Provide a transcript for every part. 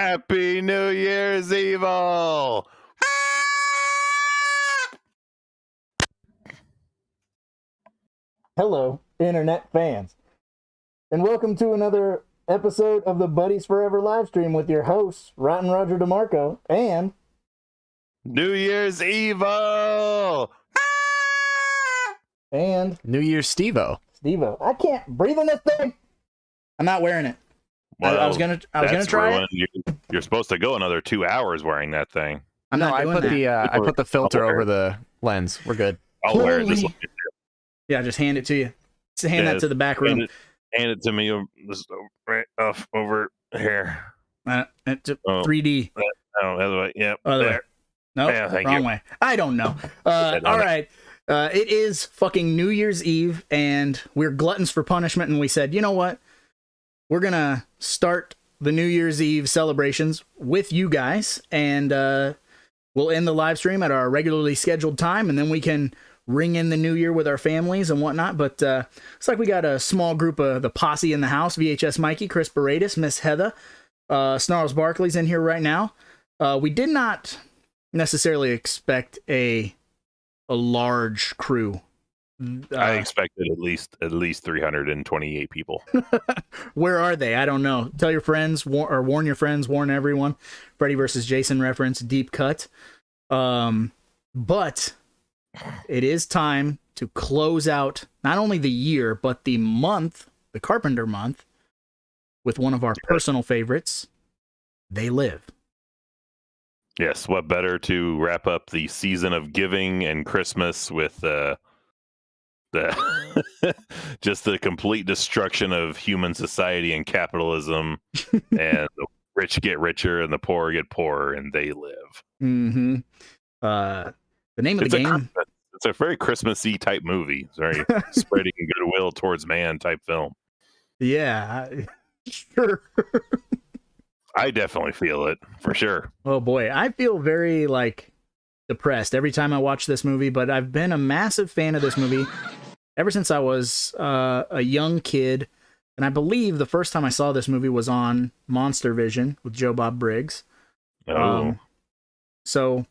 Happy New Year's Evil! Hello, internet fans, and welcome to another episode of the Buddies Forever live stream with your hosts, Rotten Roger DeMarco and New Year's Evil! and New Year's Steve-O. Steve-O. I can't breathe in this thing. I'm not wearing it. Well, I was gonna try it. You're supposed to go another 2 hours wearing that thing. I'm No, not I doing put that. I put the filter over the lens. We're good. I'll wear it. This Holy- Yeah, just hand it to you. Just hand that to the back room. Hand it to me right off over here. 3D. Oh, other way. Yep. Other way. There. No, Yeah, thank wrong you. way. I don't know. All right. It is fucking New Year's Eve, and we're gluttons for punishment, and we said, you know what? We're going to start the New Year's Eve celebrations with you guys, and we'll end the live stream at our regularly scheduled time, and then we can ring in the new year with our families and whatnot. But it's like we got a small group of the posse in the house. VHS Mikey, Chris Beretis, Miss Heather, Snarls Barkley's in here right now. We did not necessarily expect a large crew. I expected at least 328 people. Where are they? I don't know. Tell your friends, warn your friends, warn everyone. Freddy versus Jason reference, deep cut. But it is time to close out not only the year, but the month, the Carpenter month, with one of our personal favorites, They Live. Yes, what better to wrap up the season of giving and Christmas with the just the complete destruction of human society and capitalism, and the rich get richer and the poor get poorer, and they live. Mm-hmm. The name of the game. It's a very Christmassy type movie. It's very spreading goodwill towards man type film. Yeah, sure. I definitely feel it for sure. Oh boy, I feel very depressed every time I watch this movie, but I've been a massive fan of this movie ever since I was a young kid, and I believe the first time I saw this movie was on Monster Vision with Joe Bob Briggs. Oh, so,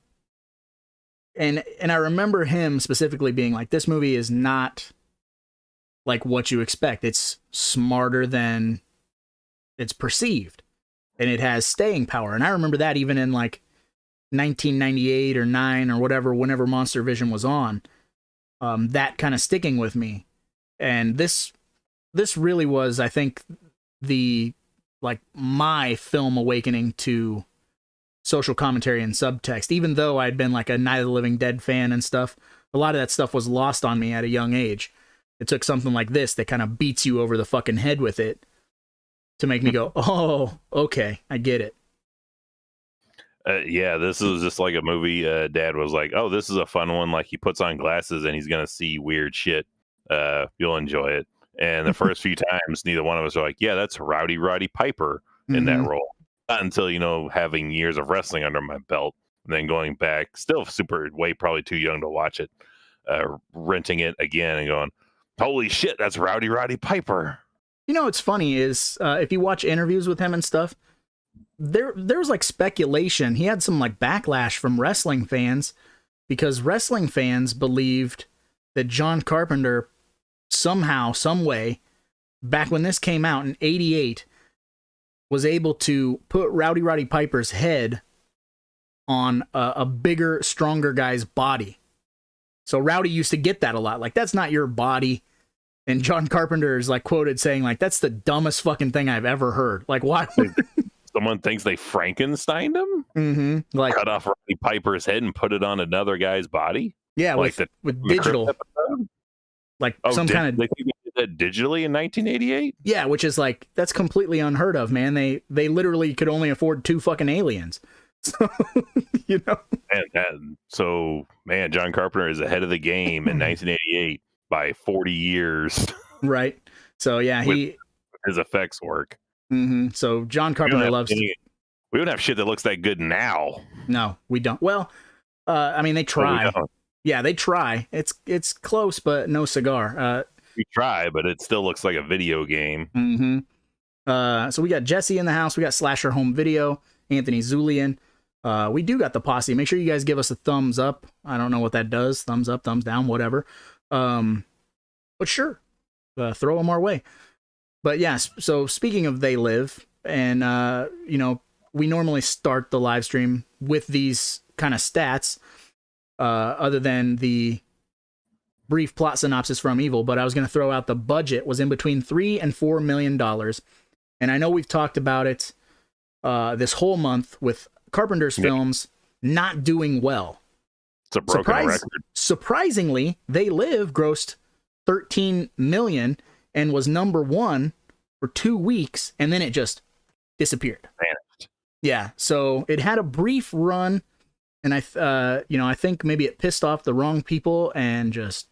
and I remember him specifically being like, "This movie is not like what you expect. It's smarter than it's perceived, and it has staying power." And I remember that even in 1998 or 9 or whatever, whenever Monster Vision was on. That kind of sticking with me. And this really was, I think, the my film awakening to social commentary and subtext. Even though I'd been a Night of the Living Dead fan and stuff, a lot of that stuff was lost on me at a young age. It took something like this that kind of beats you over the fucking head with it to make me go, oh, okay, I get it. Yeah, this is just like a movie. Dad was like, "Oh, this is a fun one." He puts on glasses and he's gonna see weird shit. You'll enjoy it. And the first few times, neither one of us are like, "Yeah, that's Rowdy Roddy Piper in that role." Not until having years of wrestling under my belt, and then going back, still probably too young to watch it, renting it again and going, "Holy shit, that's Rowdy Roddy Piper." You know what's funny is if you watch interviews with him and stuff, there was speculation. He had some backlash from wrestling fans because wrestling fans believed that John Carpenter somehow, some way, back when this came out in '88, was able to put Rowdy Roddy Piper's head on a bigger, stronger guy's body. So Rowdy used to get that a lot. That's not your body. And John Carpenter is quoted saying that's the dumbest fucking thing I've ever heard. Why? Someone thinks they Frankensteined him? Mm-hmm. Cut off Roddy Piper's head and put it on another guy's body? Yeah, with digital. Some kind of... They think they did that digitally in 1988? Yeah, which is that's completely unheard of, man. They literally could only afford 2 fucking aliens. So, man, John Carpenter is ahead of the game in 1988 by 40 years. Right. So, yeah, his effects work. Mm-hmm. So John Carpenter loves... We don't have shit that looks that good now. No, we don't. Well, they try. Yeah, they try. It's close, but no cigar. We try, but it still looks like a video game. Mm-hmm. So we got Jesse in the house. We got Slasher Home Video Anthony Zulian. We do got the posse. Make sure you guys give us a thumbs up. I don't know what that does. Thumbs up, thumbs down, whatever. But sure, throw them our way. But yes, so speaking of They Live, and you know, we normally start the live stream with these kind of stats, other than the brief plot synopsis from Evil. But I was going to throw out the budget was in between $3 and $4 million, and I know we've talked about it this whole month with Carpenter's films not doing well. It's a broken record. Surprisingly, They Live grossed $13 million and was number one for 2 weeks, and then it just disappeared. Vanished. Yeah, so it had a brief run, and I think maybe it pissed off the wrong people and just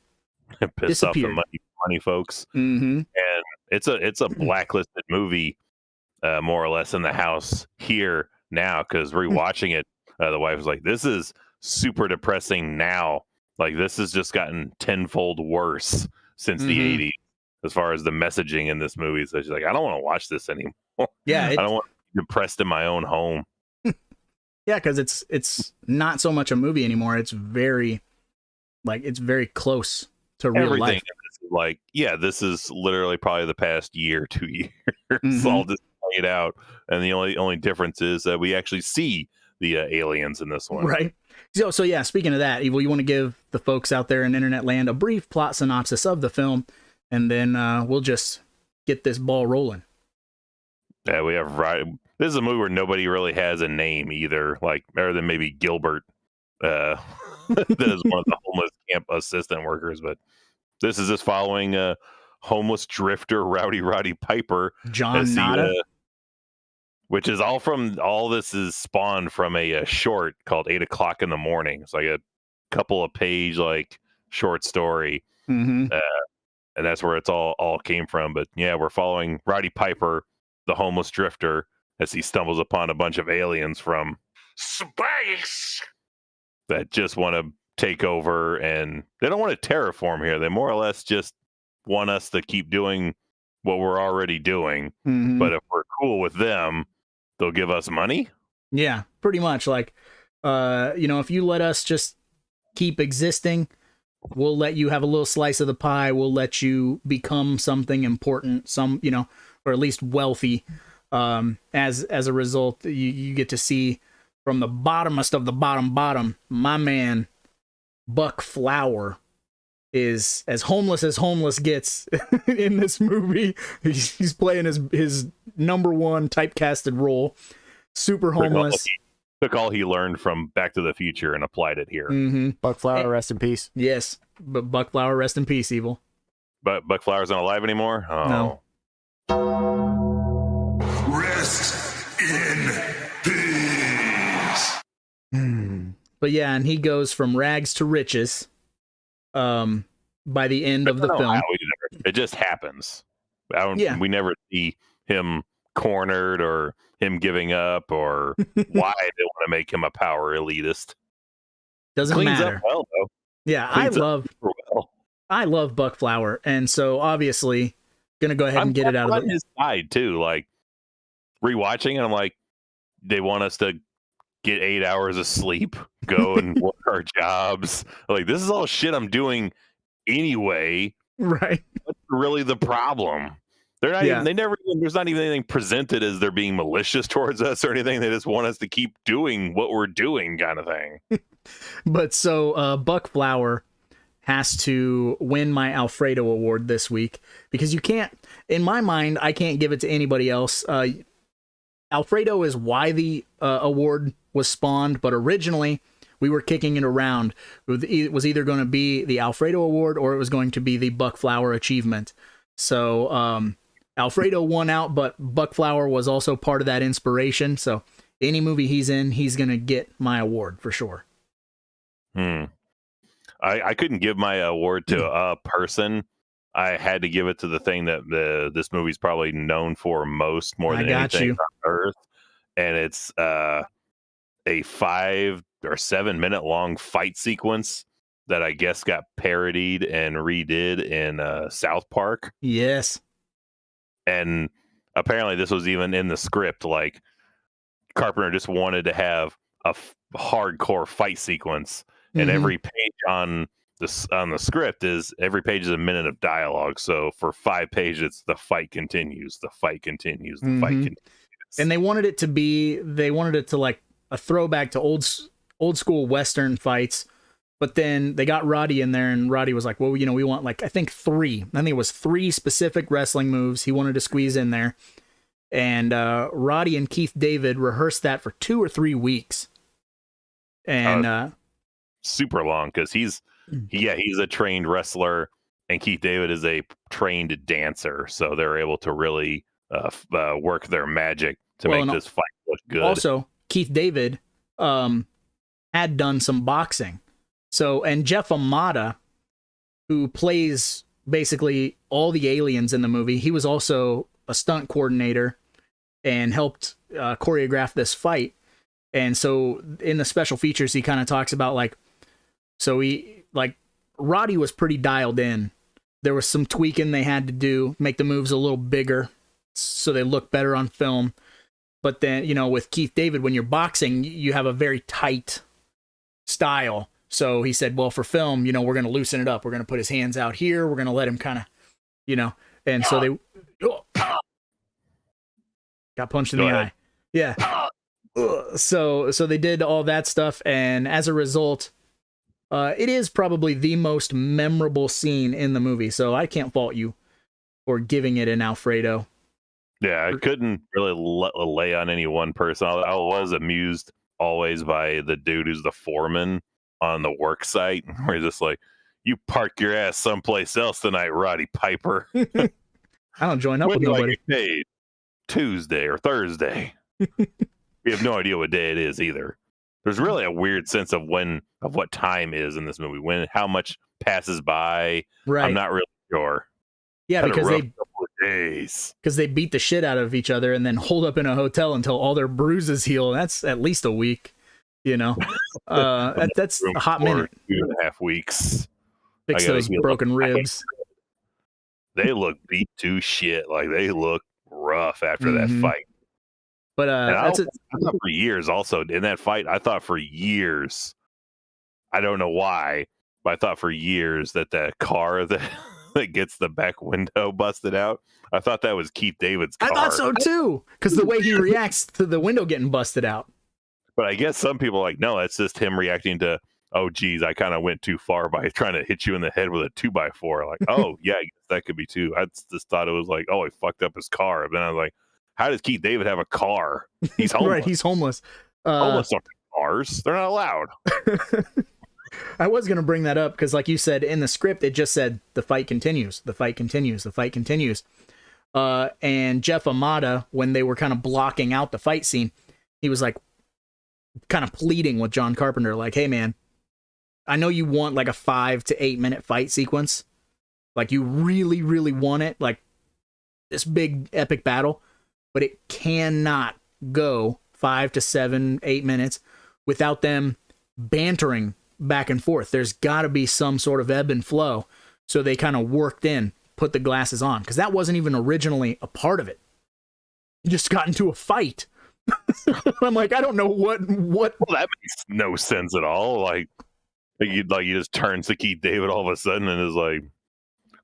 pissed off the money folks. Mm-hmm. And it's a blacklisted movie, more or less, in the house here now, because rewatching it, the wife was like, "This is super depressing now. Like, this has just gotten tenfold worse since the 80s as far as the messaging in this movie." So she's like, "I don't want to watch this anymore. Yeah, I don't want to be depressed in my own home." Yeah, because it's not so much a movie anymore. It's very close to real Everything life. is like, yeah, this is literally probably the past year, 2 years, all just played out, and the only difference is that we actually see the aliens in this one, right? So yeah, speaking of that, Evil, you want to give the folks out there in internet land a brief plot synopsis of the film, and then we'll just get this ball rolling. Yeah, we have this is a movie where nobody really has a name either, like, other than maybe Gilbert, that is one of the homeless camp assistant workers. But this is just following a homeless drifter, Rowdy Roddy Piper, John Nada, which is all this is spawned from a short called 8 o'clock in the morning. It's like a couple of page short story, and that's where it's all came from. But yeah, we're following Roddy Piper, the homeless drifter, as he stumbles upon a bunch of aliens from space that just want to take over, and they don't want to terraform here. They more or less just want us to keep doing what we're already doing. But if we're cool with them, they'll give us money. Yeah, pretty much. Like, if you let us just keep existing, we'll let you have a little slice of the pie. We'll let you become something important, or at least wealthy. As a result, you get to see from the bottomest of the bottom, my man Buck Flower is as homeless gets in this movie. He's playing his number one typecasted role. Super homeless. Took all he learned from Back to the Future and applied it here. Buck Flower, rest in peace. Yes, but Buck Flower, rest in peace, Evil. But Buck Flower's not alive anymore? Oh. No. Rest in peace. But yeah, and he goes from rags to riches by the end of the film. It just happens. We never see him cornered or him giving up or why they want to make him a power elitist. Doesn't Cleans matter. Up well, though. Yeah, I love Buck Flower, and so obviously gonna go ahead and get it out of his side too. Like, rewatching it, I'm like, they want us to get 8 hours of sleep, go and work our jobs. Like, this is all shit I'm doing anyway. Right. What's really the problem? They're not even, there's not even anything presented as they're being malicious towards us or anything. They just want us to keep doing what we're doing, kind of thing. But so Buck Flower has to win my Alfredo Award this week, because you can't, in my mind, I can't give it to anybody else. Alfredo is why the award was spawned, but originally we were kicking it around. It was either going to be the Alfredo Award or it was going to be the Buck Flower Achievement. So Alfredo won out, but Buck Flower was also part of that inspiration. So any movie he's in, he's going to get my award for sure. I couldn't give my award to a person. I had to give it to the thing that this movie's probably known for more than anything on Earth. And it's a 5 or 7 minute long fight sequence that I guess got parodied and redid in South Park. Yes. And apparently this was even in the script. Like, Carpenter just wanted to have a hardcore fight sequence, and every page on the script is every page is a minute of dialogue. So for 5 pages, the fight continues, the fight continues, the fight continues. And they wanted it to like a throwback to old school Western fights. But then they got Roddy in there, and Roddy was like, well, we want like, I think it was 3 specific wrestling moves he wanted to squeeze in there. And Roddy and Keith David rehearsed that for 2 or 3 weeks. And super long, because he's a trained wrestler, and Keith David is a trained dancer. So they're able to really work their magic to make this fight look good. Also, Keith David had done some boxing. So, and Jeff Amata, who plays basically all the aliens in the movie, he was also a stunt coordinator and helped choreograph this fight. And so in the special features, he kind of talks about Roddy was pretty dialed in. There was some tweaking they had to do, make the moves a little bigger so they look better on film. But then, with Keith David, when you're boxing, you have a very tight style. So he said, well, for film, we're going to loosen it up. We're going to put his hands out here. We're going to let him kind of, and so they got punched in the eye. Yeah. So they did all that stuff. And as a result, it is probably the most memorable scene in the movie. So I can't fault you for giving it an Alfredo. Yeah, I couldn't really lay on any one person. I was amused always by the dude who's the foreman on the work site, where he's just like, you park your ass someplace else tonight, Roddy Piper. I don't join up with nobody. Like paid Tuesday or Thursday. We have no idea what day it is either. There's really a weird sense of what time is in this movie, how much passes by. Right. I'm not really sure. Yeah, because they beat the shit out of each other and then hold up in a hotel until all their bruises heal. That's at least a week. That's a hot minute. 2.5 weeks. Fix those broken ribs. They look beat to shit. Like, they look rough after that fight. But I thought for years also in that fight, I don't know why, but I thought for years that car that gets the back window busted out, I thought that was Keith David's car. I thought so too, because the way he reacts to the window getting busted out. But I guess some people are like, no, it's just him reacting to, oh, geez, I kind of went too far by trying to hit you in the head with a 2x4. Like, oh, yeah, I guess that could be too. I just thought it was like, oh, he fucked up his car. But then I was like, how does Keith David have a car? He's homeless. Right, he's homeless. Homeless don't have cars. They're not allowed. I was going to bring that up because, like you said, in the script, it just said the fight continues, the fight continues, the fight continues. And Jeff Amata, when they were kind of blocking out the fight scene, he was like kind of pleading with John Carpenter, like, hey, man, I know you want like a 5 to 8 minute fight sequence. Like, you really, really want it, like this big epic battle, but it cannot go 5 to 7, 8 minutes without them bantering back and forth. There's got to be some sort of ebb and flow. So they kind of worked in, put the glasses on, because that wasn't even originally a part of it. You just got into a fight. I'm like, I don't know what. Well, that makes no sense at all. Like he just turns to Keith David all of a sudden and is like,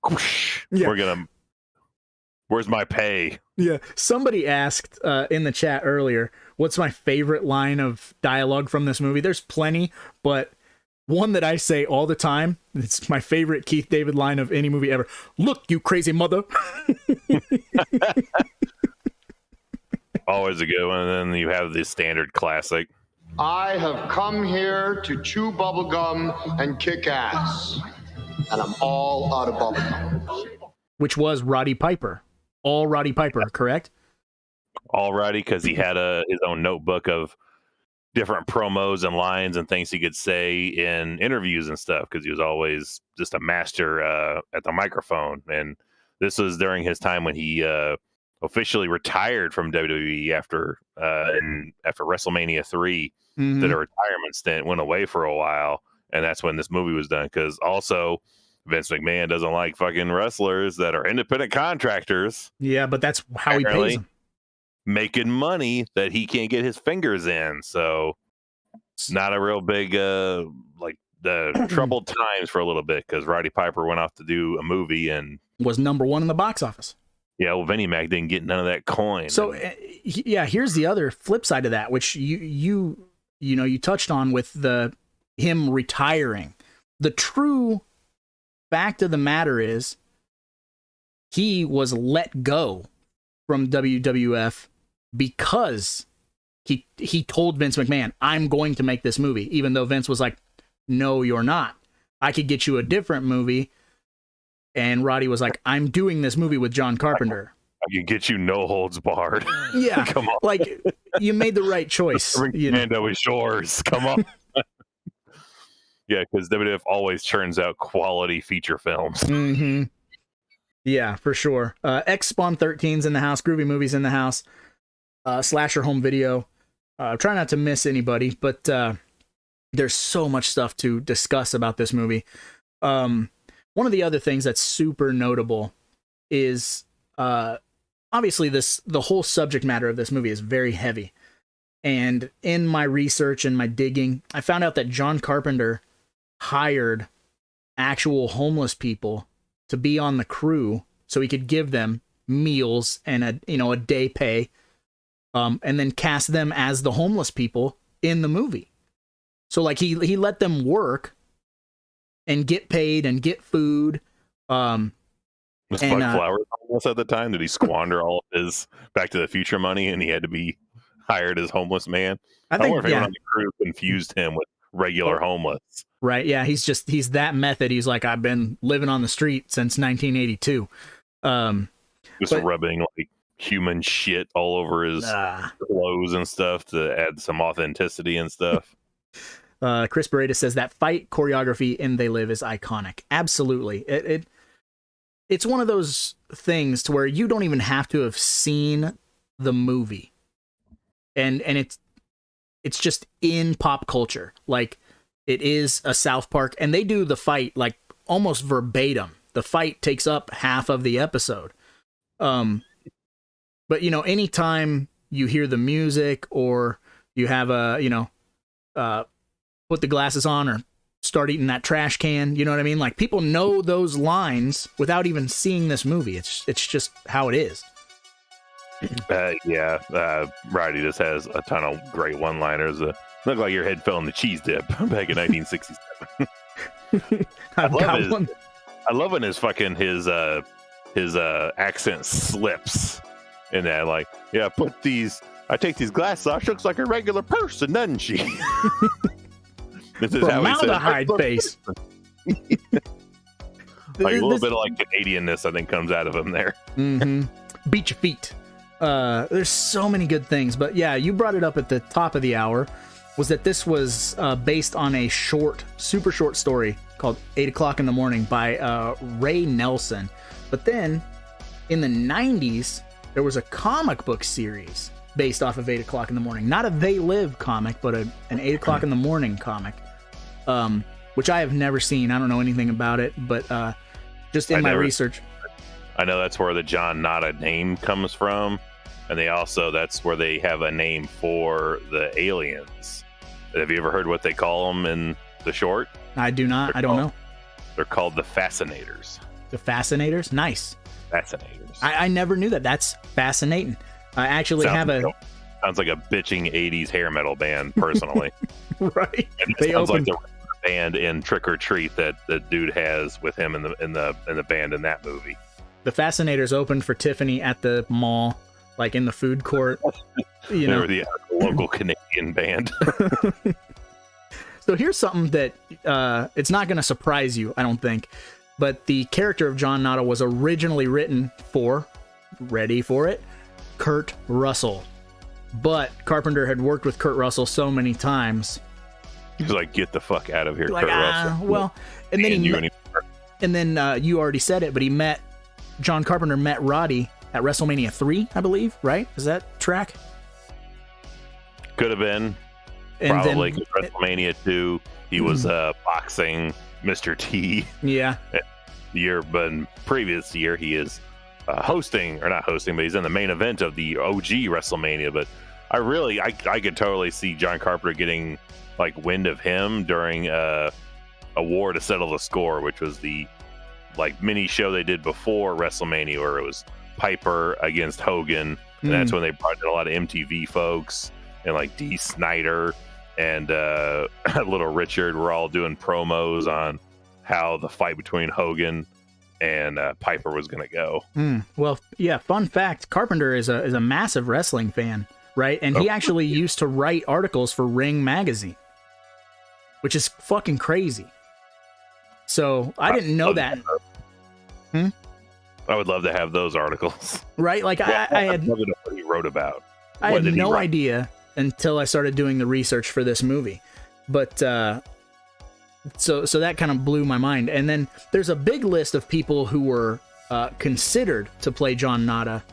whoosh, where's my pay? Yeah. Somebody asked in the chat earlier, what's my favorite line of dialogue from this movie? There's plenty, but one that I say all the time, it's my favorite Keith David line of any movie ever. Look, you crazy mother. Always a good one. And then you have the standard classic. I have come here to chew bubblegum and kick ass. And I'm all out of bubblegum. Which was Roddy Piper. All Roddy Piper, correct? All Roddy, because he had his own notebook of different promos and lines and things he could say in interviews and stuff, because he was always just a master at the microphone. And this was during his time when he officially retired from WWE after WrestleMania 3, did a retirement stint, went away for a while, and that's when this movie was done. Because also Vince McMahon doesn't like fucking wrestlers that are independent contractors. Yeah, but that's how he pays them. making money that he can't get his fingers in. So not a real big like the troubled times for a little bit, because Roddy Piper went off to do a movie and was #1 in the box office. Yeah, well, Vinnie Mac didn't get none of that coin. So yeah, here's the other flip side of that, which you touched on with him retiring. The true fact of the matter is he was let go from WWF because he told Vince McMahon, I'm going to make this movie, even though Vince was like, no, you're not. I could get you a different movie. And Roddy was like, I'm doing this movie with John Carpenter. I can get you no holds barred. Yeah. Come on. Like, you made the right choice. Mando is yours. Come on. Yeah, because WWF always churns out quality feature films. Mm-hmm. Yeah, for sure. X-Spawn 13's in the house. Groovy Movies in the house. Slasher Home Video. Try not to miss anybody, but there's so much stuff to discuss about this movie. One of the other things that's super notable is obviously the whole subject matter of this movie is very heavy. And in my research and my digging, I found out that John Carpenter hired actual homeless people to be on the crew so he could give them meals and a day pay, and then cast them as the homeless people in the movie. So like he let them work and get paid and get food. Was Buck Flowers homeless at the time? Did he squander all of his Back to the Future money and he had to be hired as homeless man? I wonder if anyone on the crew confused him with regular homeless. Right, yeah, he's that method. He's like, I've been living on the street since 1982. Rubbing like human shit all over his clothes and stuff to add some authenticity and stuff. Chris Beretta says that fight choreography in They Live is iconic. Absolutely. It's one of those things to where you don't even have to have seen the movie. And it's just in pop culture. Like, it is a South Park, and they do the fight like almost verbatim. The fight takes up half of the episode. But anytime you hear the music or you have put the glasses on or start eating that trash can, you know what I mean? Like, people know those lines without even seeing this movie. It's just how it is. Roddy just has a ton of great one-liners. Look like your head fell in the cheese dip back in 1967. I love when his accent slips in that. Like, yeah, I take these glasses off. She looks like a regular person, doesn't she? This is Formaldehyde face. Like a little bit of like Canadianness, I think, comes out of him there. Mm-hmm. Beat your feet. There's so many good things, but yeah, you brought it up at the top of the hour. Was that this was based on a super short story called 8 o'clock in the morning by Ray Nelson. But then in the 90s, there was a comic book series based off of 8 o'clock in the morning. Not a They Live comic, but an 8 o'clock in the morning comic, which I have never seen. I don't know anything about it, but just in my research. I know that's where the John Nada name comes from. And that's where they have a name for the aliens. Have you ever heard what they call them in the short? I do not. I don't know. They're called the Fascinators. The Fascinators? Nice. Fascinators. I never knew that. That's fascinating. I actually sounds like a bitching 80s hair metal band, personally. Right. It sounds like the band in Trick or Treat that the dude has with him in the band in that movie. The Fascinators opened for Tiffany at the mall, like in the food court. They were the local Canadian band. So here's something that it's not going to surprise you, I don't think, but the character of John Nada was originally written for, ready for it, Kurt Russell. But Carpenter had worked with Kurt Russell so many times. He's like, get the fuck out of here, like, Kurt Russell. Well, and then you already said it, but John Carpenter met Roddy at WrestleMania 3, I believe, right? Is that track? Could have been. Probably. WrestleMania 2, he was boxing Mr. T. Yeah. But previous year, he is hosting, or not hosting, but he's in the main event of the OG WrestleMania. But I could totally see John Carpenter getting like wind of him during a war to settle the score, which was the like mini show they did before WrestleMania, where it was Piper against Hogan, and that's when they brought in a lot of MTV folks and like Dee Snider and Little Richard were all doing promos on how the fight between Hogan and Piper was going to go. Well, yeah. Fun fact: Carpenter is a massive wrestling fan, right? And he actually used to write articles for Ring magazine, which is fucking crazy. So I didn't know that. I would love to have those articles. Right? Like I had love to know what he wrote about. I had no idea until I started doing the research for this movie. But so that kind of blew my mind. And then there's a big list of people who were considered to play John Nada.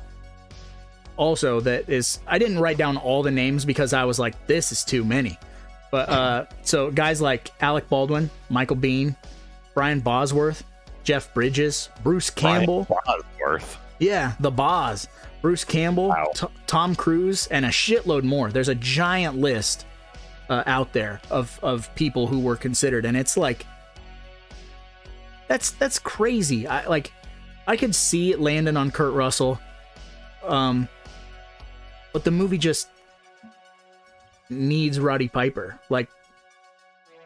Also, that is, I didn't write down all the names because I was like, this is too many. But so guys like Alec Baldwin, Michael Biehn, Brian Bosworth, Jeff Bridges, Bruce Campbell. Bosworth. Yeah, the Boz. Bruce Campbell, Wow. Tom Cruise, and a shitload more. There's a giant list out there of people who were considered, and it's like that's crazy. I could see it landing on Kurt Russell, but the movie just needs Roddy Piper. Like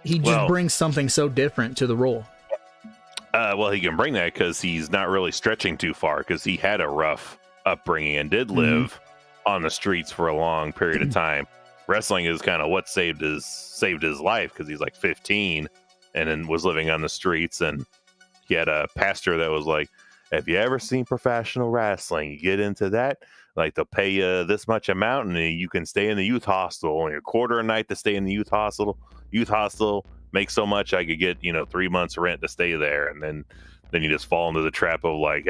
he just brings something so different to the role. Well, he can bring that because he's not really stretching too far, because he had a rough upbringing and did live on the streets for a long period of time. Wrestling is kind of what saved his life, because he's like 15 and then was living on the streets. And he had a pastor that was like, "Have you ever seen professional wrestling? You get into that, like they'll pay you this much amount and you can stay in the youth hostel, only a quarter a night to stay in the youth hostel. Make so much I could get 3 months rent to stay there." And then you just fall into the trap of like,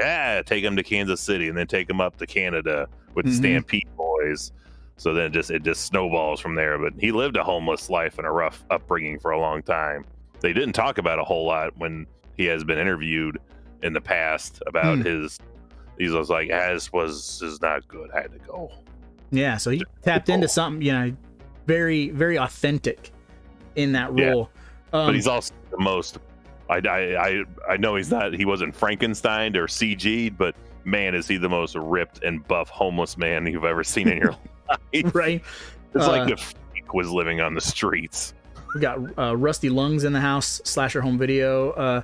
take him to Kansas City and then take him up to Canada with the Stampede Boys. So then it just snowballs from there. But he lived a homeless life and a rough upbringing for a long time. They didn't talk about a whole lot when he has been interviewed in the past about his. He was like, "As is not good. I had to go." Yeah, so he tapped into something, very, very authentic in that role. But he's also the most. I know he wasn't Frankenstein or CG'd, but man, is he the most ripped and buff homeless man you've ever seen in your life. Right? It's like if Freak was living on the streets. We got Rusty Lungs in the house, Slasher Home Video.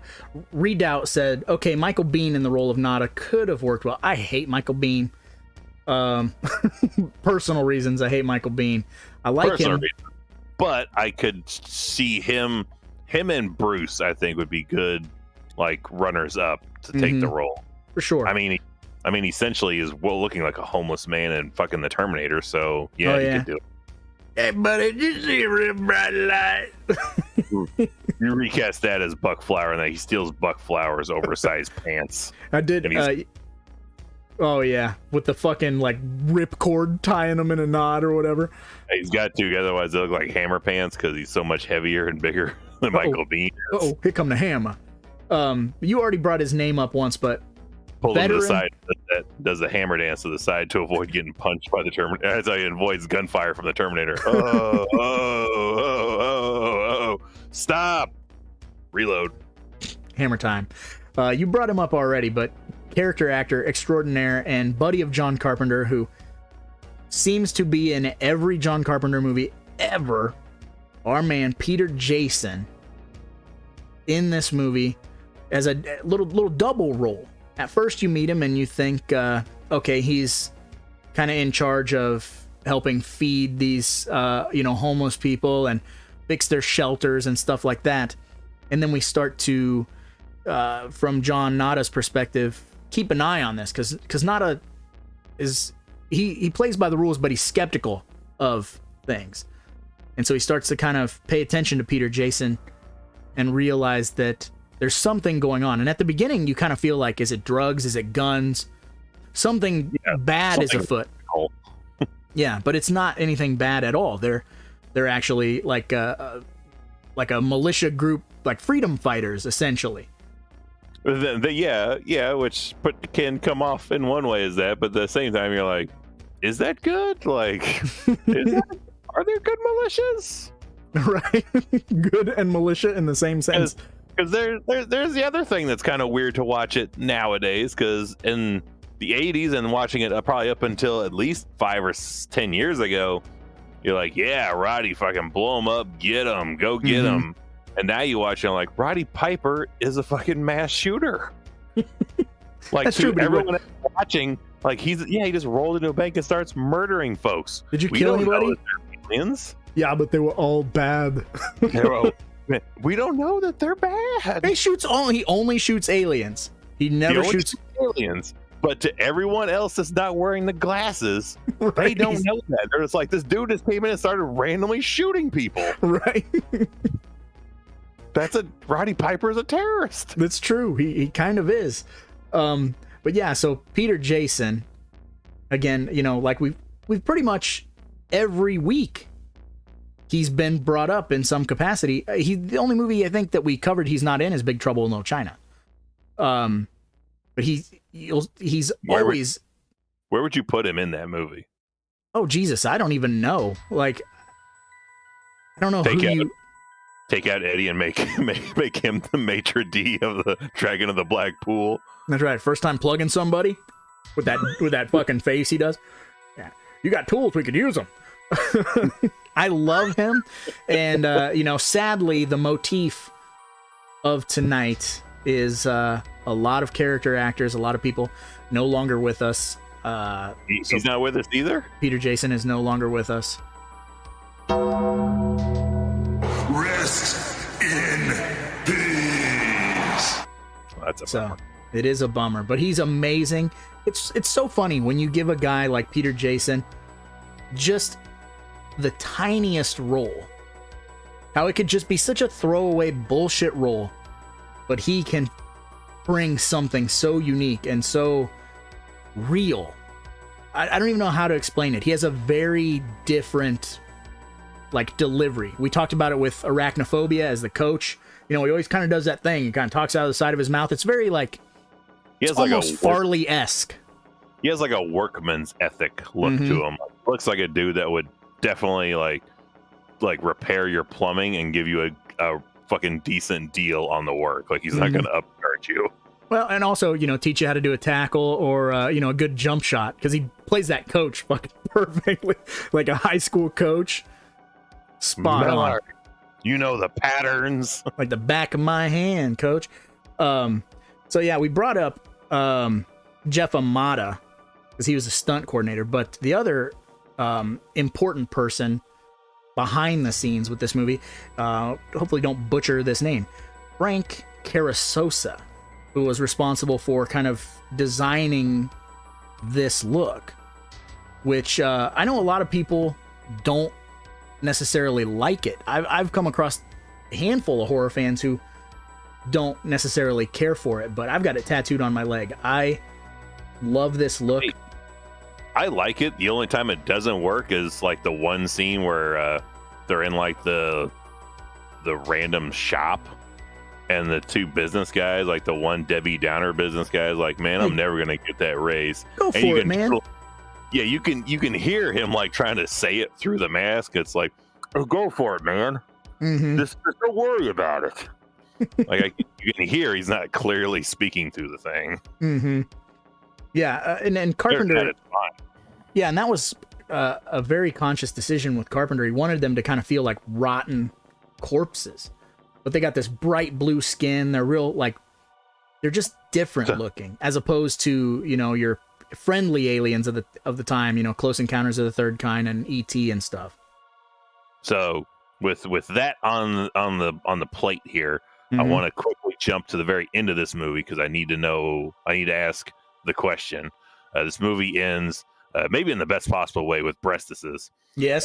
Redoubt said, okay, Michael Biehn in the role of Nada could have worked well. I hate Michael Biehn. Personal reasons, I hate Michael Biehn. I like him. But I could see him and Bruce, I think, would be good, like, runners up to take the role. For sure. I mean, essentially is looking like a homeless man and fucking the Terminator, so he could do it. Hey, buddy, did you see a real bright light? You recast that as Buck Flower, and then he steals Buck Flower's oversized pants. I did. Oh, yeah. With the fucking, like, ripcord tying them in a knot or whatever. He's got to, otherwise they look like Hammer pants because he's so much heavier and bigger than Michael Biehn is. Oh, here come the hammer. You already brought his name up once, but pull him to the side, that does the hammer dance to the side to avoid getting punched by the Terminator. As he avoids gunfire from the Terminator. Oh, stop. Reload. Hammer time. You brought him up already, but character actor extraordinaire and buddy of John Carpenter, who seems to be in every John Carpenter movie ever, our man Peter Jason in this movie as a little double role. At first you meet him and you think, okay, he's kind of in charge of helping feed these, homeless people and fix their shelters and stuff like that. And then we start to, from John Nada's perspective, keep an eye on this because Nada is, he plays by the rules, but he's skeptical of things. And so he starts to kind of pay attention to Peter Jason and realize that there's something going on. And at the beginning, you kind of feel like, is it drugs? Is it guns? Something bad is afoot. Yeah, but it's not anything bad at all. They're actually like a militia group, like freedom fighters, essentially. Yeah, which can come off in one way as that, but at the same time, you're like, is that good? Like, are there good militias? Right. Good and militia in the same sense. Because there's the other thing that's kind of weird to watch it nowadays, because in the 80s and watching it probably up until at least 5 or 10 years ago, you're like, yeah, Roddy, fucking blow him up, get him, go get him. And now you watch it like, Roddy Piper is a fucking mass shooter. Like, that's true, everyone watching, like, he just rolled into a bank and starts murdering folks. Did you kill anybody? Aliens? Yeah, but they were all bad. We don't know that they're bad. He only shoots aliens. He never shoots aliens. But to everyone else that's not wearing the glasses, right. They don't know that. They're just like, this dude just came in and started randomly shooting people. Right. Roddy Piper is a terrorist. That's true. He kind of is. But yeah, so Peter Jason, again, like we've pretty much every week he's been brought up in some capacity. The only movie I think that we covered he's not in is Big Trouble in Little China. But he's always. Where would you put him in that movie? Oh Jesus, I don't even know. Like, I don't know Take out Eddie and make him the maitre d' of the Dragon of the Black Pool. That's right. First time plugging somebody with that fucking face he does. Yeah, you got tools, we could use them. I love him, and sadly, the motif of tonight is a lot of character actors, a lot of people no longer with us. He's not with us either. Peter Jason is no longer with us. Rest in peace. Well, that's a bummer. It is a bummer, but he's amazing. It's so funny when you give a guy like Peter Jason just the tiniest role. How it could just be such a throwaway bullshit role, but he can bring something so unique and so real. I don't even know how to explain it. He has a very different delivery. We talked about it with Arachnophobia as the coach. He always kind of does that thing. He kind of talks out of the side of his mouth. It's very he has almost Farley-esque. He has a workman's ethic look to him. Looks like a dude that would definitely like repair your plumbing and give you a fucking decent deal on the work. Like, he's not going to upcharge you. Well, and also, teach you how to do a tackle or, a good jump shot, because he plays that coach fucking perfectly, like a high school coach. Spot on. You know the patterns. Like the back of my hand, coach. So yeah, we brought up Jeff Amata, because he was a stunt coordinator, but the other important person behind the scenes with this movie, hopefully don't butcher this name, Frank Carasosa, who was responsible for kind of designing this look, which I know a lot of people don't necessarily like it. I've come across a handful of horror fans who don't necessarily care for it, but I've got it tattooed on my leg. I love this look. I like it. The only time it doesn't work is the one scene where they're in the random shop, and the two business guys, the one Debbie Downer business guy, is like, man, I'm never gonna get that raise. Go and for it, man. Yeah, you can hear him trying to say it through the mask. It's like, oh, go for it, man. Just don't worry about it. You can hear he's not clearly speaking through the thing. Yeah, and Carpenter. Yeah, and that was a very conscious decision with Carpenter. He wanted them to kind of feel like rotten corpses, but they got this bright blue skin. They're real, they're just different looking, as opposed to your friendly aliens of the time. Close Encounters of the Third Kind and E.T. and stuff. So with that on the plate here, I want to quickly jump to the very end of this movie, because I need to ask the question. This movie ends maybe in the best possible way with breastises. Yes.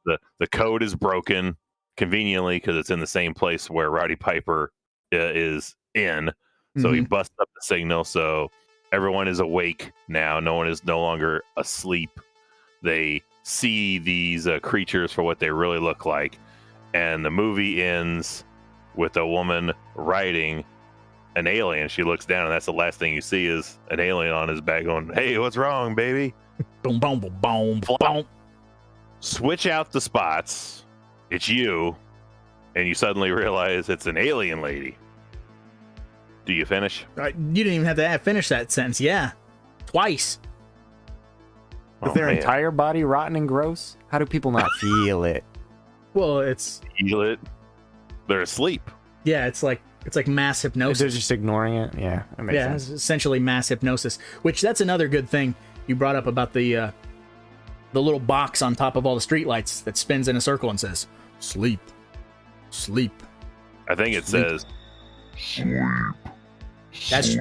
The code is broken conveniently because it's in the same place where Roddy Piper is in. So he busts up the signal. So everyone is awake now. No one is no longer asleep. They see these creatures for what they really look like. And the movie ends with a woman writing, an alien. She looks down, and that's the last thing you see is an alien on his back going, "Hey, what's wrong, baby?" Boom, boom, boom, boom, boom. Switch out the spots. It's you, and you suddenly realize it's an alien lady. Do you finish? You didn't even have to finish that sentence. Yeah, twice. Is their entire body rotten and gross? How do people not feel it? Well, it's Feel it. They're asleep. yeah, it's like mass hypnosis. They're just ignoring it. Yeah, that makes sense. It's essentially mass hypnosis. Which that's another good thing you brought up about the little box on top of all the streetlights that spins in a circle and says, "Sleep, sleep." I think it Sleep. says That's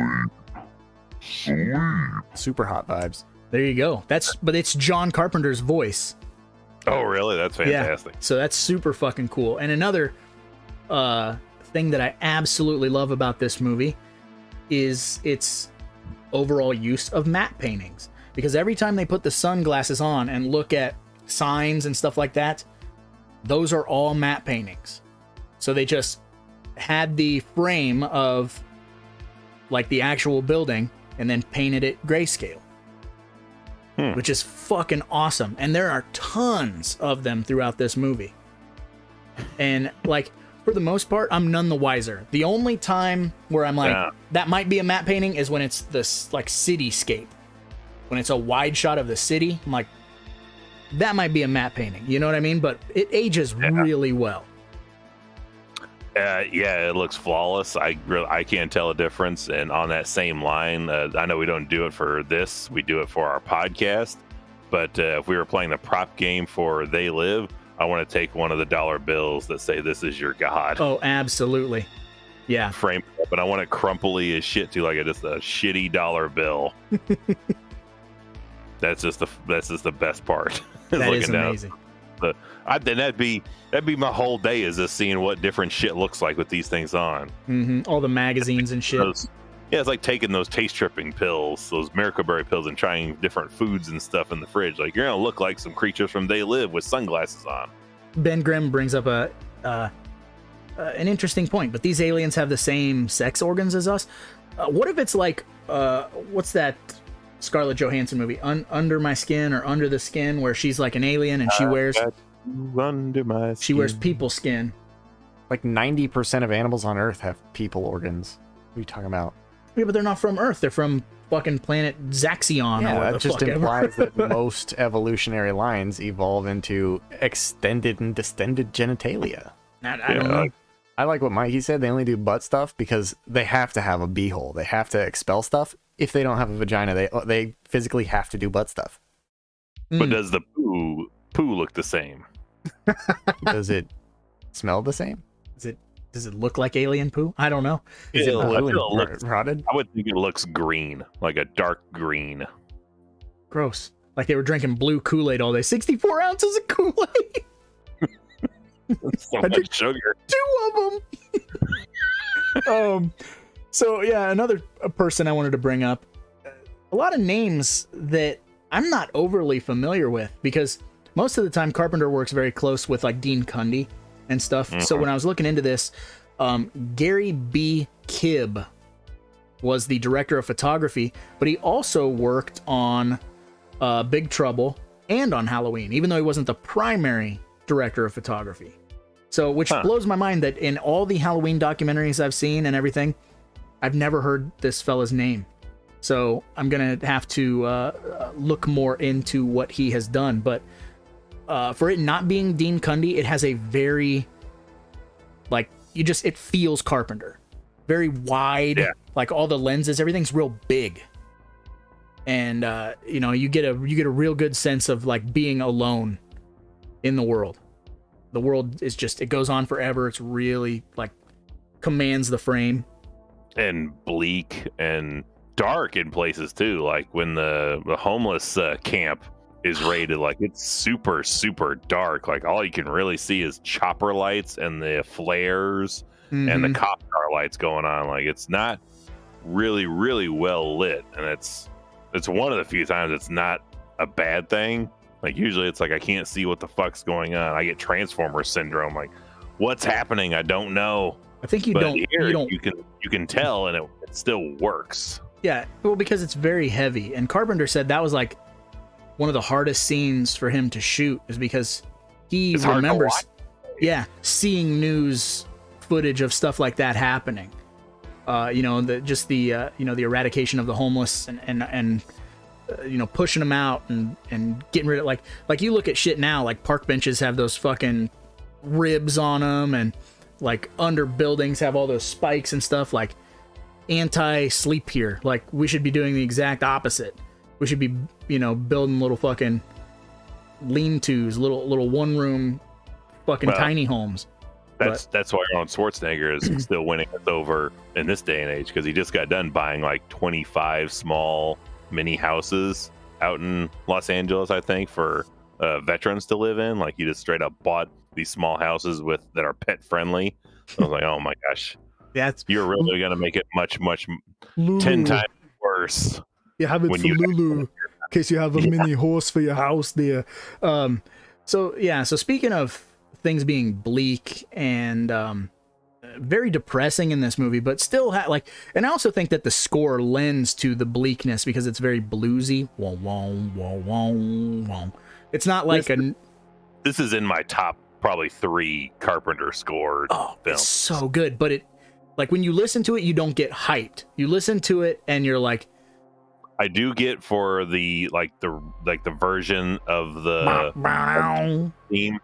Super hot vibes. there you go. But it's John Carpenter's voice. Oh, really? That's fantastic. Yeah, so that's super fucking cool. And another thing that I absolutely love about this movie is its overall use of matte paintings. Because every time they put the sunglasses on and look at signs and stuff like that, those are all matte paintings. So they just had the frame of like the actual building and then painted it grayscale. Which is fucking awesome. And there are tons of them throughout this movie. And like, for the most part, I'm none the wiser. The only time where I'm like, that might be a matte painting is when it's this like cityscape. When it's a wide shot of the city, I'm like, that might be a matte painting. You know what I mean? But it ages really well. Yeah, it looks flawless. I can't tell a difference. And on that same line, I know we don't do it for this. We do it for our podcast. But if we were playing the prop game for They Live, I want to take one of the dollar bills that say, "This is your God." Oh, absolutely. Yeah. Frame it up, and I want it crumply as shit too, like just a shitty dollar bill. That's just the best part. That is amazing. Then that'd be my whole day, is just seeing what different shit looks like with these things on. Mm-hmm. All the magazines and shit. Yeah, it's like taking those taste tripping pills, those Miracle Berry pills, and trying different foods and stuff in the fridge. Like, you're gonna look like some creatures from They Live with sunglasses on. Ben Grimm brings up an interesting point, but these aliens have the same sex organs as us. What if it's like, what's that Scarlett Johansson movie, Under My Skin or Under the Skin, where she's like an alien and she wears under my skin. She wears people skin. Like 90% of animals on Earth have people organs. What are you talking about? Yeah, but they're not from Earth. They're from fucking planet Zaxion. Yeah, or that just implies that most evolutionary lines evolve into extended and distended genitalia. I don't know. I like what Mikey said. They only do butt stuff because they have to have a beehole. They have to expel stuff. If they don't have a vagina, they physically have to do butt stuff. But does the poo look the same? Does it smell the same? Does it look like alien poo? I don't know. Is it blue and rotted? I would think it looks green, like a dark green. Gross. Like they were drinking blue Kool-Aid all day. 64 ounces of Kool-Aid. So much sugar. 2 of them. So yeah, another person I wanted to bring up. A lot of names that I'm not overly familiar with, because most of the time Carpenter works very close with like Dean Cundy and stuff. So when I was looking into this, Gary B. Kibb was the director of photography, but he also worked on Big Trouble and on Halloween, even though he wasn't the primary director of photography. So, which blows my mind that in all the Halloween documentaries I've seen and everything, I've never heard this fella's name. So I'm going to have to look more into what he has done. But for it not being Dean Cundy, it has a very, like, it feels Carpenter. Very wide, like all the lenses, everything's real big. And, you get a real good sense of like being alone in the world. The world is just, it goes on forever. It's really like commands the frame. And bleak and dark in places too. Like when the homeless camp is raided, like it's super, super dark. Like all you can really see is chopper lights and the flares and the cop car lights going on. Like it's not really, really well lit. And it's one of the few times it's not a bad thing. Like usually it's like I can't see what the fuck's going on. I get Transformer syndrome. Like, what's happening. I don't know. I think you But don't. here, You don't. you can tell, and it still works. Yeah, well, because it's very heavy. And Carpenter said that was like one of the hardest scenes for him to shoot, is because he It's hard to remembers, watch. seeing news footage of stuff like that happening. You know, the eradication of the homeless and pushing them out and getting rid of like you look at shit now, like park benches have those fucking ribs on them, and like under buildings have all those spikes and stuff. Like, anti-sleep here. Like, we should be doing the exact opposite. We should be, building little fucking lean-tos, little one-room fucking tiny homes. That's why Arnold Schwarzenegger is still winning us over in this day and age, because he just got done buying like 25 small mini houses out in Los Angeles, I think, for veterans to live in. Like, he just straight up bought these small houses that are pet friendly. I was like, oh my gosh, you're really gonna make it much 10 times worse. You have it for Lulu, in case you have a mini horse for your house there. So speaking of things being bleak and very depressing in this movie, but still and I also think that the score lends to the bleakness because it's very bluesy. Wah, wah, wah, wah, wah. It's not like this is in my top probably 3 Carpenter scored films. It's so good, but it, like, when you listen to it, you don't get hyped. You listen to it and you're like, I do get for the version of the theme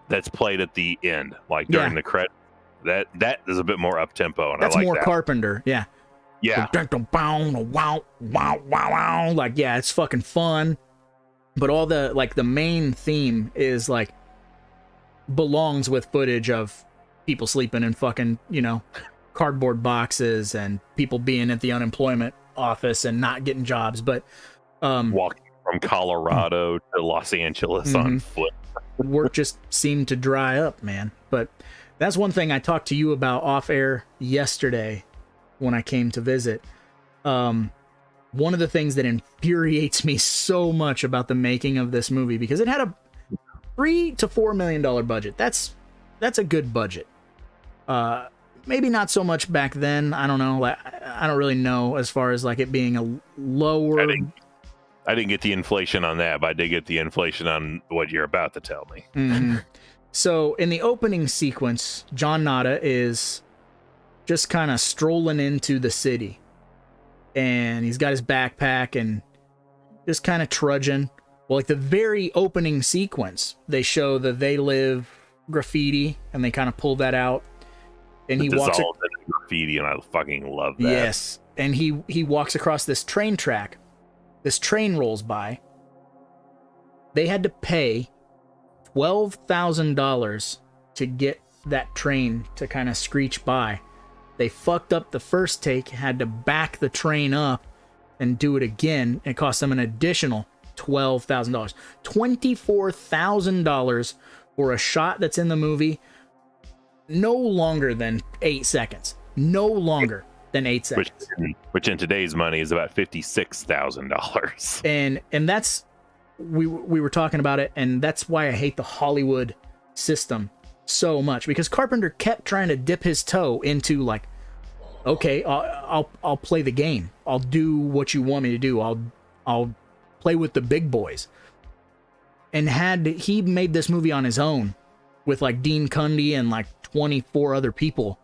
that's played at the end, like during the credit. That is a bit more up tempo, and that's I like more that. Carpenter. Yeah. Like, yeah, it's fucking fun. But all the main theme is like belongs with footage of people sleeping in fucking, cardboard boxes and people being at the unemployment office and not getting jobs. But walking from Colorado to Los Angeles on foot. Work just seemed to dry up, man. But that's one thing I talked to you about off air yesterday when I came to visit. One of the things that infuriates me so much about the making of this movie, because it had a $3 to $4 million budget. That's a good budget. Maybe not so much back then. I don't know. Like, I don't really know as far as like it being a lower. I didn't get the inflation on that, but I did get the inflation on what you're about to tell me. Mm-hmm. So in the opening sequence, John Nada is just kind of strolling into the city, and he's got his backpack and just kind of trudging. Well, like the very opening sequence, they show the "They Live" graffiti, and they kind of pull that out. And he walks graffiti, and I fucking love that. Yes, and he walks across this train track. This train rolls by. They had to pay $12,000 to get that train to kind of screech by. They fucked up the first take, had to back the train up and do it again. It cost them an additional $12,000. $24,000 for a shot that's in the movie no longer than 8 seconds. No longer than 8 seconds. Which in today's money is about $56,000. And that's, we were talking about it, and that's why I hate the Hollywood system so much, because Carpenter kept trying to dip his toe into like, okay, I'll play the game. I'll do what you want me to do. I'll play with the big boys. And had he made this movie on his own with like Dean Cundy and like 24 other people,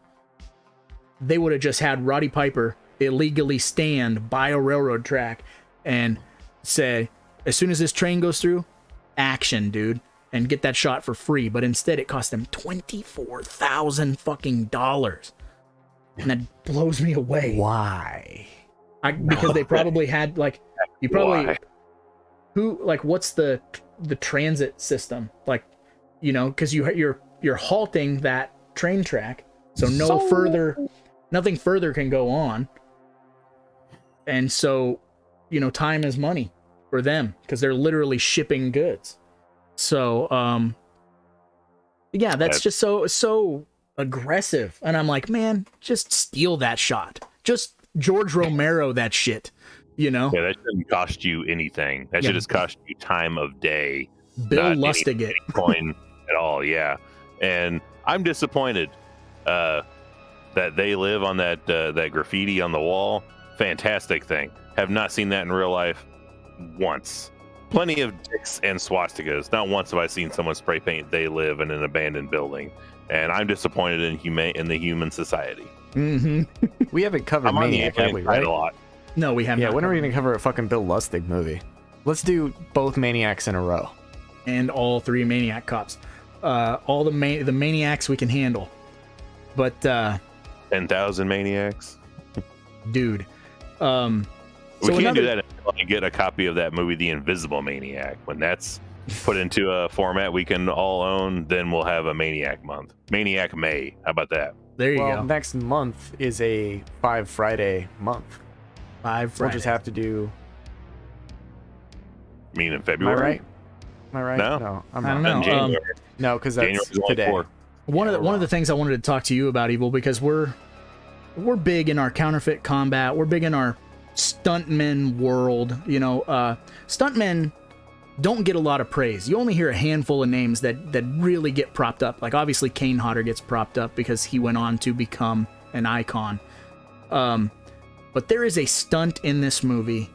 they would have just had Roddy Piper illegally stand by a railroad track and say, as soon as this train goes through, action, dude, and get that shot for free. But instead, it cost them $24,000 fucking dollars, and that blows me away. Why? Because they probably had like, you probably what's the transit system like, because you're halting that train track, so nothing further can go on, and so time is money for them because they're literally shipping goods. So yeah, that's just so aggressive, and I'm like, man, just steal that shot, just George Romero that shit, Yeah, that shouldn't cost you anything. That should just cost you time of day. Bill Lustig it. Coin at all, yeah. And I'm disappointed that They Live on that graffiti on the wall. Fantastic thing. Have not seen that in real life once. Plenty of dicks and swastikas. Not once have I seen someone spray paint They Live in an abandoned building. And I'm disappointed in the human society. We haven't covered Maniac, have we, right? A lot. No, we haven't. Yeah, when are we going to cover a fucking Bill Lustig movie? Let's do both Maniacs in a row. And all 3 Maniac cops. All the Maniacs we can handle. But 10,000 Maniacs. Dude. We can't do that until I get a copy of that movie, The Invisible Maniac. When that's put into a format we can all own, then we'll have a Maniac month. Maniac May. How about that? There you go. Next month is a 5 Friday month. 5 Friday. We'll just have to do... You mean in February? Am I right? No. I'm I not. don't know. No, because that's today. One of the things I wanted to talk to you about, Evil, because we're big in our counterfeit combat. We're big in our stuntmen world. You know, stuntmen don't get a lot of praise. You only hear a handful of names that really get propped up. Like, obviously, Kane Hodder gets propped up because he went on to become an icon. But there is a stunt in this movie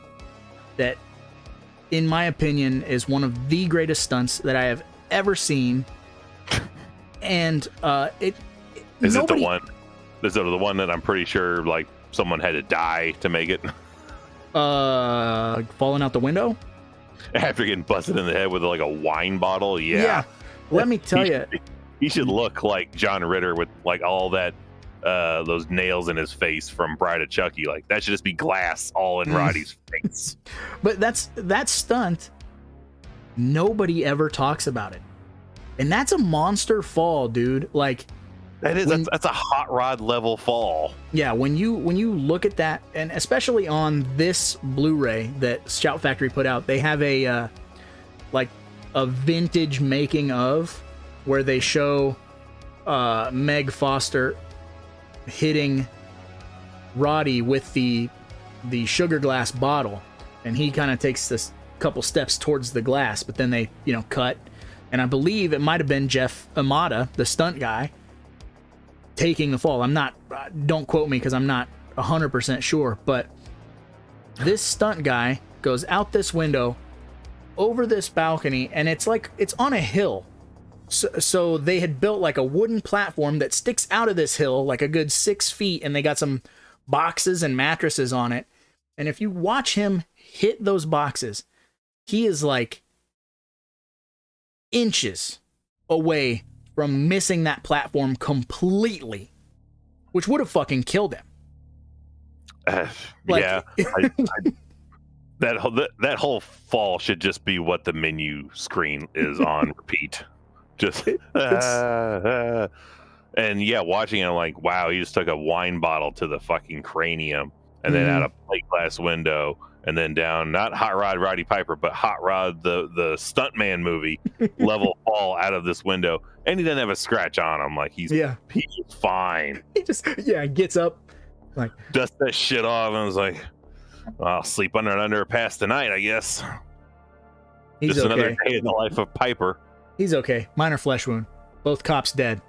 that, in my opinion, is one of the greatest stunts that I have ever seen. And Is it the one that I'm pretty sure like someone had to die to make it? Falling out the window? After getting busted in the head with like a wine bottle? Yeah. Let me tell you. He should look like John Ritter with like all that those nails in his face from Bride of Chucky. Like that should just be glass all in Roddy's face. But that stunt, nobody ever talks about it. And that's a monster fall, dude. Like that's a hot rod level fall. Yeah, when you look at that, and especially on this Blu-ray that Shout Factory put out, they have a like a vintage making of where they show Meg Foster hitting Roddy with the sugar glass bottle, and he kind of takes this couple steps towards the glass, but then they cut, and I believe it might have been Jeff Amata, the stunt guy, taking the fall. Don't quote me because I'm not 100% sure, but this stunt guy goes out this window over this balcony, and it's on a hill. So they had built like a wooden platform that sticks out of this hill like a good 6 feet, and they got some boxes and mattresses on it. And if you watch him hit those boxes, he is like inches away from missing that platform completely, which would have fucking killed him. Yeah. That whole fall should just be what the menu screen is on repeat. Just and yeah, watching it, I'm like, wow, he just took a wine bottle to the fucking cranium, and then out a plate glass window, and then down, not Hot Rod Roddy Piper, but Hot Rod the Stuntman movie level fall out of this window, and he doesn't have a scratch on him. Like he's fine. He just gets up, like dust that shit off, and was like, I'll sleep under an underpass tonight, I guess. He's just okay. Another day in the life of Piper. He's okay. Minor flesh wound. Both cops dead.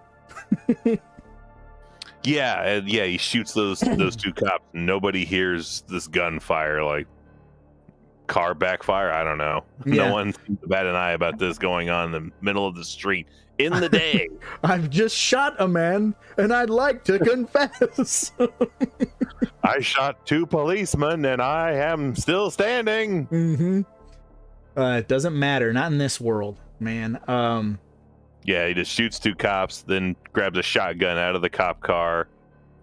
Yeah, he shoots those 2 cops. Nobody hears this gunfire, like car backfire. I don't know. Yeah. No one seems to bat an eye about this going on in the middle of the street in the day. I've just shot a man, and I'd like to confess. I shot 2 policemen, and I am still standing. Mm-hmm. It doesn't matter. Not in this world, man. Yeah, he just shoots 2 cops, then grabs a shotgun out of the cop car,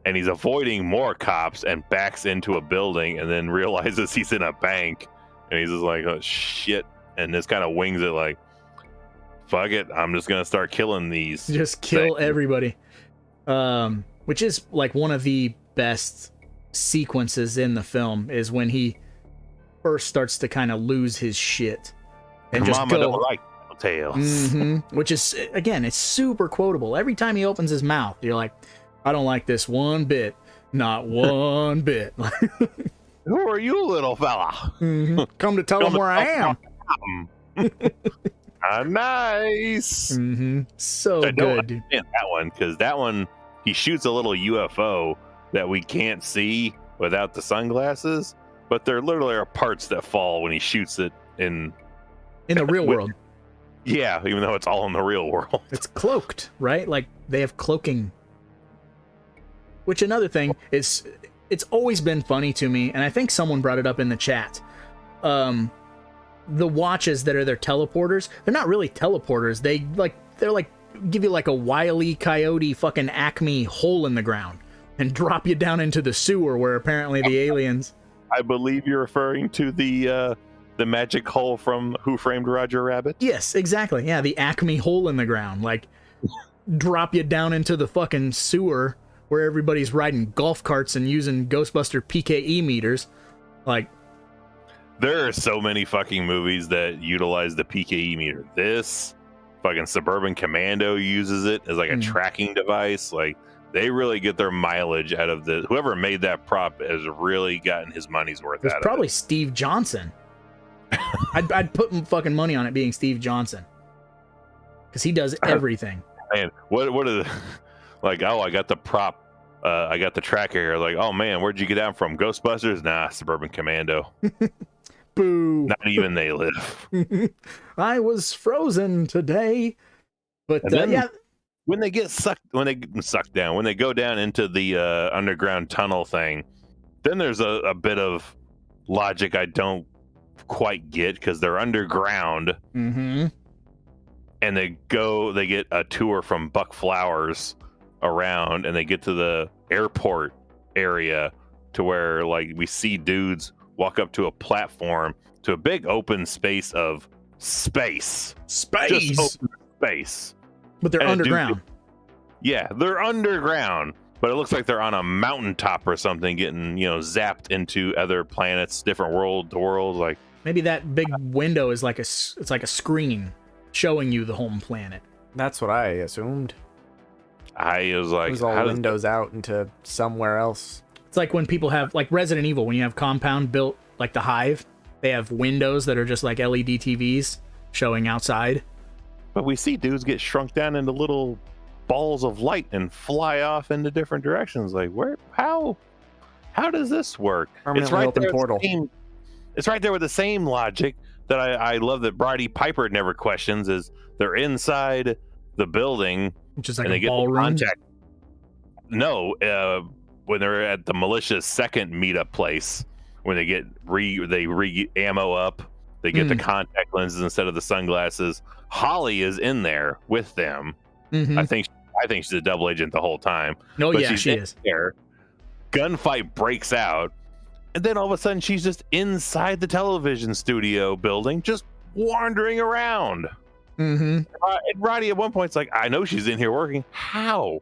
and he's avoiding more cops and backs into a building, and then realizes he's in a bank, and he's just like, oh shit, and just kind of wings it like, fuck it, I'm just gonna start killing these. Just kill everybody. Which is like one of the best sequences in the film, is when he first starts to kind of lose his shit and just Mama go. don't like tales. Mm-hmm. Which is, again, it's super quotable. Every time he opens his mouth, you're like, I don't like this one bit. Not one bit. Who are you, little fella? Mm-hmm. Come to tell him where I am. Nice. So I don't good, dude. understand that one, because that one, he shoots a little UFO that we can't see without the sunglasses, but there literally are parts that fall when he shoots it in the real world. Yeah, even though it's all in the real world. It's cloaked, right? Like they have cloaking. Which another thing is, it's always been funny to me, and I think someone brought it up in the chat. The watches that are their teleporters, they're not really teleporters. They're like give you like a Wile E. Coyote fucking Acme hole in the ground and drop you down into the sewer where apparently the aliens. I believe you're referring to the magic hole from Who Framed Roger Rabbit. Yes, exactly. Yeah, the Acme hole in the ground, like drop you down into the fucking sewer where everybody's riding golf carts and using Ghostbuster PKE meters. Like, there are so many fucking movies that utilize the PKE meter. This fucking Suburban Commando uses it as like a tracking device. Like, they really get their mileage out of the. Whoever made that prop has really gotten his money's worth out of it. It's probably Steve Johnson. I'd put fucking money on it being Steve Johnson, because he does everything. Man, what are the, like? Oh, I got the prop. I got the tracker here. Like, oh man, where'd you get that from? Ghostbusters? Nah, Suburban Commando. Boo. Not even they live. I was frozen today. But yeah. When they get sucked down, when they go down into the underground tunnel thing, then there's a bit of logic I don't quite get, because they're underground. And they get a tour from Buck Flowers around, and they get to the airport area to where like we see dudes walk up to a platform to a big open space of space. Just open space. But they're underground. Yeah, they're underground, but it looks like they're on a mountaintop or something, getting, zapped into other planets, different world to worlds. Like, maybe that big window is like it's like a screen showing you the home planet. That's what I assumed. I was like, it was all windows out into somewhere else. It's like when people have, like Resident Evil, when you have compound built like the Hive, they have windows that are just like LED TVs showing outside. But we see dudes get shrunk down into little balls of light and fly off into different directions. Like, how does this work? It's right open portal. It's right there with the same logic that I love that Roddy Piper never questions. Is they're inside the building, which is like and a ballroom. No, when they're at the militia's second meetup place, when they get ammo up, they get the contact lenses instead of the sunglasses. Holly is in there with them. I think she's a double agent the whole time. No, yeah, she is. There, gunfight breaks out, and then all of a sudden she's just inside the television studio building, just wandering around. And Roddy at one point's like, I know she's in here working. How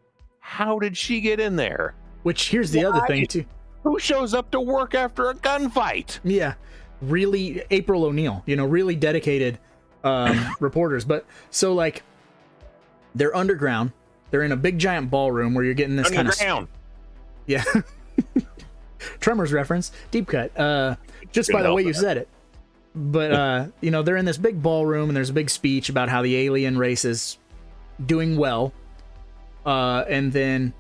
did she get in there? Which, here's the other thing too. Who shows up to work after a gunfight? Yeah, really, April O'Neil, really dedicated reporters. But so like, they're underground. They're in a big giant ballroom where you're getting this kind of yeah. Tremors reference, deep cut. Just by the way you said it. But they're in this big ballroom, and there's a big speech about how the alien race is doing well. And then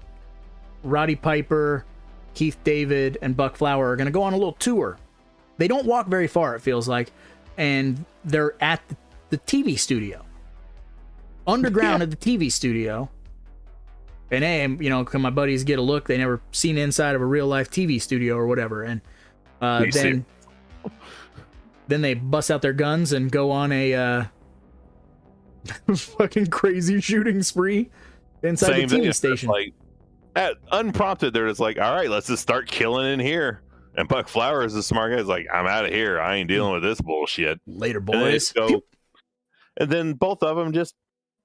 Roddy Piper, Keith David, and Buck Flower are going to go on a little tour. They don't walk very far, it feels like, and they're at the TV studio. Underground at the TV studio. And hey, can my buddies get a look? They never seen inside of a real life TV studio or whatever. And then they bust out their guns and go on a fucking crazy shooting spree inside the TV station. Like, unprompted, they're just like, all right, let's just start killing in here. And Buck Flowers, the smart guy, is like, I'm out of here. I ain't dealing with this bullshit. Later, boys. And then both of them just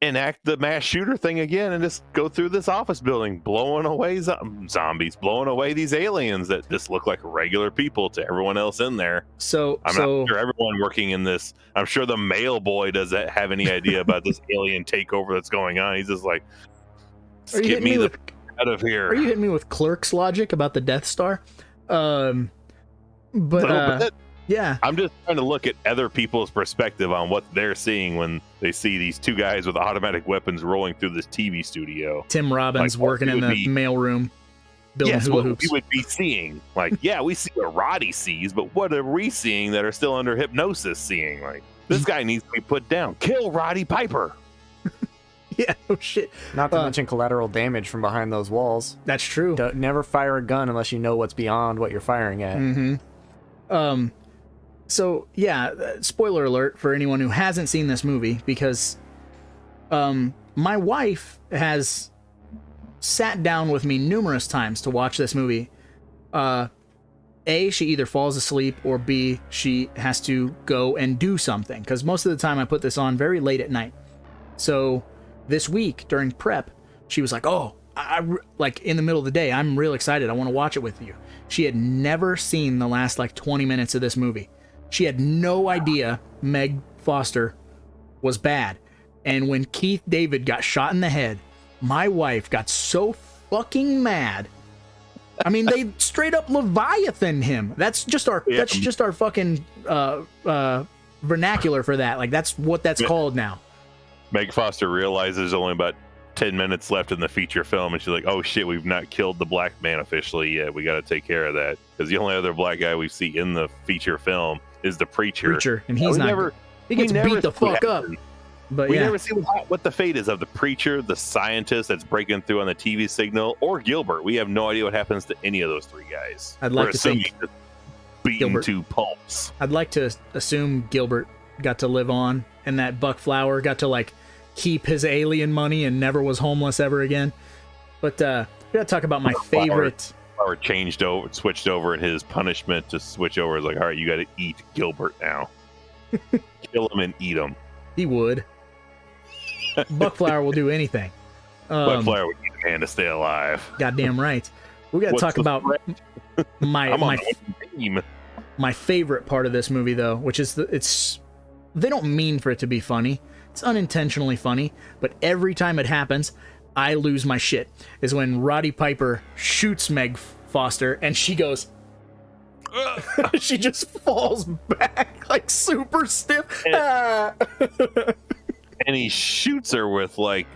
enact the mass shooter thing again and just go through this office building, blowing away zombies, blowing away these aliens that just look like regular people to everyone else in there. So I'm not sure everyone working in this. I'm sure the mail boy doesn't have any idea about this alien takeover that's going on. He's just like, get me the out of here. Are you hitting me with Clerks logic about the Death Star? Yeah. I'm just trying to look at other people's perspective on what they're seeing when they see these two guys with automatic weapons rolling through this TV studio. Tim Robbins Like, working in the mailroom, building hula what hoops. we would be seeing. Like, yeah, we see what Roddy sees, but what are we seeing that are still under hypnosis seeing? Like, this guy needs to be put down. Kill Roddy Piper. Yeah, oh shit. Not to mention collateral damage from behind those walls. That's true. Never fire a gun unless you know what's beyond what you're firing at. Mm-hmm. So yeah, spoiler alert for anyone who hasn't seen this movie, because my wife has sat down with me numerous times to watch this movie. A, she either falls asleep, or B, she has to go and do something, because most of the time I put this on very late at night. So this week during prep, she was like, oh, like in the middle of the day, I'm real excited, I want to watch it with you. She had never seen the last like 20 minutes of this movie. She had no idea Meg Foster was bad. And when Keith David got shot in the head, my wife got so fucking mad. I mean, they straight up Leviathan him. That's just our fucking vernacular for that. Like, that's what that's called now. Meg Foster realizes there's only about 10 minutes left in the feature film, and she's like, oh shit, we've not killed the black man officially yet. We got to take care of that. Because the only other black guy we see in the feature film is the preacher. And he's he gets beat the fuck up. But we never see what the fate is of the preacher, the scientist that's breaking through on the TV signal, or Gilbert. We have no idea what happens to any of those three guys. I'd like to think beaten Gilbert to pulps. I'd like to assume Gilbert got to live on, and that Buck Flower got to like keep his alien money and never was homeless ever again. But we gotta talk about my favorite. Flower switched over, and his punishment to switch over is like, all right, you got to eat Gilbert now. Kill him and eat him. He would. Buck Flower will do anything. Buck Flower would eat a man to stay alive. Goddamn right. We got to talk about my favorite part of this movie, though, which is they don't mean for it to be funny. It's unintentionally funny, but every time it happens, I lose my shit. Is when Roddy Piper shoots Meg Foster and she goes, she just falls back like super stiff. And he shoots her with like,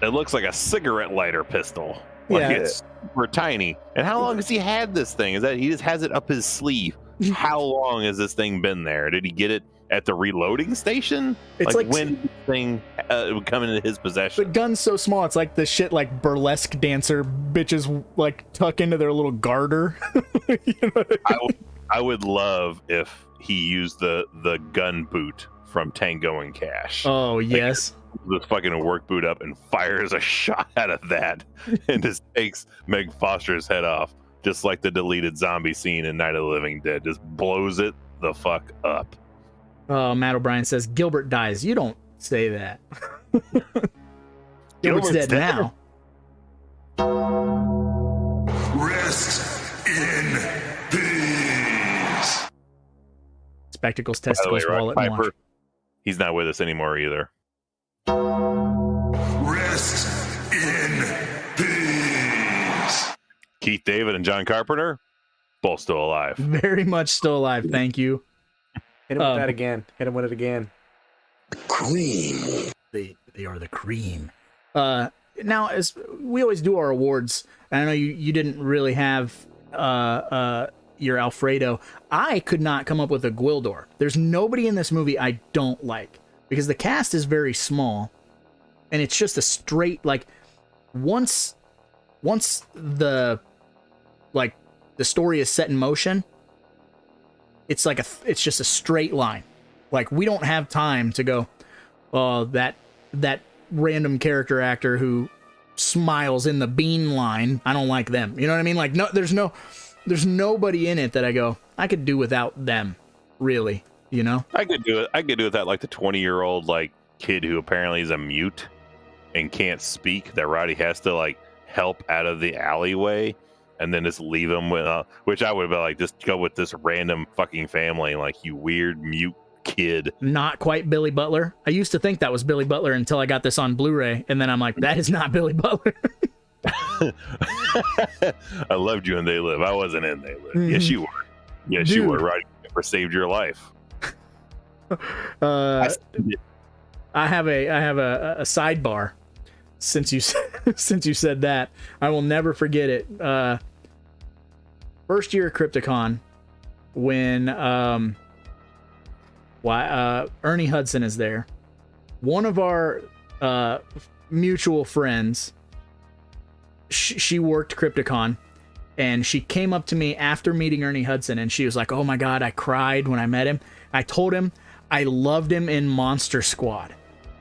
it looks like a cigarette lighter pistol. Like, yeah, it's super tiny. And how long has he had this thing? Is that he just has it up his sleeve? How long has this thing been there? Did he get it at the reloading station? It's like when this thing would come into his possession? The gun's so small, it's like the shit like burlesque dancer bitches like tuck into their little garter. You know I mean? I would love if he used the gun boot from Tango and Cash. Oh, yes. This fucking work boot up and fires a shot out of that and just takes Meg Foster's head off, just like the deleted zombie scene in Night of the Living Dead. Just blows it the fuck up. Oh, Matt O'Brien says Gilbert dies. You don't say that. Gilbert's dead now. Rest in peace. Spectacles, testicles, wallet, and watch. He's not with us anymore either. Rest in peace. Keith David and John Carpenter, both still alive. Very much still alive. Thank you. Hit him with that again. Hit him with it again. Cream. They are the cream. Now, as we always do our awards, and I know you didn't really have your Alfredo. I could not come up with a Gwildor. There's nobody in this movie I don't like, because the cast is very small, and it's just a straight, like, once the story is set in motion, it's like it's just a straight line. Like, we don't have time to go, oh, that random character actor who smiles in the bean line, I don't like them. You know what I mean? Like, no, there's nobody in it that I go, I could do without them, really, you know? I could do it. I could do without like the 20-year-old like kid who apparently is a mute and can't speak, that Roddy has to like help out of the alleyway and then just leave him with, which I would be like, just go with this random fucking family, like, you weird mute kid. Not quite Billy Butler. I used to think that was Billy Butler until I got this on Blu-ray, and then I'm like, that is not Billy Butler. I loved you in They Live. I wasn't in They Live. Mm-hmm. Yes, you were. Yes, Dude, you were. Roddy Piper saved your life. I have a sidebar. Since you said that, I will never forget it. First year at Crypticon, when Ernie Hudson is there. One of our mutual friends, she worked Crypticon, and she came up to me after meeting Ernie Hudson, and she was like, "Oh my God, I cried when I met him. I told him I loved him in Monster Squad."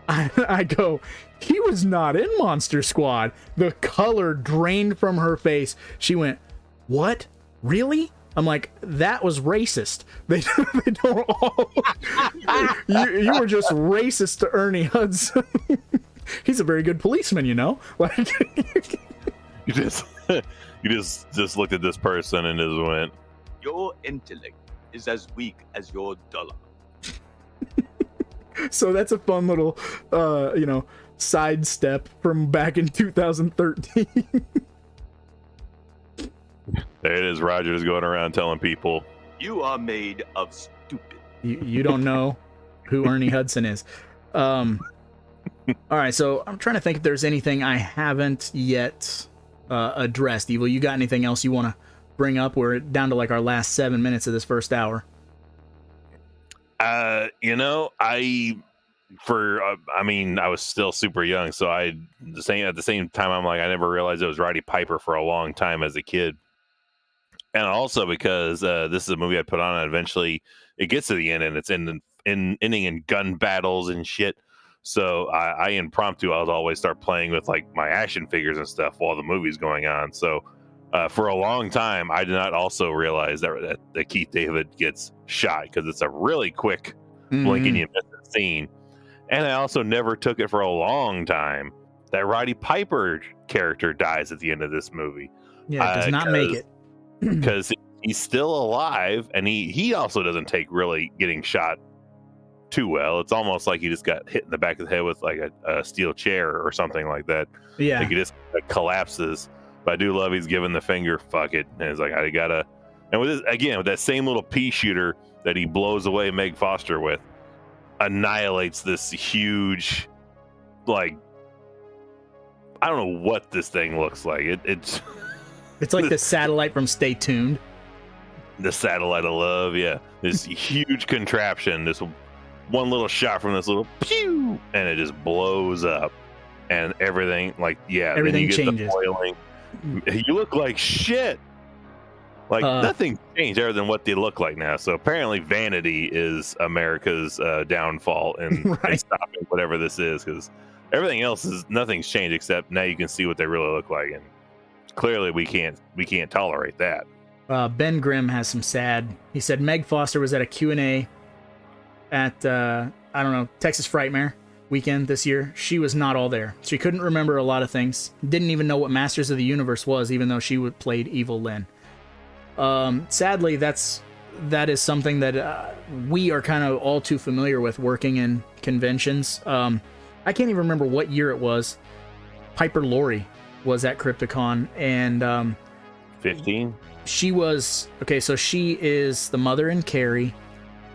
I go, "He was not in Monster Squad." The color drained from her face. She went, "What? Really?" I'm like, "That was racist. They don't all. You were just racist to Ernie Hudson. He's a very good policeman, you know." Like, you just looked at this person and just went, "Your intellect is as weak as your dollar." So that's a fun little, sidestep from back in 2013. There it is. Roger's going around telling people, "You are made of stupid." You don't know who Ernie Hudson is. All right, so I'm trying to think if there's anything I haven't yet addressed. Evil, you got anything else you want to bring up? We're down to like our last 7 minutes of this first hour. I was still super young, so at the same time, I'm like, I never realized it was Roddy Piper for a long time as a kid. And also because this is a movie I put on, and eventually it gets to the end and it's ending in gun battles and shit. So I impromptu, I'll always start playing with like my action figures and stuff while the movie's going on. So for a long time, I did not also realize that Keith David gets shot, because it's a really quick blink and you miss the scene. And I also never took it for a long time that Roddy Piper character dies at the end of this movie. Yeah, it does not make it. Because he's still alive, and he also doesn't take really getting shot too well. It's almost like he just got hit in the back of the head with like a steel chair or something like that. Yeah. Like he just collapses. But I do love he's giving the finger, fuck it. And it's like, I gotta. And with that same little pea shooter that he blows away Meg Foster with, annihilates this huge, like, I don't know what this thing looks like. It's like the satellite from Stay Tuned. The satellite of love, yeah. This huge contraption, this one little shot from this little pew, and it just blows up, and everything, like, yeah, everything then you get changes. the foiling. You look like shit. Like nothing changed other than what they look like now. So apparently, vanity is America's downfall and stopping whatever this is, because everything else nothing's changed except now you can see what they really look like, and clearly we can't tolerate that. Ben Grimm has some sad. He said Meg Foster was at a Q&A at Texas Frightmare weekend this year. She was not all there. She couldn't remember a lot of things. Didn't even know what Masters of the Universe was, even though she played Evil Lynn. Sadly, that is something that we are kind of all too familiar with working in conventions. I can't even remember what year it was. Piper Laurie was at Crypticon, and 15. She was okay. So she is the mother in Carrie.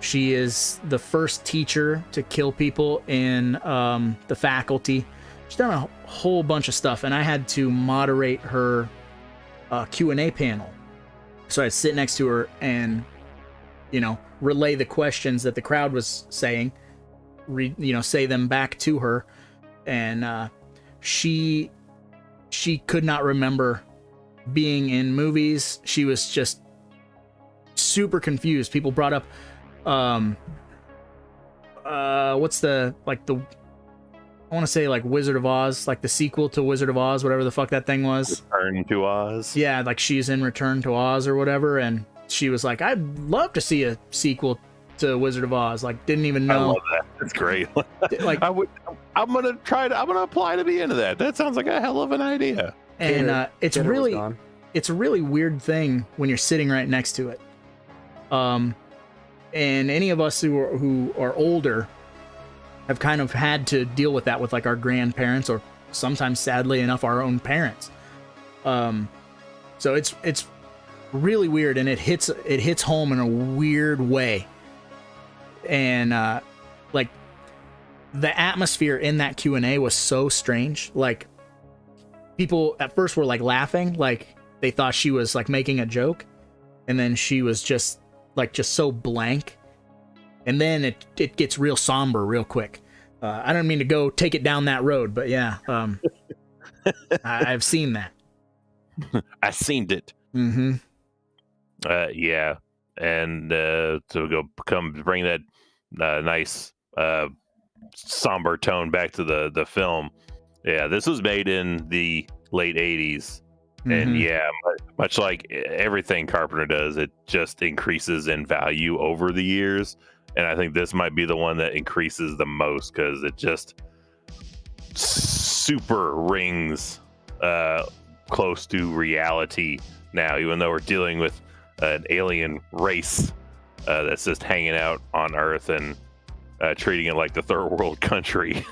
She is the first teacher to kill people in the faculty. She's done a whole bunch of stuff, and I had to moderate her Q&A panel. So I'd sit next to her and, relay the questions that the crowd was saying, say them back to her. And she could not remember being in movies. She was just super confused. People brought up, what's I want to say like Wizard of Oz, like the sequel to Wizard of Oz, whatever the fuck that thing was. Return to Oz. Yeah, like she's in Return to Oz or whatever, and she was like, I'd love to see a sequel to Wizard of Oz. Like, didn't even know. I love that. That's great. Like, I'm gonna apply to be into that. That sounds like a hell of an idea. And it's a really weird thing when you're sitting right next to it. And any of us who are older have kind of had to deal with that with like our grandparents, or sometimes sadly enough our own parents. So it's really weird, and it hits home in a weird way. And like the atmosphere in that Q&A was so strange. Like people at first were like laughing, like they thought she was like making a joke, and then she was just so blank, and then it gets real somber real quick. I don't mean to go take it down that road, but yeah, I've seen that. I seen it. Mm-hmm. Yeah, and to bring that nice somber tone back to the film. Yeah, this was made in the late 80s. And yeah, much like everything Carpenter does, it just increases in value over the years. And I think this might be the one that increases the most because it just super rings close to reality now, even though we're dealing with an alien race that's just hanging out on Earth and treating it like the third world country.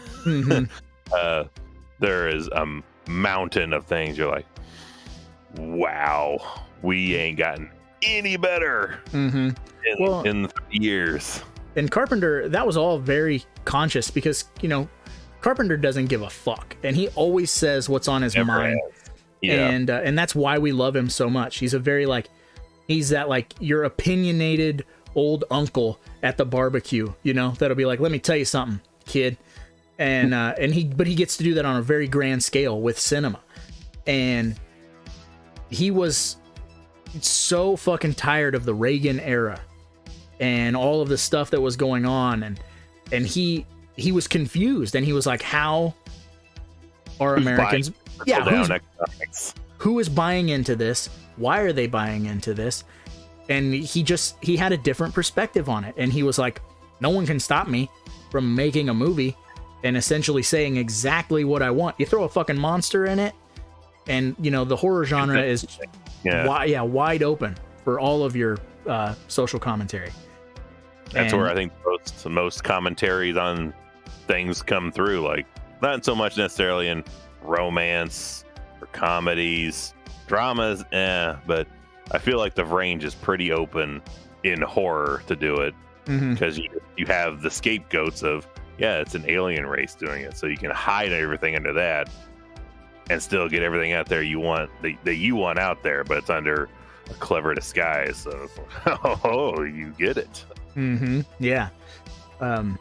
There is a mountain of things you're like, wow, we ain't gotten any better in the years. And Carpenter, that was all very conscious because, you know, Carpenter doesn't give a fuck, and he always says what's on his mind. Yeah. And that's why we love him so much. He's a very he's that your opinionated old uncle at the barbecue, you know, that'll be like, let me tell you something, kid. And he gets to do that on a very grand scale with cinema. And he was so fucking tired of the Reagan era and all of the stuff that was going on, and he was confused, and he was like, how are Americans who is buying into this? Why are they buying into this? And he had a different perspective on it, and he was like, no one can stop me from making a movie and essentially saying exactly what I want. You throw a fucking monster in it, and you know the horror genre is wide open for all of your social commentary. That's where I think most commentaries on things come through. Like, not so much necessarily in romance or comedies, dramas, but I feel like the range is pretty open in horror to do it, because you have the scapegoats of, it's an alien race doing it, so you can hide everything under that and still get everything out there you want that you want out there, but it's under a clever disguise. So you get it. Yeah. And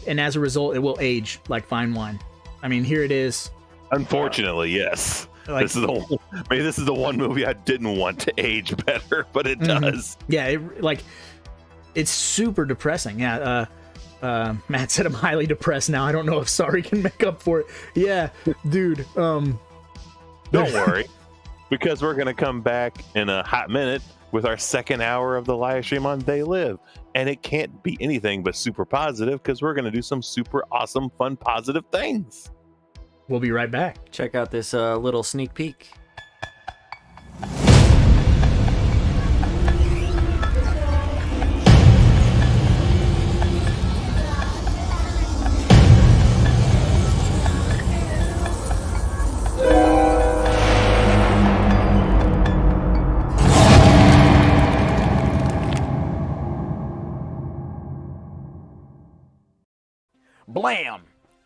as a result, it will age like fine wine. I mean, here it is. Unfortunately, yes. This is the one movie I didn't want to age better, but it does. Yeah, it's super depressing. Yeah. Matt said I'm highly depressed now. I don't know if sorry can make up for it. Yeah, dude. Don't worry, because we're gonna come back in a hot minute with our second hour of the live stream on They Live, and it can't be anything but super positive because we're gonna do some super awesome, fun, positive things. We'll be right back. Check out this little sneak peek. Blam!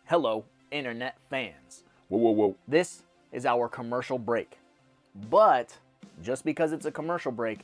Hello, internet fans. Whoa. This is our commercial break. But just because it's a commercial break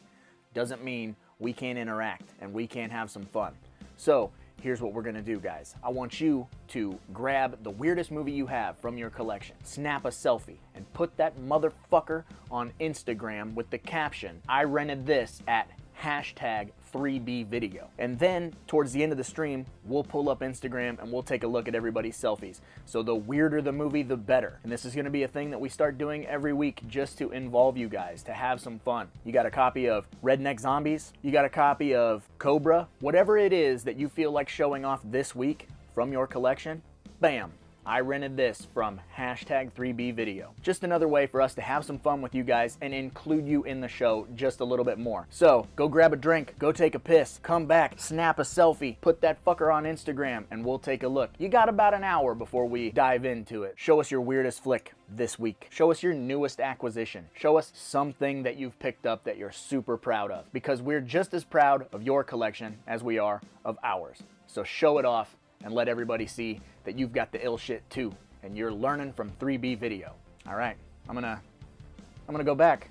doesn't mean we can't interact and we can't have some fun. So here's what we're gonna do, guys. I want you to grab the weirdest movie you have from your collection, snap a selfie, and put that motherfucker on Instagram with the caption, I rented this at #3bvideo. And then towards the end of the stream, we'll pull up Instagram and we'll take a look at everybody's selfies. So the weirder the movie, the better. And this is gonna be a thing that we start doing every week just to involve you guys, to have some fun. You got a copy of Redneck Zombies, you got a copy of Cobra, whatever it is that you feel like showing off this week from your collection, bam, I rented this from #3B video. Just another way for us to have some fun with you guys and include you in the show just a little bit more. So go grab a drink, go take a piss, come back, snap a selfie, put that fucker on Instagram, and we'll take a look. You got about an hour before we dive into it. Show us your weirdest flick this week. Show us your newest acquisition. Show us something that you've picked up that you're super proud of, because we're just as proud of your collection as we are of ours. So show it off and let everybody see that you've got the ill shit too, and you're learning from 3B video. All right, I'm gonna go back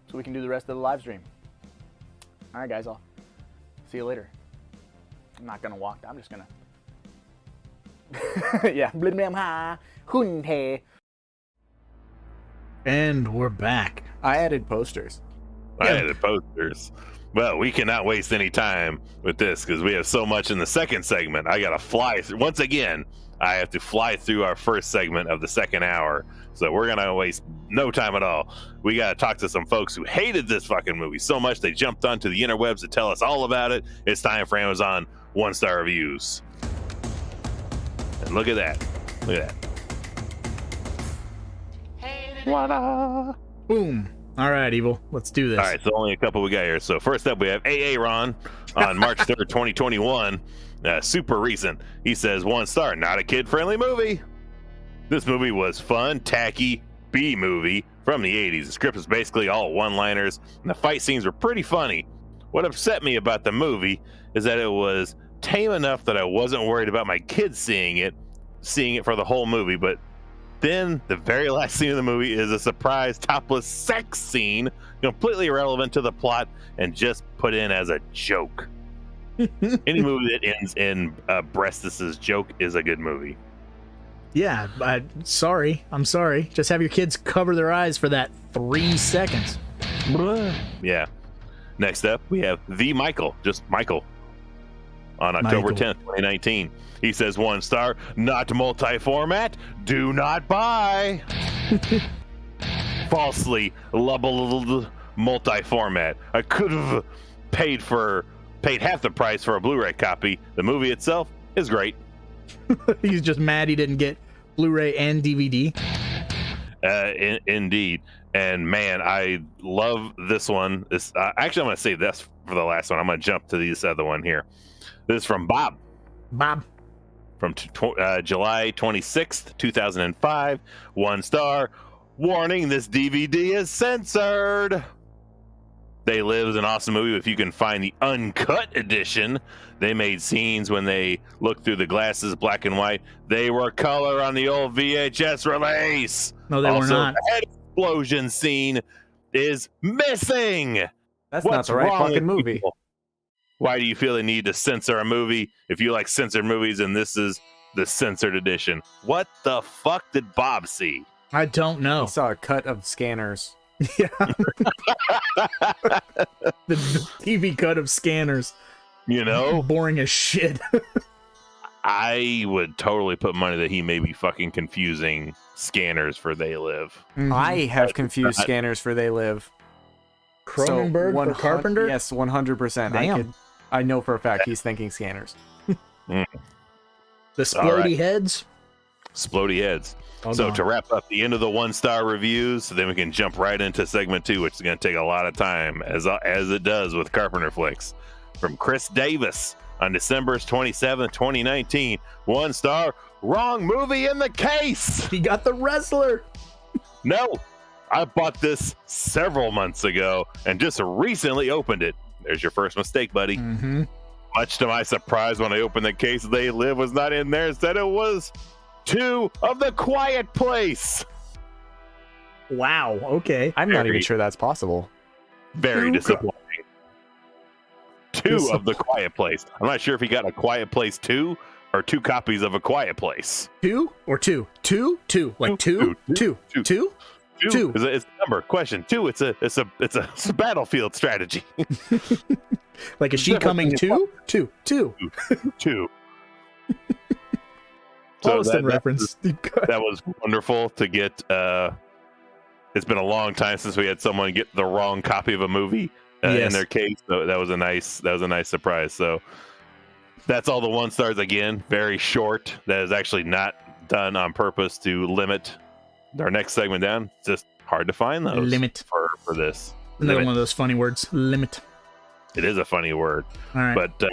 so we can do the rest of the live stream. All right, guys, I'll see you later. I'm not gonna walk. I'm just gonna. Yeah. And we're back. I added posters. I added posters. Well, we cannot waste any time with this because we have so much in the second segment. I gotta fly through. Once again, I have to fly through our first segment of the second hour. So we're gonna waste no time at all. We gotta talk to some folks who hated this fucking movie so much they jumped onto the interwebs to tell us all about it. It's time for Amazon 1-star reviews. And look at that. Look at that. Voila. Boom. All right, Evil. Let's do this. All right, so only a couple we got here. So first up, we have AA Ron on March 3rd, 2021. Super recent. He says 1 star, not a kid-friendly movie. This movie was fun, tacky B movie from the 80s. The script is basically all one-liners, and the fight scenes were pretty funny. What upset me about the movie is that it was tame enough that I wasn't worried about my kids seeing it for the whole movie, but then the very last scene of the movie is a surprise topless sex scene, completely irrelevant to the plot and just put in as a joke. Any movie that ends in Breastus' joke is a good movie. Yeah, I'm sorry. Just have your kids cover their eyes for that 3 seconds. Yeah. Next up, we have The Michael, just Michael, on October 10th, 2019. He says 1 star, not multi-format, do not buy. Falsely labeled multi-format. I could have paid half the price for a Blu-ray copy. The movie itself is great. He's just mad he didn't get Blu-ray and DVD. Indeed. And man, I love this one. Actually, I'm going to save this for the last one. I'm going to jump to this other one here. This is from Bob. From July 26th, 2005. 1 star. Warning, this DVD is censored. They Live is an awesome movie if you can find the uncut edition. They made scenes when they looked through the glasses, black and white. They were color on the old VHS release. No, they were not. The head explosion scene is missing. That's not the right fucking movie. People? Why do you feel the need to censor a movie if you like censored movies and this is the censored edition? What the fuck did Bob see? I don't know. He saw a cut of Scanners. Yeah. The TV cut of Scanners. You know? Boring as shit. I would totally put money that he may be fucking confusing Scanners for They Live. Mm-hmm. I have confused Scanners for They Live. Cronenberg for Carpenter? Yes, 100%. Damn. I know for a fact he's thinking Scanners. The Splody right. Heads? Splody Heads. Hold So on. to wrap up the end of the 1-star reviews, so then we can jump right into segment 2, which is going to take a lot of time, as it does with Carpenter flicks. From Chris Davis on December 27th, 2019. 1 star. Wrong movie in the case. He got The Wrestler. No, I bought this several months ago and just recently opened it. There's your first mistake, buddy. Mm-hmm. Much to my surprise, when I opened the case, They Live was not in there. Instead, it was 2 of The Quiet Place. Wow. Okay. I'm not even sure that's possible. Very disappointing. 2 of The Quiet Place. I'm not sure if he got A Quiet Place 2 or 2 copies of A Quiet Place. 2 or 2? 2? 2. Like 2? 2. 2? 2? 2. It's a number. Question 2. It's a battlefield strategy. Like, is she coming 2? 2. 2. 2. Holliston reference. That was wonderful to get. It's been a long time since we had someone get the wrong copy of a movie in their case. So that was a nice surprise. So that's all the 1 stars again. Very short. That is actually not done on purpose to limit our next segment down. It's just hard to find those. Limit. For this. Another Limit. one of those funny words. Limit. It is a funny word. All right. But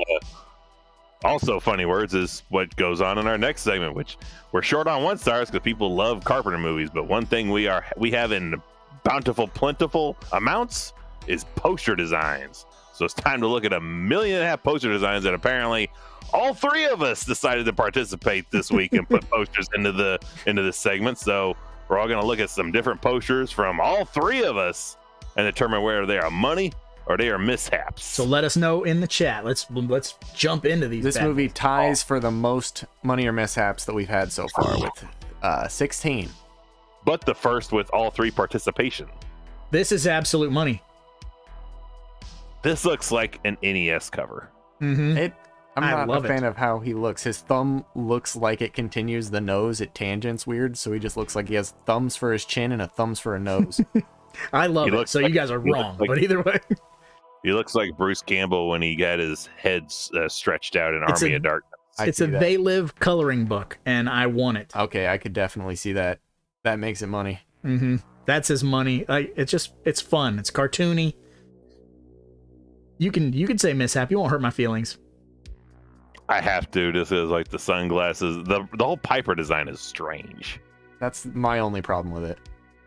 also funny words is what goes on in our next segment, which we're short on 1 stars because people love Carpenter movies. But one thing we have in bountiful, plentiful amounts is poster designs. So it's time to look at 1.5 million poster designs that apparently all 3 of us decided to participate this week and put posters into this segment. So we're all going to look at some different posters from all 3 of us and determine whether they are money or they are mishaps. So let us know in the chat. Let's jump into these. This movie ties for the most money or mishaps that we've had so far with 16. But the first with all 3 participation. This is absolute money. This looks like an NES cover. Mm-hmm. I'm not a fan of how he looks. His thumb looks like it continues the nose. It tangents weird, so he just looks like he has thumbs for his chin and a thumbs for a nose. I love it. So you guys are wrong, but either way. He looks like Bruce Campbell when he got his head stretched out in Army of Darkness. It's a They Live coloring book, and I want it. Okay, I could definitely see that. That makes it money. Mm-hmm. That's his money. It's fun. It's cartoony. You can say mishap. You won't hurt my feelings. I have to. This is like the sunglasses. The whole Piper design is strange. That's my only problem with it.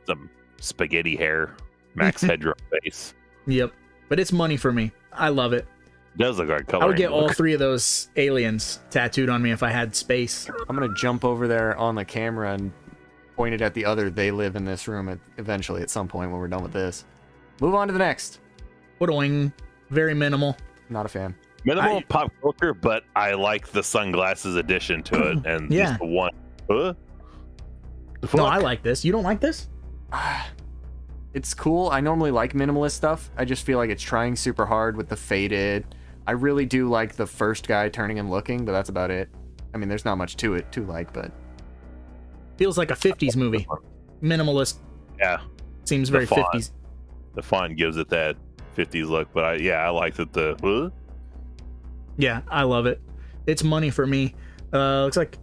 Some spaghetti hair, Max Headroom face. Yep. But it's money for me. I love it. It does look like coloring. I would get all 3 of those aliens tattooed on me if I had space. I'm going to jump over there on the camera and point it at the other They Live in this room eventually at some point when we're done with this. Move on to the next. What-oing. Very minimal. Not a fan. Minimal pop culture, but I like the sunglasses addition to it. And just the one. No, I like this. You don't like this? It's cool. I normally like minimalist stuff. I just feel like it's trying super hard with the faded. I really do like the first guy turning and looking, but that's about it. I mean, there's not much to it to like, but feels like a 50s movie. Minimalist. Yeah. Seems very 50s. The font gives it that 50s look, but I like that Yeah, I love it. It's money for me. Looks like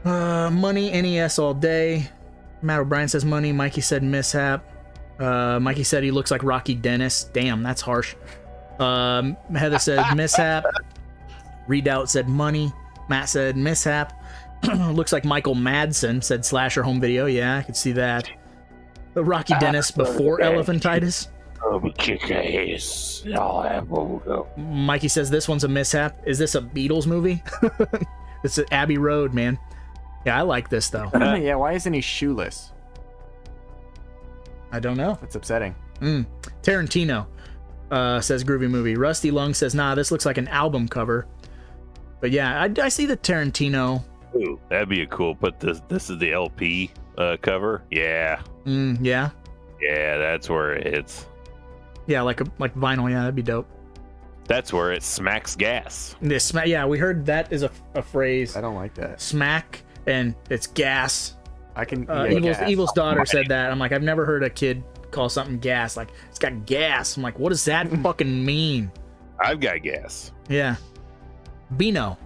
money, NES all day. Matt O'Brien says money. Mikey said mishap. Mikey said he looks like Rocky Dennis. Damn, that's harsh. Heather said mishap. Redoubt said money. Matt said mishap. Looks like Michael Madsen said slasher home video. Yeah, I could see that. The Rocky Dennis before elephantitis. Mikey says this one's a mishap. Is this a Beatles movie? It's an Abbey Road, man. Yeah, I like this though. Yeah, why isn't he shoeless? I don't know. That's upsetting. Tarantino says groovy movie. Rusty Lung says, nah, this looks like an album cover. But yeah, I see the Tarantino. Ooh, that'd be a cool. But this is the LP cover. Yeah. Yeah. Yeah, that's where it hits. Yeah, like vinyl. Yeah, that'd be dope. That's where it smacks gas. Yeah, we heard that is a phrase. I don't like that. Smack, and it's gas. I can. Evil's daughter said that. I'm like, I've never heard a kid call something gas. Like, it's got gas. I'm like, what does that fucking mean? I've got gas. Yeah. Beano.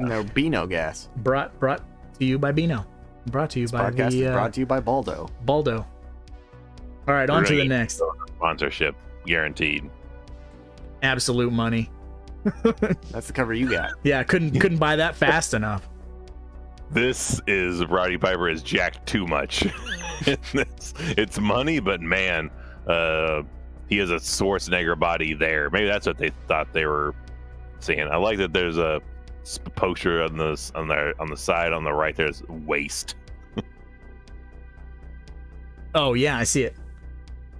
No, Beano gas. Brought to you by Beano. Brought to you by podcast is brought to you by Baldo. Baldo. All right, on to the next. Sponsorship guaranteed. Absolute money. That's the cover you got. Yeah, couldn't buy that fast enough. This is Roddy Piper is jacked too much. It's money, but man, he has a Schwarzenegger body there. Maybe that's what they thought they were seeing. I like that there's a poster on the side on the right. There's waist. Oh yeah, I see it.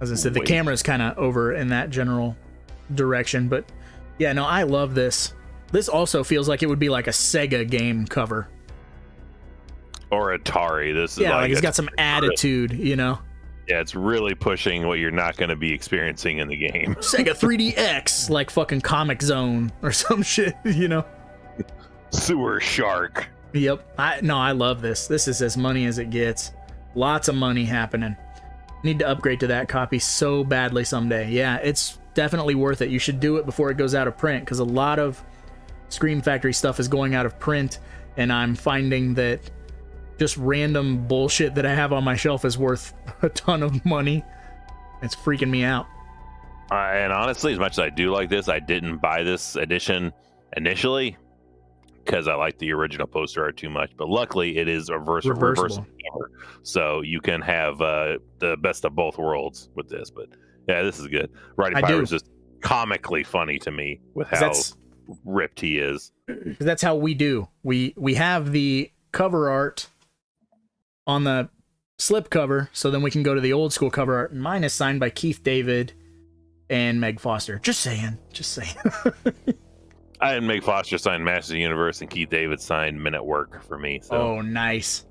As I said, the camera's kind of over in that general direction, but yeah, no, I love this. This also feels like it would be like a Sega game cover. Or Atari. This is like it's got some attitude, you know? Yeah, it's really pushing what you're not going to be experiencing in the game. Sega 3DX, like fucking Comic Zone or some shit, you know? Sewer Shark. Yep. I love this. This is as money as it gets. Lots of money happening. Need to upgrade to that copy so badly someday. Yeah, it's definitely worth it. You should do it before it goes out of print, because a lot of Scream Factory stuff is going out of print, and I'm finding that just random bullshit that I have on my shelf is worth a ton of money. It's freaking me out. And honestly, as much as I do like this, I didn't buy this edition initially because I like the original poster art too much. But luckily, it is reversible. So you can have the best of both worlds with this. But yeah, this is good. Roddy Piper is just comically funny to me with how ripped he is. That's how we do. We have the cover art on the slip cover, so then we can go to the old school cover art. Mine is signed by Keith David and Meg Foster. Just saying. I had Meg Foster signed Masters of the Universe, and Keith David signed Men at Work for me. So. Oh, nice.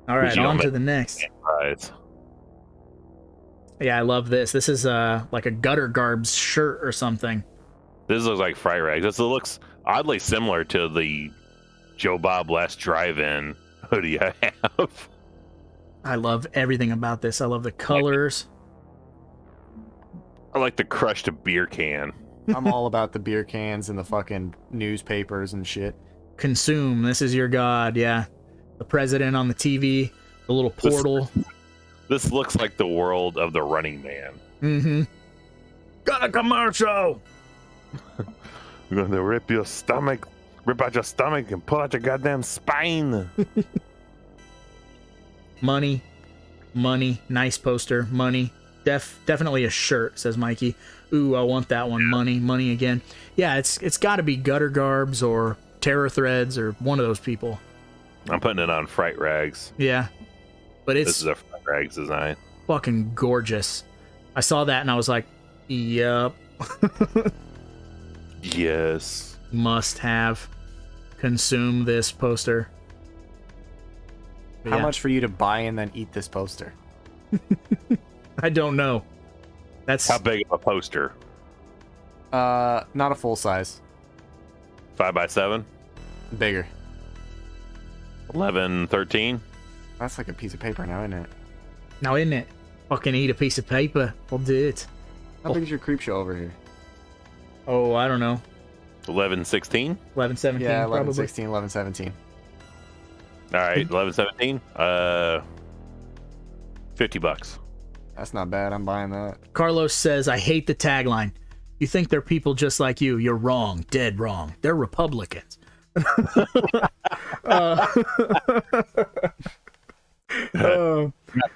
All right, on to the next. Right. Yeah, I love this. This is like a Gutter Garbs shirt or something. This looks like Fright Rags. This looks oddly similar to the Joe Bob Last Drive-In hoodie I have. I love everything about this. I love the colors. I like the crushed beer can. I'm all about the beer cans and the fucking newspapers and shit. Consume. This is your god. Yeah. The president on the TV. The little portal. This looks like the world of the Running Man. Mm-hmm. Got a commercial! We're going to rip out your stomach and pull out your goddamn spine. Money. Nice poster. Money. Definitely a shirt, says Mikey. Ooh, I want that one. Money again. Yeah, it's got to be Gutter Garbs or Terror Threads or one of those people. I'm putting it on Fright Rags. Yeah, but this is a Fright Rags design. Fucking gorgeous. I saw that and I was like, yep. Yes. Must have. Consume this poster. But How much for you to buy and then eat this poster? I don't know. That's how big of a poster? Not a full size. 5x7? Bigger. 11, 13? That's like a piece of paper now, isn't it? Now, isn't it? Fucking eat a piece of paper. I'll do it. How big is your creep show over here? Oh, I don't know. 11, 16? 11, 17, yeah, 11, probably. 16, 11, 17. All right, 11, 17? $50. That's not bad. I'm buying that. Carlos says, I hate the tagline. You think they're people just like you. You're wrong. Dead wrong. They're Republicans.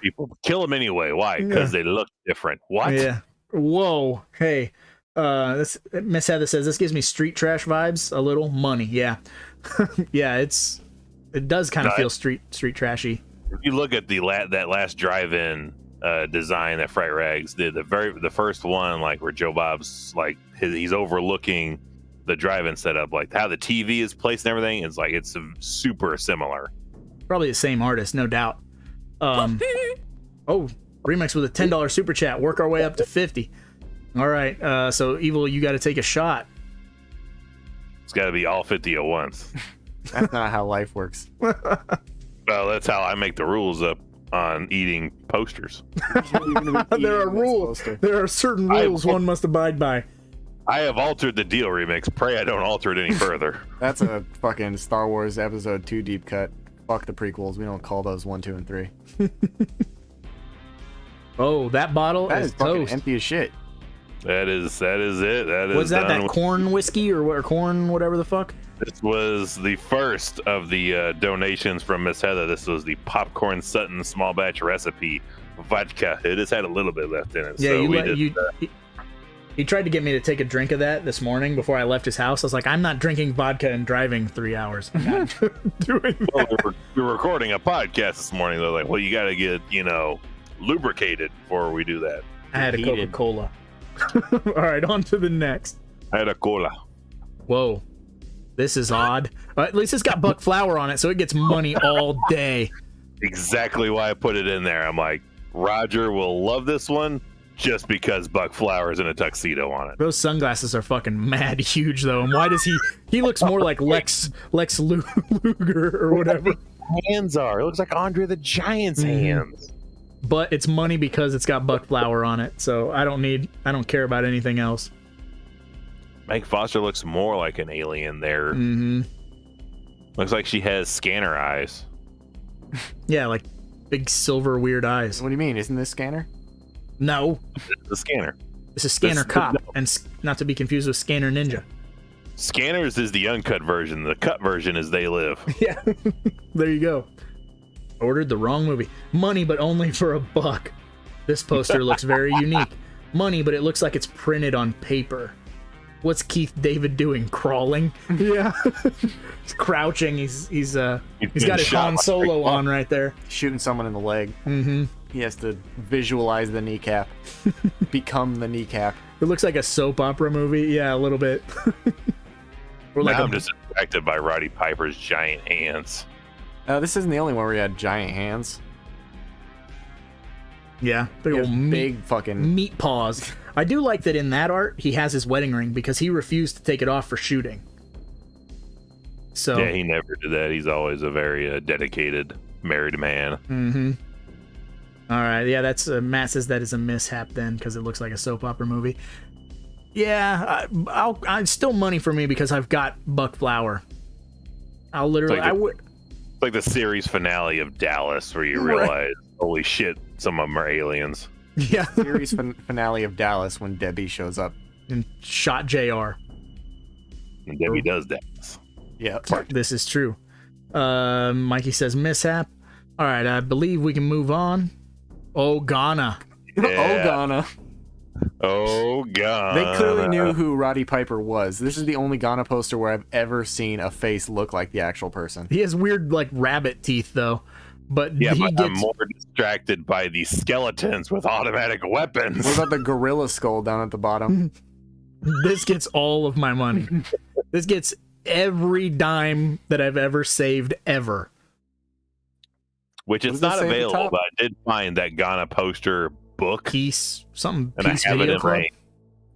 People kill them anyway. Why? Because they look different. What? Yeah. Whoa. Hey. Miss Heather says this gives me street trash vibes. A little. Money. Yeah. Yeah. It does kind of feel street trashy. If you look at that last drive-in design that Fright Rags did, the first one, like where Joe Bob's like he's overlooking the drive-in setup, like how the TV is placed and everything, it's super similar. Probably the same artist, no doubt. Oh, Remix with a $10 super chat. Work our way up to 50. All right, so Evil, you got to take a shot. It's got to be all 50 at once. That's not how life works. Well, that's how I make the rules up on eating posters. There are rules. There are certain rules one must abide by. I have altered the deal, Remix. Pray I don't alter it any further. That's a fucking Star Wars Episode 2 deep cut. Fuck the prequels. We don't call those 1, 2, and 3. Oh, that bottle that is fucking toast. empty as shit. That is it. That is. Was that corn whiskey or corn whatever the fuck? This was the first of the donations from Miss Heather. This was the Popcorn Sutton small batch recipe vodka. It just had a little bit left in it. Yeah, so he tried to get me to take a drink of that this morning before I left his house. I was like, I'm not drinking vodka and driving 3 hours. I'm not doing that. Well, we were recording a podcast this morning. They're like, well, you got to get, lubricated before we do that. I had a Coca-Cola. All right, on to the next. I had a cola. Whoa. This is odd. At least it's got Buck Flower on it, so it gets money all day. Exactly why I put it in there. I'm like, Roger will love this one just because Buck Flower's in a tuxedo on it. Those sunglasses are fucking mad huge, though. And why does he looks more like Lex Luger or whatever. Hands are. It looks like Andre the Giant's hands. But it's money because it's got Buck Flower on it, so I don't care about anything else. Meg Foster looks more like an alien there. Mm-hmm. Looks like she has scanner eyes. Yeah, like big silver weird eyes. What do you mean? Isn't this Scanner? No, The scanner. this is Scanner This- Cop, and not to be confused with Scanner Ninja. Scanners is the uncut version. The cut version is They Live. Yeah, there you go. Ordered the wrong movie. Money, but only for $1. This poster looks very unique. Money, but it looks like it's printed on paper. What's Keith David doing? Crawling? Yeah. He's crouching. He's got his Han Solo on right there. Shooting someone in the leg. Mm-hmm. He has to visualize the kneecap, become the kneecap. It looks like a soap opera movie. Yeah, a little bit. Or like Now I'm just distracted by Roddy Piper's giant hands. This isn't the only one where he had giant hands. yeah, big He has old meat, big fucking. meat paws. I do like that in that art he has his wedding ring because he refused to take it off for shooting. So Yeah, he never did that. He's always a very dedicated married man. Mm-hmm. All right, yeah, that's Matt says that is a mishap then because it looks like a soap opera movie. Yeah, I'll still money for me because I've got Buck Flower. I'll literally, It's like I would. It's like the series finale of Dallas, where you Right. realize, holy shit, some of them are aliens. Yeah, Series finale of Dallas when Debbie shows up. and shot JR. And Debbie does Dallas. Yep. This is true. Mikey says mishap. All right, I believe we can move on. Oh, Ghana. Oh, Yeah. Ghana. Oh god. They clearly knew who Roddy Piper was. This is the only Ghana poster where I've ever seen a face look like the actual person. He has weird, like, rabbit teeth, though. But Yeah, he but gets. I'm more distracted by the skeletons with automatic weapons. What about the gorilla skull down at the bottom? This gets all of my money. This gets every dime that I've ever saved ever. Which What it's does it not say at the available, top? but I did find that Ghana poster book. Peace, something. And I Peace have it Video in Club.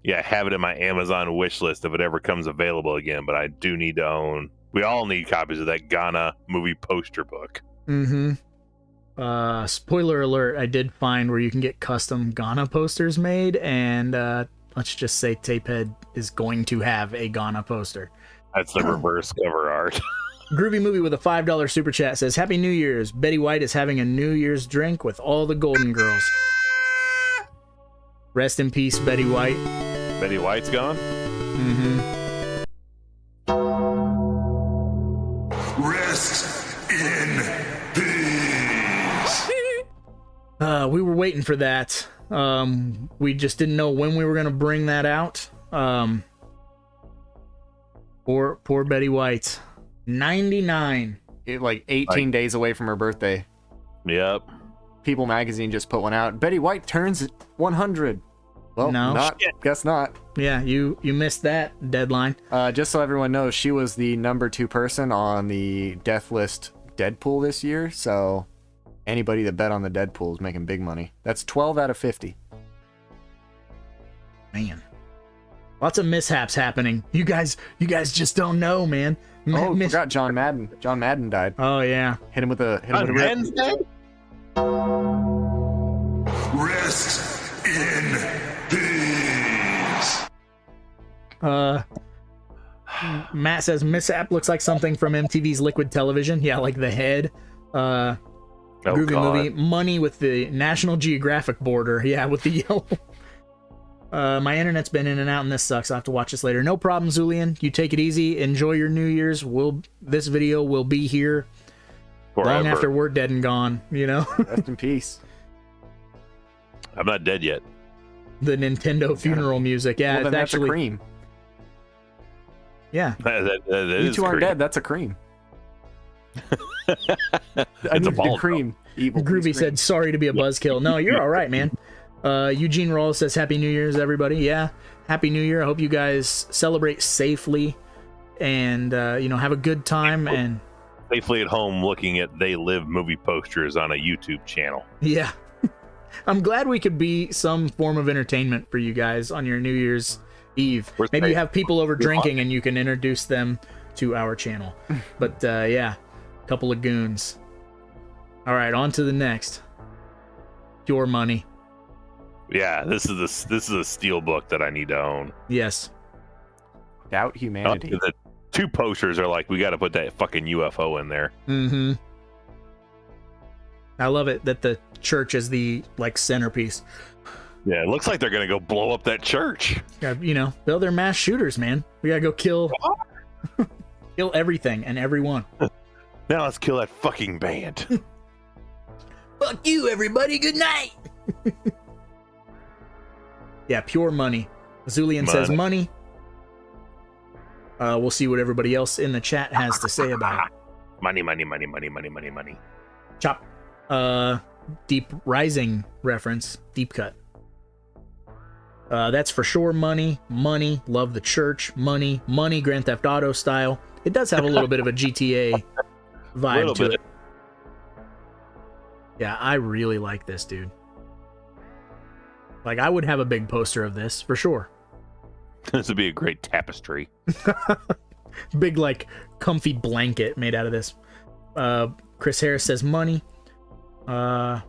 I have it in my Amazon wish list if it ever comes available again, but I do need to own. We all need copies of that Ghana movie poster book. Mm-hmm. Spoiler alert, I did find where you can get custom Ghana posters made, and let's just say Tapehead is going to have a Ghana poster. That's the reverse cover art. Groovy Movie with a $5 super chat says, Happy New Year's. Betty White is having a New Year's drink with all the Golden Girls. Rest in peace, Betty White. Betty White's gone? Mm-hmm. Rest in peace. We were waiting for that. We just didn't know when we were going to bring that out. Poor Betty White. 99. Like 18 days away from her birthday. Yep. People magazine just put one out. Betty White turns 100. Well, No. not. Guess not. Yeah, you missed that deadline. Just so everyone knows, she was the number 2 person on the death list Deadpool this year. So anybody that bet on the Deadpool is making big money. That's 12 out of 50. Man. Lots of mishaps happening. You guys just don't know, man. Oh, forgot John Madden. John Madden died. Oh yeah. Hit him with a rip. Rest in peace. Matt says mishap looks like something from MTV's Liquid Television. Yeah, like the head. Groovy God. Movie. Money with the National Geographic border. Yeah, with the yellow. My internet's been in and out, and this sucks. I'll have to watch this later. No problem, Zulian. You take it easy. Enjoy your New Year's. This video will be here long Forever. after we're dead and gone. You know, Rest in peace. I'm not dead yet. the Nintendo funeral music. Yeah, Well, then it's that's actually a cream. yeah. That You is two aren't creepy. dead. That's a cream. It's a ball. cream. Evil Groovy said, "Sorry to be a buzzkill." No, you're all right, man. Eugene Rawls says, "Happy New Year's, everybody." Yeah, Happy New Year. I hope you guys celebrate safely and have a good time. And Safely at home looking at They Live movie posters on a YouTube channel. yeah, I'm glad we could be some form of entertainment for you guys on your New Year's Eve. We're Maybe you safe. have people over drinking and you can introduce them to our channel. But yeah, couple of goons. All right, on to the next. Your money. Yeah, this is a steel book that I need to own. Yes. Doubt humanity. The 2 posters are like, we got to put that fucking UFO in there. Mm-hmm. I love it that the church is the like centerpiece. Yeah, it looks like they're gonna go blow up that church. Yeah, you know, they're mass shooters, man. We gotta go kill everything and everyone. Now let's kill that fucking band. Fuck you, everybody. Good night. Yeah, pure money. Zulian says money. We'll see what everybody else in the chat has to say about it. Money, money, money, money, money, money, money. Chop. Deep Rising reference. Deep cut. That's for sure money. Money. Love the church. Money. Money. Grand Theft Auto style. It does have a little bit of a GTA vibe to it. Yeah, I really like this, dude. Like, I would have a big poster of this, for sure. This would be a great tapestry. Big, like, comfy blanket made out of this. Chris Harris says money. I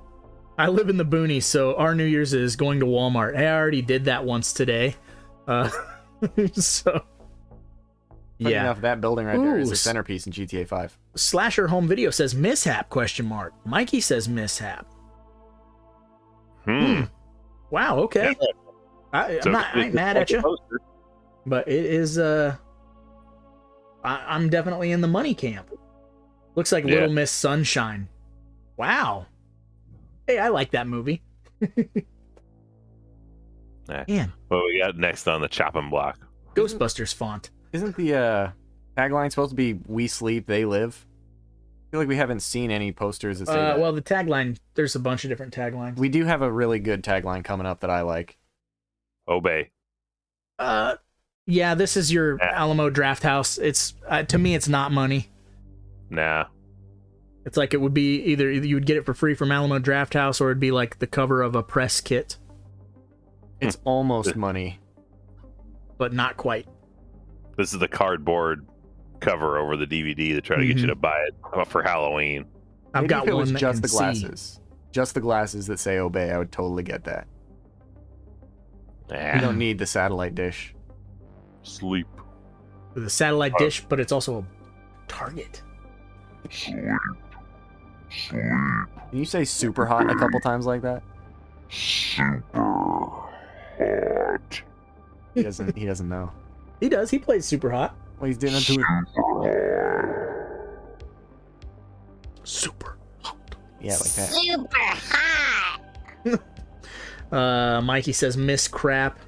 live in the boonies, so our New Year's is going to Walmart. Hey, I already did that once today. So... Funny yeah. enough, that building right there is a centerpiece in GTA 5. Slasher Home Video says mishap ? Mikey says mishap. Wow, okay. Yeah. I ain't mad at you. But it is I'm definitely in the money camp. Looks like Little Miss Sunshine. Wow. Hey, I like that movie. Man. What we got next on the chopping block? Ghostbusters font. Isn't the tagline supposed to be "We sleep, they live"? I feel like we haven't seen any posters that say that. Well, the tagline, there's a bunch of different taglines. We do have a really good tagline coming up that I like. Obey. Yeah, this is your Alamo Draft House. It's to me, it's not money. Nah. It's like it would be either you would get it for free from Alamo Draft House, or it'd be like the cover of a press kit. It's almost money, but not quite. This is the cardboard cover over the DVD to try to get you to buy it for Halloween. I've got if it one was that just can the see. glasses. Just the glasses that say "Obey," I would totally get that. Nah. You don't need the satellite dish. Sleep. With a satellite dish, but it's also a target. Can you say "super hot" a couple times like that? Super hot. He doesn't know. He does. He plays super hot. Well, he's doing it to Super hot. Yeah, like that. Super hot. Mikey says miss crap.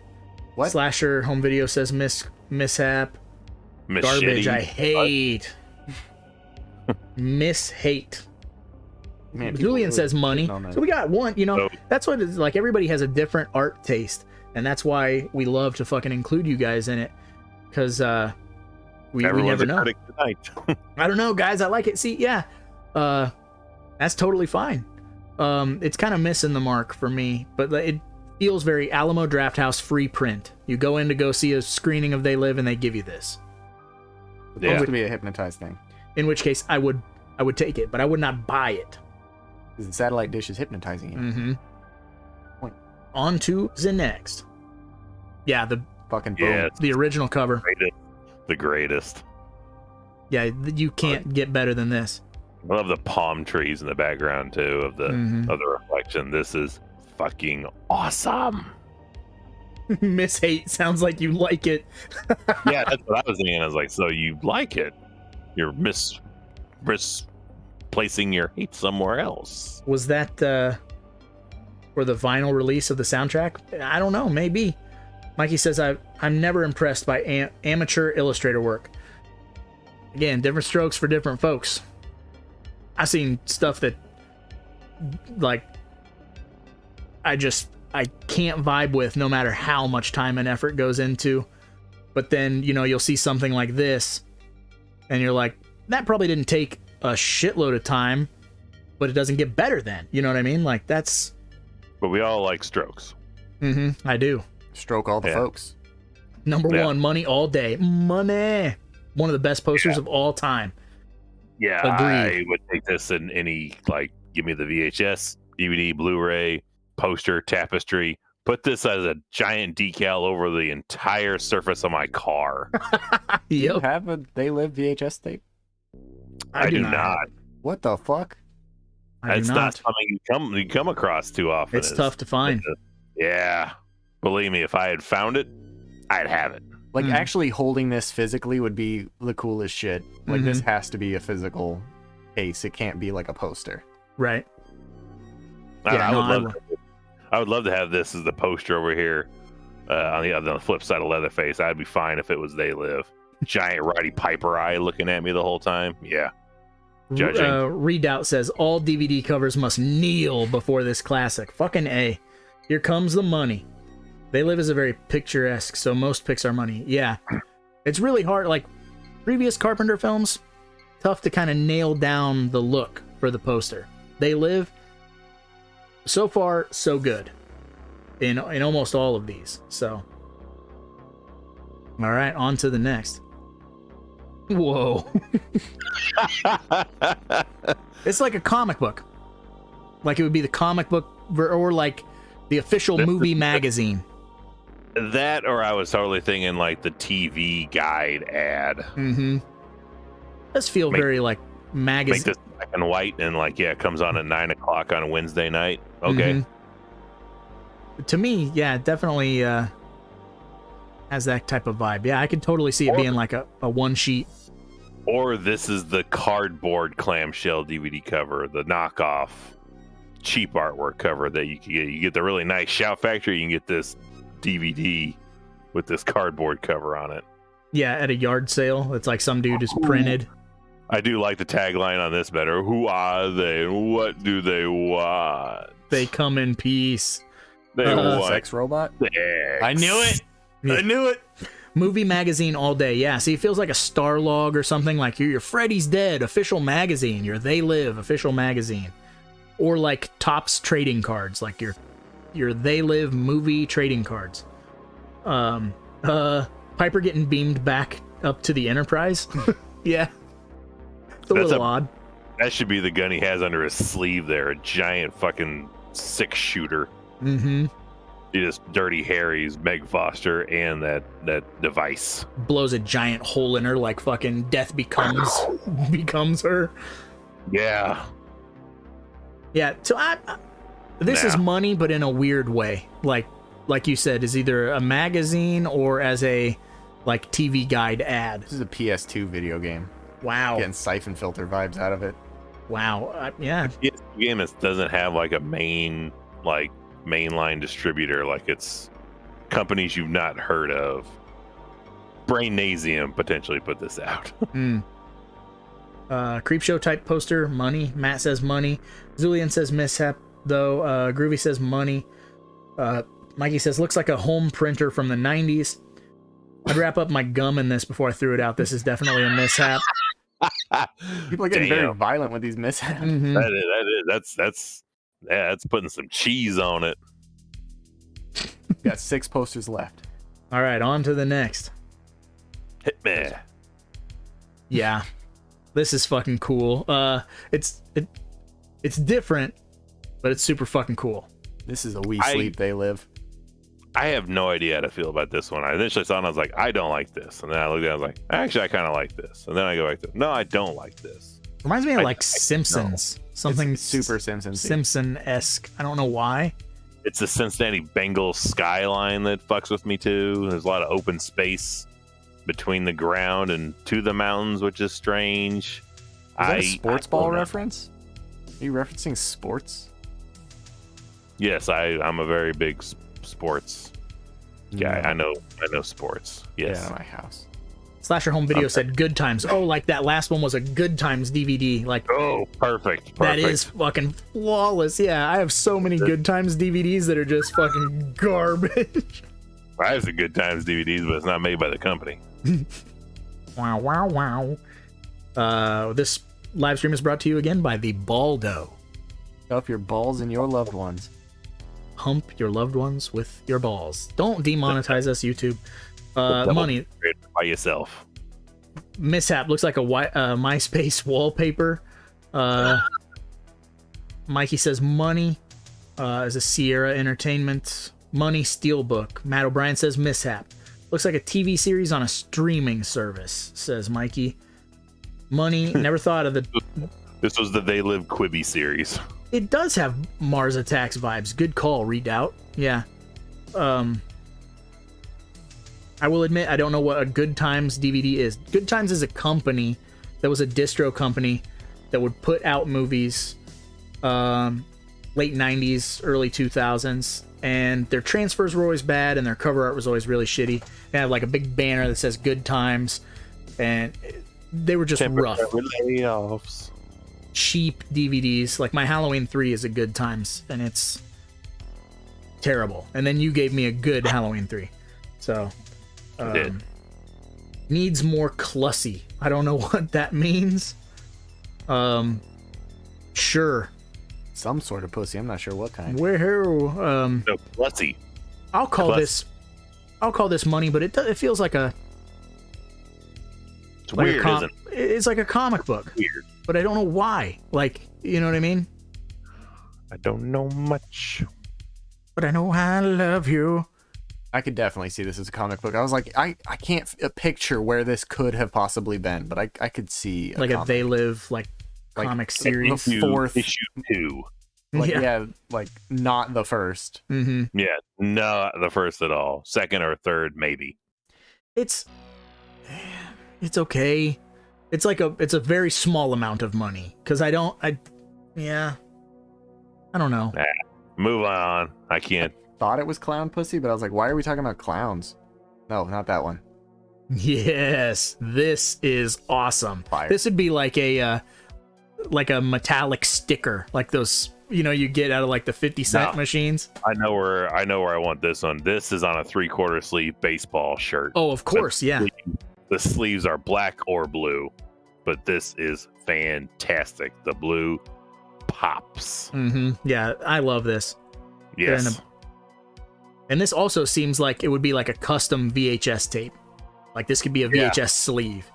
What? Slasher Home Video says mishap. Garbage. I hate. Miss hate. Man, Julian says money. So we got one. You know, that's what it's like. Everybody has a different art taste, and that's why we love to fucking include you guys in it, because we never know. I don't know, guys. I like it. See, yeah, that's totally fine. It's kind of missing the mark for me, but it feels very Alamo Drafthouse free print. You go in to go see a screening of They Live, and they give you this. It's supposed to be a hypnotized thing. In which case, I would take it, but I would not buy it. Because the satellite dish is hypnotizing you. Mm-hmm. Point. On to the next. Yeah, the fucking boom. The original cover. The greatest. Yeah, you can't get better than this. I love the palm trees in the background too of the of the reflection. This is fucking awesome. Miss Hate sounds like you like it. Yeah, that's what I was thinking. I was like, so you like it? You're misplacing your hate somewhere else. Was that for the vinyl release of the soundtrack? I don't know. Maybe. Mikey says I'm never impressed by amateur illustrator work. Again, different strokes for different folks. I've seen stuff that, like, I can't vibe with no matter how much time and effort goes into. But then, you know, you'll see something like this, and you're like, that probably didn't take a shitload of time, but it doesn't get better then. You know what I mean? Like, that's... But we all like strokes. I do. Stroke all the folks. Number one, money all day. Money. One of the best posters of all time. Yeah, agreed. I would take this in any, like, give me the VHS, DVD, Blu-ray, poster, tapestry, Put this as a giant decal over the entire surface of my car. You Yep. have a They Live VHS tape? I do not. What the fuck? I do It's not something you come across too often. It's tough to find. Yeah. Believe me, if I had found it, I'd have it. Like, actually holding this physically would be the coolest shit. Like, this has to be a physical case. It can't be like a poster. Right. I would love to have this as the poster over here on the flip side of Leatherface. I'd be fine if it was They Live. Giant Roddy Piper eye looking at me the whole time. Yeah. Judging. Redoubt says all DVD covers must kneel before this classic. Fucking A. Here comes the money. They Live is a very picturesque, so most picks are money. Yeah. It's really hard. Like previous Carpenter films, tough to kind of nail down the look for the poster. They Live, so far, so good in almost all of these. So, all right, on to the next. Whoa. It's like a comic book. Like it would be the comic book or like the official movie magazine. That, or I was totally thinking like the TV guide ad. Mm-hmm. Does feel very like magazine. Make this black and white and like, yeah, it comes on at 9 o'clock on a Wednesday night. Okay. To me, yeah, definitely has that type of vibe. Yeah, I could totally see it being like a one sheet. Or this is the cardboard clamshell DVD cover, the knockoff cheap artwork cover that you can get. You get the really nice Shout Factory, you can get this DVD with this cardboard cover on it. Yeah, at a yard sale. It's like some dude is printed. I do like the tagline on this better. Who are they? What do they want? They come in peace. They want sex robot? sex. I knew it. I knew it. Movie magazine all day. Yeah, see, it feels like a Starlog or something. Like your Freddy's Dead official magazine, your They Live official magazine, or like Topps trading cards, like your They Live movie trading cards. Piper getting beamed back up to the Enterprise. Yeah, it's a little odd. That should be the gun he has under his sleeve there. A giant fucking 6-shooter. Mm-hmm. He just Dirty Harry's Meg Foster and that device. Blows a giant hole in her like fucking Death becomes her. Yeah. Yeah, so this is money, but in a weird way. Like you said, is either a magazine or as a like TV guide ad. This is a PS2 video game. Wow. Getting siphon filter vibes out of it. Wow. Yeah. The PS2 game doesn't have like a mainline distributor. Like it's companies you've not heard of. Brainasium potentially put this out. Creepshow type poster, money. Matt says money. Zulian says mishap, though. Groovy says money. Mikey says looks like a home printer from the 90s. I'd wrap up my gum in this before I threw it out. This is definitely a mishap. People are getting very violent with these mishaps. Mm-hmm. That's putting some cheese on it. Got 6 posters left. All right, on to the next. Hit me. Yeah, this is fucking cool. It's different, but it's super fucking cool. This is a We Sleep, They Live. I have no idea how to feel about this one. I initially saw it and I was like, I don't like this. And then I looked at it, I was like, actually, I kind of like this. And then I go back to, no, I don't like this. Reminds me of like Simpsons. Something it's super Simpsons. Simpson-esque. I don't know why. It's the Cincinnati Bengals skyline that fucks with me too. There's a lot of open space between the ground and to the mountains, which is strange. Is that a sports ball reference? Are you referencing sports? Yes, I'm a very big sports guy. I know sports. Yes. Get out of my house. Slasher Home Video said Good Times. Oh, like that last one was a Good Times DVD. Like, oh, perfect. That is fucking flawless. Yeah, I have so many Good Times DVDs that are just fucking garbage. I have some Good Times DVDs, but it's not made by the company. Wow. This live stream is brought to you again by the Baldo. Stuff your balls and your loved ones. Hump your loved ones with your balls. Don't demonetize us, YouTube. Money by yourself. Mishap looks like a MySpace wallpaper. Mikey says money is a Sierra Entertainment Money Steelbook. Matt O'Brien says mishap. Looks like a TV series on a streaming service, says Mikey. Money, never thought of the... This was the They Live Quibi series. It does have Mars Attacks vibes. Good call, Redoubt. Yeah. I will admit, I don't know what a Good Times DVD is. Good Times is a company that was a distro company that would put out movies late 90s, early 2000s, and their transfers were always bad and their cover art was always really shitty. They had like a big banner that says Good Times, and they were just rough. Layoffs. Cheap DVDs. Like my Halloween 3 is a Good Times, and it's terrible. And then you gave me a good Halloween 3. So... needs more clussy. I don't know what that means. Sure. Some sort of pussy. I'm not sure what kind. Where No, clussy. I'll call this money, but it feels like a... It's weird, isn't it? It's like a comic book. Weird. But I don't know why. Like, you know what I mean? I don't know much. But I know I love you. I could definitely see this as a comic book. I was like, I can't picture where this could have possibly been, but I could see like a They Live like comic series. Fourth issue 2. Like yeah, like not the first. Mm-hmm. Yeah, not the first at all. Second or third, maybe. It's okay. It's a very small amount of money because I don't know. Nah, move on. I can't. Thought it was clown pussy, but I was like, why are we talking about clowns? No, not that one. Yes, this is awesome. Fire. This would be like a metallic sticker, like those you get out of like the 50-cent machines. I know where I want this one. This is on a 3/4 sleeve baseball shirt. Oh, of course, yeah. The sleeves are black or blue, but this is fantastic. The blue pops. Mm-hmm. Yeah, I love this. Yes. And this also seems like it would be like a custom VHS tape. Like this could be a VHS sleeve.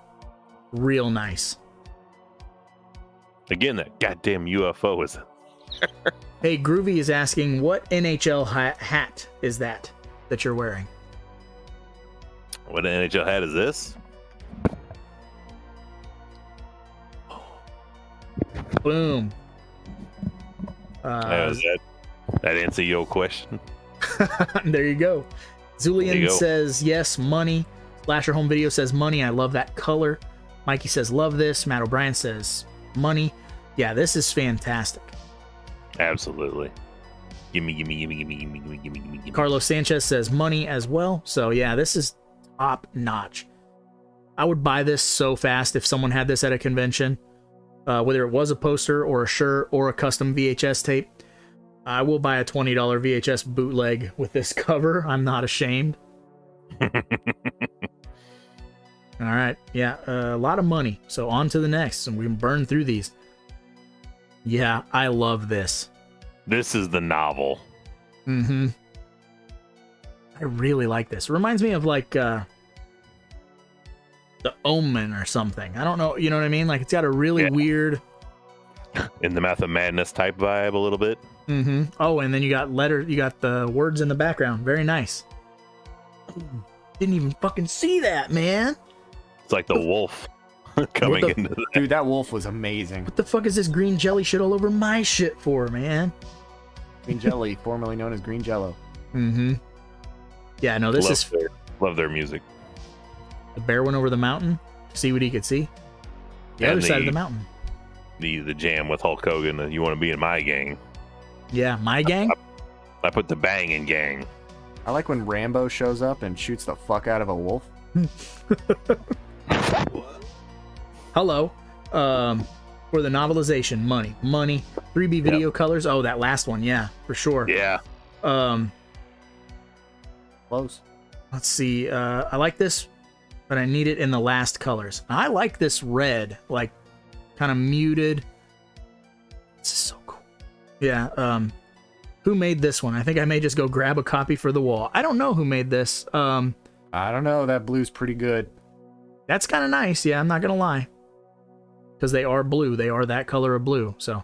Real nice. Again, that goddamn UFO is... Hey, Groovy is asking, what NHL hat is that you're wearing? What NHL hat is this? Boom. Does that answer your question? There you go. Zulian There you go. says yes, money. Slasher Home Video says money. I love that color. Mikey says love this. Matt O'Brien says money. Yeah, this is fantastic. Absolutely. Gimme. Carlos Sanchez says money as well. So yeah, this is top notch. I would buy this so fast if someone had this at a convention, whether it was a poster or a shirt or a custom VHS tape. I will buy a $20 VHS bootleg with this cover. I'm not ashamed. All right. Yeah, a lot of money. So on to the next, and we can burn through these. Yeah, I love this. This is the novel. Mm-hmm. I really like this. It reminds me of like The Omen or something. I don't know. You know what I mean? Like it's got a really weird... In the Method Madness type vibe a little bit. Mm-hmm. Oh, and then you got the words in the background. Very nice. Didn't even fucking see that, man. It's like the wolf coming into the... Dude, that wolf was amazing. What the fuck is this green jelly shit all over my shit for, man? Green jelly, formerly known as green jello. Mm-hmm. Yeah, no, this love their music. The bear went over the mountain to see what he could see. The other side of the mountain. The jam with Hulk Hogan. You want to be in my gang? Yeah, my gang? I put the bang in gang. I like when Rambo shows up and shoots the fuck out of a wolf. Hello. For the novelization, money. 3B video colors. Oh, that last one, yeah, for sure. Yeah. Close. Let's see. I like this, but I need it in the last colors. I like this red, like kind of muted. This is so cool. Yeah. Who made this one? I think I may just go grab a copy for the wall. I don't know who made this. I don't know. That blue's pretty good. That's kind of nice. Yeah, I'm not gonna lie. Because they are blue. They are that color of blue. So.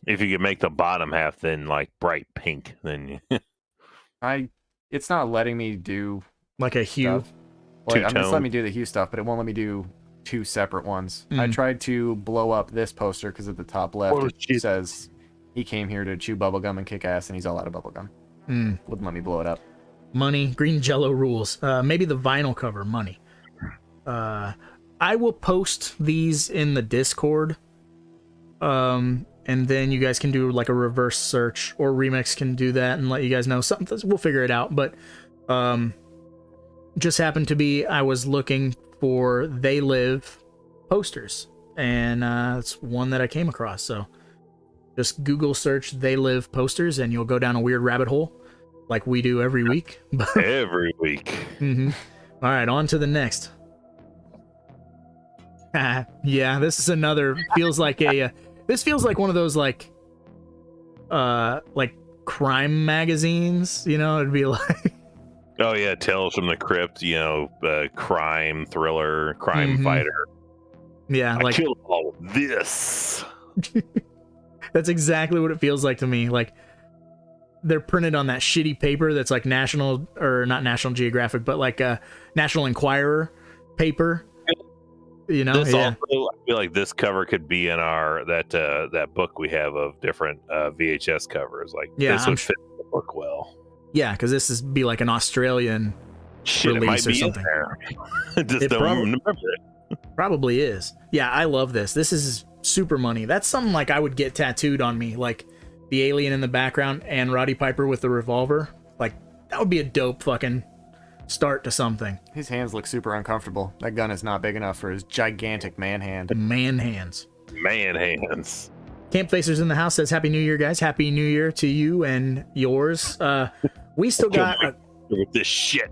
If you could make the bottom half then like bright pink, then It's not letting me do Like a hue. stuff. Well, I'm just Two-tone. letting me do the hue stuff, but it won't let me do two separate ones. I tried to blow up this poster because at the top left it says he came here to chew bubblegum and kick ass, and he's all out of bubblegum. Wouldn't let me blow it up. Money, green jello rules. Maybe the vinyl cover, money. I will post these in the Discord. And then you guys can do like a reverse search, or Remix can do that and let you guys know something. We'll figure it out. But just happened to be, I was looking for They Live posters, and it's one that I came across. So just Google search They Live posters, and you'll go down a weird rabbit hole like we do every week. every week. All right, on to the next. Yeah, this is another, feels like a this feels like one of those like crime magazines, you know. It'd be like Oh yeah, Tales from the Crypt, you know, crime thriller, crime fighter. Yeah, like I killed all of this. that's exactly what it feels like to me. Like they're printed on that shitty paper that's like National, or not National Geographic, but like a National Enquirer paper. You know, This also, I feel like this cover could be in our that book we have of different VHS covers. Like this would fit the book well. Yeah, because this is be like an Australian Shit, it release might or be something. in there. Just don't remember it. Probably is. Yeah, I love this. This is super money. That's something like I would get tattooed on me, like the alien in the background and Roddy Piper with the revolver. Like that would be a dope fucking start to something. His hands look super uncomfortable. That gun is not big enough for his gigantic man hand. Man hands. Man hands. Camp Facers in the house says, Happy New Year, guys. Happy New Year to you and yours. We still got with this shit.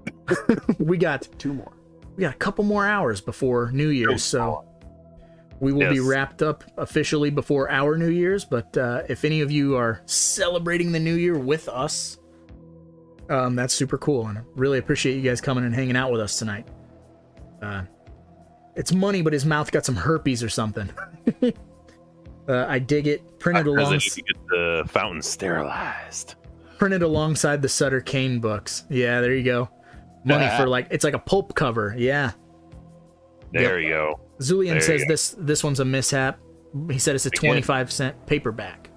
we got two more. We got a couple more hours before New Year's, so we will be wrapped up officially before our New Year's. But if any of you are celebrating the New Year with us, that's super cool, and I really appreciate you guys coming and hanging out with us tonight. It's money, but his mouth got some herpes or something. I dig it. Printed Because along. they need to get the fountain sterilized. Printed alongside the Sutter Kane books. Yeah, there you go. Money for like, it's like a pulp cover. Yeah. There you go. Zulian says this one's a mishap. He said it's a 25-cent paperback.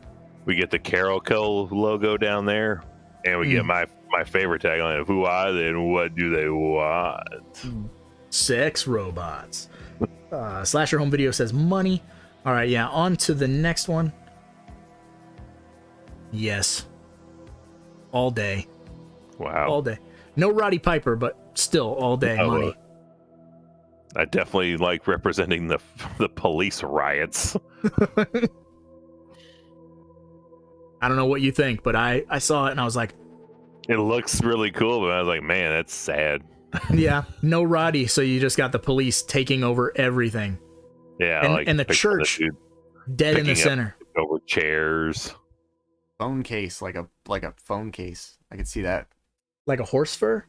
We get the Carol Co logo down there, and we get my favorite tagline of "Who are they and what do they want?" Sex robots. Slasher Home Video says money. All right, yeah. On to the next one. Yes. All day. Wow. All day. No Roddy Piper, but still all day money. I definitely like representing the police riots. I don't know what you think, but I saw it and I was like, it looks really cool, but I was like, man, that's sad. Yeah, no Roddy, so you just got the police taking over everything. Yeah, and the church dead in the center. Over chairs. Phone case, like a phone case. I could see that. Like a horse fur?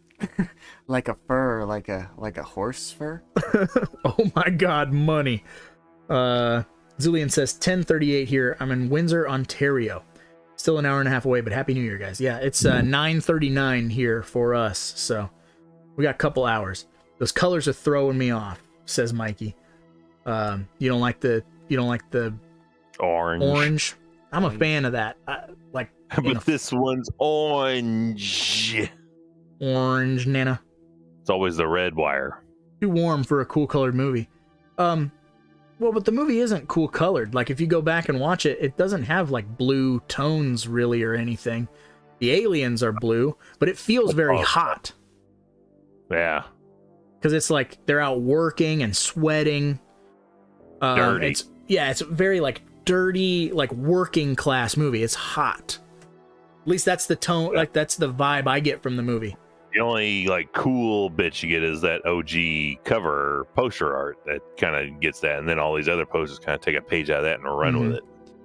Like a fur, like a horse fur. Oh my god, money. Zulian says 10:38 here. I'm in Windsor, Ontario. Still an hour and a half away, but Happy New Year, guys. Yeah, it's 9:39 here for us, so we got a couple hours. Those colors are throwing me off, says Mikey. You don't like the orange. I'm a fan of that. But this one's orange. Orange, Nana. It's always the red wire. Too warm for a cool colored movie. Well, but the movie isn't cool colored. Like, if you go back and watch it, it doesn't have like blue tones really or anything. The aliens are blue, but it feels very hot. Yeah. Because it's like they're out working and sweating. Dirty. It's very like dirty, like working class movie. It's hot. At least that's the tone, like that's the vibe I get from the movie. The only like cool bit you get is that OG cover poster art that kind of gets that, and then all these other posters kind of take a page out of that and run with it.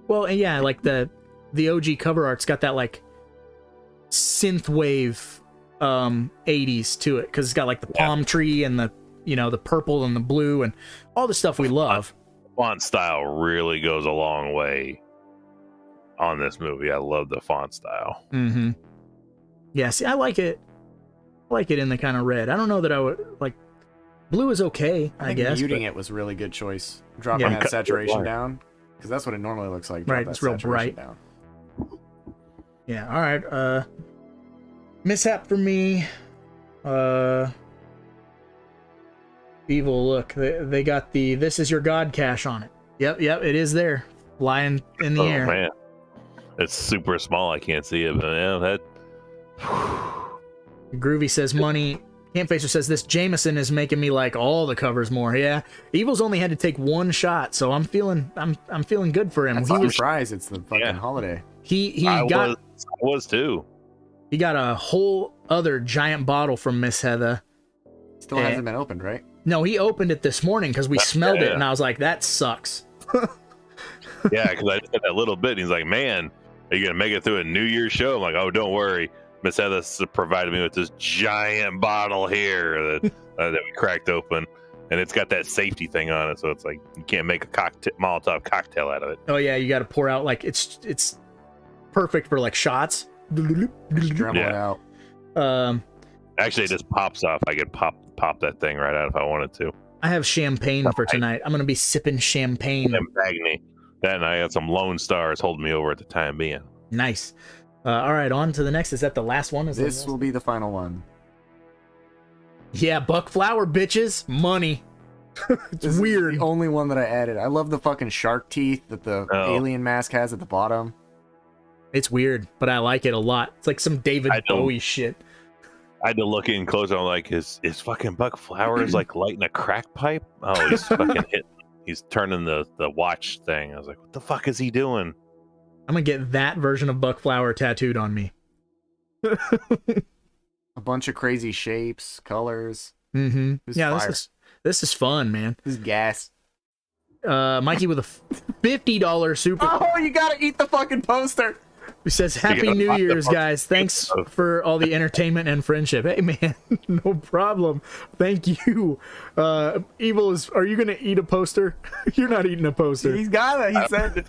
Well, and yeah, like the OG cover art's got that like synthwave 80s to it, because it's got like the palm tree and the purple and the blue and all the stuff we love. Font style really goes a long way on this movie. I love the font style. Mm-hmm. Yeah, see, I like it. I like it in the kind of red. I don't know that I would like. Blue is okay, I think guess. muting but- it was a really good choice. Dropping Yeah. that saturation down, because that's what it normally looks like. Drop Right, that it's real saturation bright. Down. Yeah, all right. Mishap for me. Evil, look, they got the "This is your God" cache on it. Yep, it is there, lying in the air. Man, it's super small. I can't see it, but yeah, that. Groovy says money. Campfacer says this Jameson is making me like all the covers more. Yeah, Evil's only had to take one shot, so I'm feeling good for him. That's He a was surprise. It's the fucking Yeah. holiday. he I got was too. he got a whole other giant bottle from Miss Heather. Still hasn't been opened, right? No, he opened it this morning because we smelled it, yeah. and I was like, that sucks. Yeah, because I just had that little bit. And he's like, "Man, are you gonna make it through a New Year's show?" I'm like, "Oh, don't worry. Miss Heather provided me with this giant bottle here that we cracked open, and it's got that safety thing on it, so it's like you can't make a Molotov cocktail out of it." Oh yeah, you got to pour out like it's perfect for like shots. Dribble it Yeah. out. Actually, it just pops off. I could pop that thing right out if I wanted to. I have champagne for tonight. I'm gonna be sipping champagne. And Bagney. That, and I got some Lone Stars holding me over at the time being. Nice. All right, on to the next. Is that the last one? This will be the final one. Yeah, buck flower, bitches. Money. It's This weird. is the only one that I added. I love the fucking shark teeth that the alien mask has at the bottom. It's weird, but I like it a lot. It's like some David I don't- Bowie shit. I had to look in closer. I'm like, is fucking Buck Flowers like lighting a crack pipe? Oh, he's fucking hitting. He's turning the watch thing. I was like, what the fuck is he doing? I'm gonna get that version of buck flower tattooed on me. A bunch of crazy shapes, colors. Mm-hmm. This Yeah, fire. this is fun, man. This is gas. Mikey with a $50 super. Oh, you gotta eat the fucking poster. Who says Happy gotta New pop the Year's, fucking guys. Thanks poster. for all the entertainment and friendship. Hey, man, no problem. Thank you. Evil is. Are you gonna eat a poster? You're not eating a poster. He's got it. He said.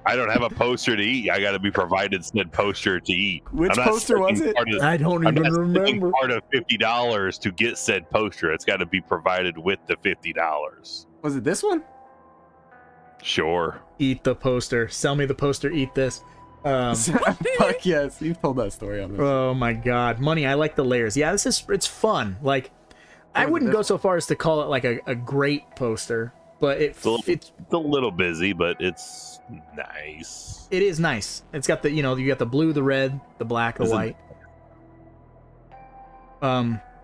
I don't have a poster to eat. I got to be provided said poster to eat. Which I'm not poster was spending it? part of- I don't I'm even not spending remember. part of $50 to get said poster. It's got to be provided with the $50. Was it this one? Sure. Eat the poster. Sell me the poster. Eat this. Fuck yes. You've told that story on this. Oh my god, money. I like the layers. Yeah, it's fun. Like, I was wouldn't this go so far as to call it like a great poster, but It's a little busy, but it's nice. it is nice. It's got the, you got the blue, the red, the black, the Is it- white.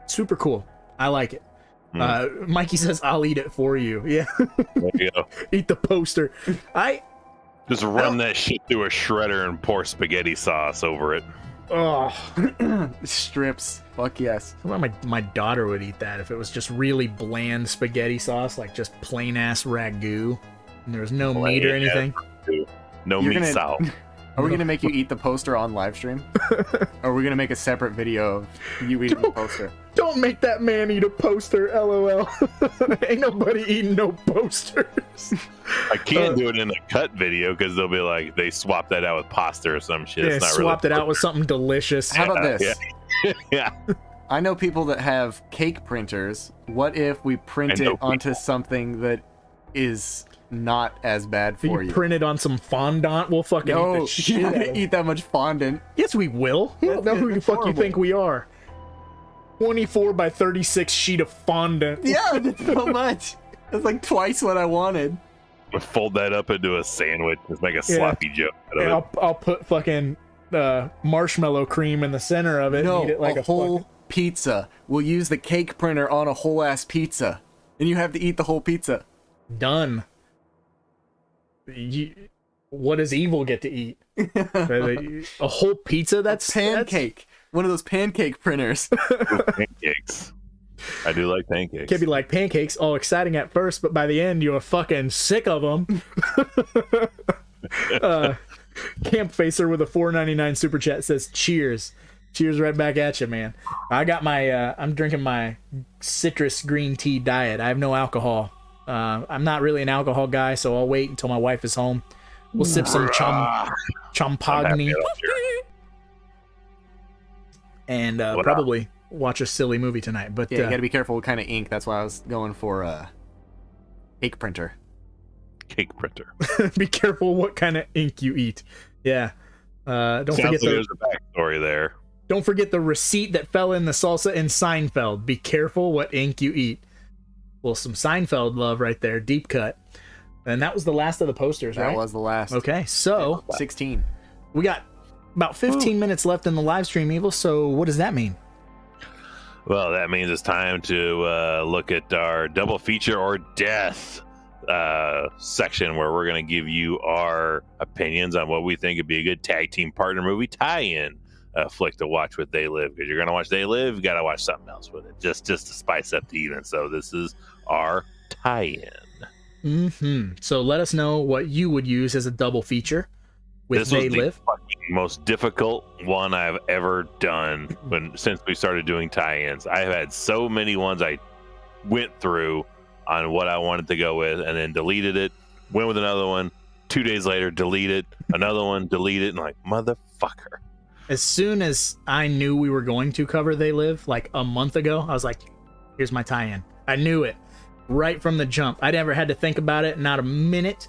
Super cool. I like it. Mikey says I'll eat it for you. Yeah. There you go. Eat the poster. Just run that shit through a shredder and pour spaghetti sauce over it. Strips. Fuck yes. My daughter would eat that if it was just really bland spaghetti sauce, like just plain ass ragu, and there was no meat or Plain ass anything. No You're meat gonna- salt. Are we gonna make you eat the poster on live stream? Or are we gonna make a separate video of you eating the poster? Don't make that man eat a poster, lol. Ain't nobody eating no posters. I can't do it in a cut video because they'll be like, they swapped that out with pasta or some shit. Yeah, It's not swapped really it out with something delicious. How about this? Yeah. I know people that have cake printers. What if we print I know it onto something that is not as bad for You you? print it on some fondant, we'll fucking eat No, the shit you're not out gonna of it. eat that much fondant. Yes, we will. You don't know who the that's fuck you horrible. think we are. 24 by 36 sheet of fondant. Yeah, that's so much. That's like twice what I wanted. Fold that up into a sandwich. Just make a sloppy joke out And of it. I'll put fucking marshmallow cream in the center of it No, and eat it like a a whole fucking... pizza. We'll use the cake printer on a whole ass pizza, and you have to eat the whole pizza. Done. What does evil get to eat? A whole pizza? That's Pancake. One of those pancake printers. Ooh, pancakes. I do like pancakes. Can be like pancakes, all exciting at first, but by the end you're fucking sick of them. Camp Facer with a $4.99 super chat says, "Cheers, cheers right back at you, man." I got my, I'm drinking my citrus green tea diet. I have no alcohol. I'm not really an alcohol guy, so I'll wait until my wife is home. We'll sip some champagne and probably watch a silly movie tonight. But yeah, you gotta be careful what kind of ink. That's why I was going for a cake printer. Cake printer. Be careful what kind of ink you eat. Yeah. Don't forget there's a backstory there. Don't forget the receipt that fell in the salsa in Seinfeld. Be careful what ink you eat. Well, some Seinfeld love right there. Deep cut. And that was the last of the posters, right? That was the last. Okay, so 16. We got about 15 minutes left in the live stream, Evil. So what does that mean? Well, that means it's time to look at our double feature or death section, where we're going to give you our opinions on what we think would be a good tag team partner movie tie-in flick to watch with They Live. Because you're going to watch They Live, you got to watch something else with it, just to spice up the even. So this is our tie-in. So let us know what you would use as a double feature with this They was Live. The fucking most difficult one I've ever done since we started doing tie-ins. I've had so many ones I went through on what I wanted to go with, and then deleted it, went with another one, 2 days later, delete it, another one, delete it, and like, motherfucker. As soon as I knew we were going to cover They Live, like a month ago, I was like, here's my tie-in. I knew it right from the jump. I never had to think about it, not a minute.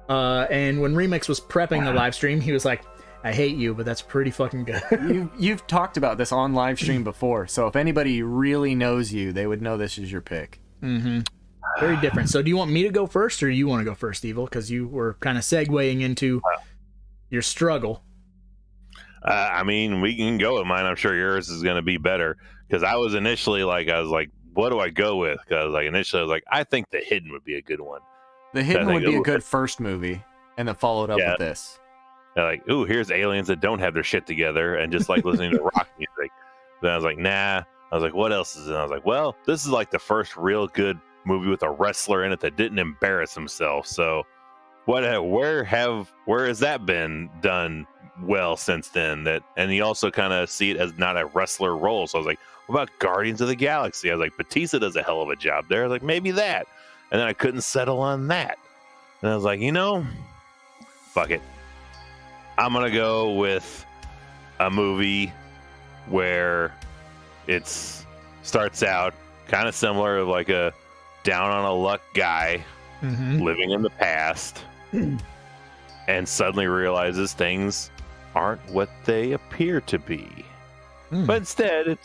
And when Remix was prepping the live stream, he was like, I hate you, but that's pretty fucking good. You've talked about this on live stream before, so if anybody really knows you, they would know this is your pick. Very different. So do you want me to go first, or you want to go first, Evil? Because you were kind of segueing into your struggle. I mean, we can go with mine. I'm sure yours is going to be better, because I was initially like, what do I go with? Because like initially I was like, I think The Hidden would be a good one. The Hidden would be a good first movie, and then followed up with this. They're like, ooh, here's aliens that don't have their shit together and just like listening to rock music. Then I was like, nah. I was like, what else is it? I was like, well, this is like the first real good movie with a wrestler in it that didn't embarrass himself. So where has that been done well since then? And you also kind of see it as not a wrestler role. So I was like, what about Guardians of the Galaxy? I was like, Batista does a hell of a job there. I was like, maybe that. And then I couldn't settle on that. And I was like, fuck it. I'm going to go with a movie where it starts out kind of similar, like a down on a luck guy living in the past and suddenly realizes things aren't what they appear to be. But instead, it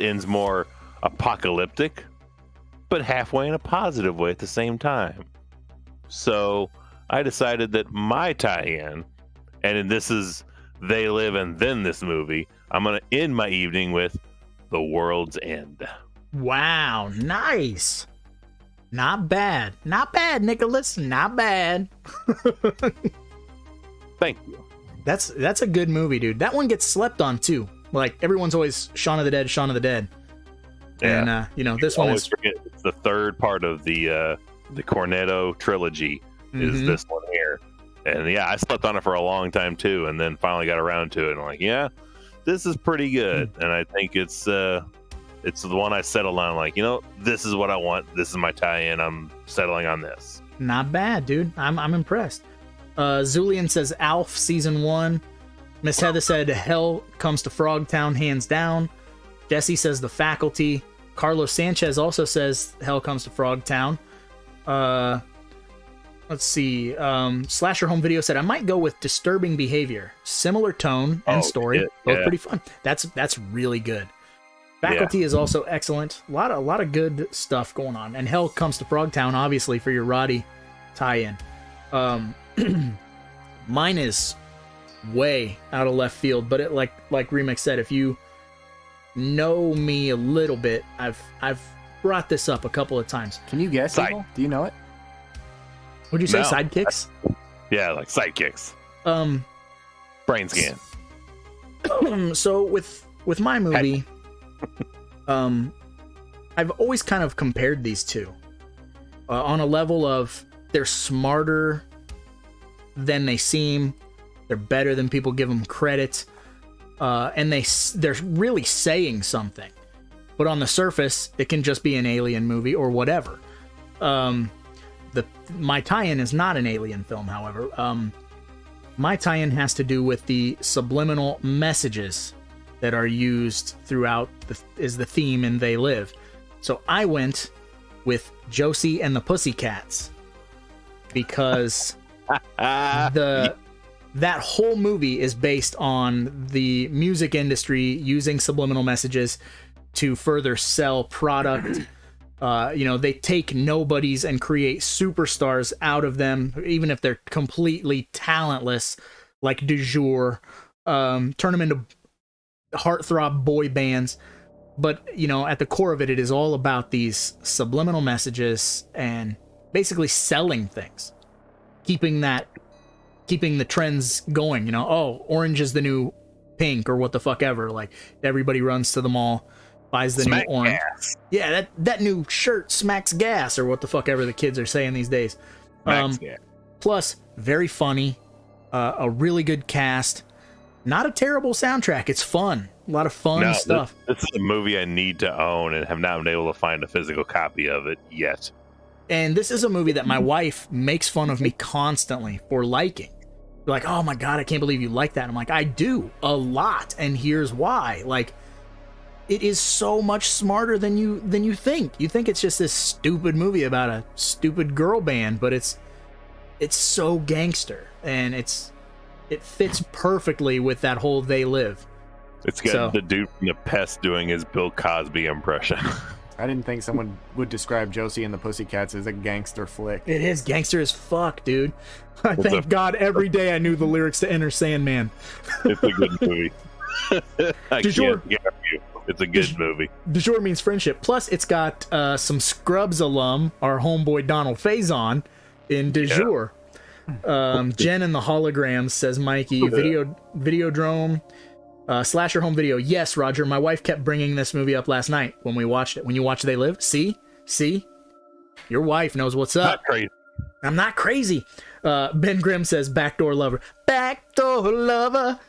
ends more apocalyptic, but halfway in a positive way at the same time. So I decided that my tie-in, and this is They Live and then this movie, I'm going to end my evening with The World's End. Wow, nice. Not bad. Not bad, Nicholas. Not bad. Thank you. That's a good movie, dude. That one gets slept on too. Like, everyone's always Shaun of the Dead, Shaun of the Dead. Yeah. And this one is forget it's the third part of the Cornetto trilogy is this one here. And yeah, I slept on it for a long time too, and then finally got around to it. And I'm like, yeah, this is pretty good. And I think it's the one I settled on. Like, this is what I want. This is my tie-in. I'm settling on this. not bad, dude. I'm impressed. Zulian says Alf season 1. Miss Heather said Hell Comes to Frogtown hands down. Jesse says The Faculty. Carlos Sanchez also says Hell Comes to Frogtown. Let's see. Slasher Home Video said I might go with Disturbing Behavior. Similar tone and story. Both pretty fun. That's really good. Faculty is also excellent. A lot of good stuff going on. And Hell Comes to Frogtown, obviously, for your Roddy tie-in. Mine is way out of left field, but it like Remix said, if you know me a little bit, I've brought this up a couple of times. Can you guess? Do you know it? Would you say No. sidekicks? Yeah, like sidekicks. Brain scan. So with my movie, I've always kind of compared these two on a level of they're smarter than they seem, they're better than people give them credit, and they're really saying something. But on the surface, it can just be an alien movie or whatever. The my tie-in is not an alien film, however. My tie-in has to do with the subliminal messages that are used throughout is the theme in They Live. So I went with Josie and the Pussycats because that whole movie is based on the music industry using subliminal messages to further sell product. They take nobodies and create superstars out of them, even if they're completely talentless, like Du Jour, turn them into heartthrob boy bands. But, at the core of it, it is all about these subliminal messages and basically selling things, keeping the trends going. Orange is the new pink or what the fuck ever. Like, everybody runs to the mall, buys the new orange. Gas. Yeah, that new shirt smacks gas or what the fuck ever the kids are saying these days. Plus, very funny, a really good cast, not a terrible soundtrack. It's fun. A lot of fun stuff. This is a movie I need to own and have not been able to find a physical copy of it yet. And this is a movie that my wife makes fun of me constantly for liking. They're like, oh my God, I can't believe you like that. I'm like, I do a lot. And here's why. Like, it is so much smarter than you think. You think it's just this stupid movie about a stupid girl band, but it's so gangster, and it fits perfectly with that whole They Live. It's got the dude from The Pest doing his Bill Cosby impression. I didn't think someone would describe Josie and the Pussycats as a gangster flick. It is gangster as fuck, dude. Thank God every day I knew the lyrics to Enter Sandman. It's a good movie. It's a good movie. Du jour means friendship. Plus, it's got some Scrubs alum, our homeboy Donald Faison, in Du jour. Jen and the Holograms, says Mikey. Videodrome. Slasher home video. Yes, Roger. My wife kept bringing this movie up last night when we watched it. When you watch They Live, see, your wife knows what's up. Not crazy. I'm not crazy. Ben Grimm says backdoor lover. Backdoor lover.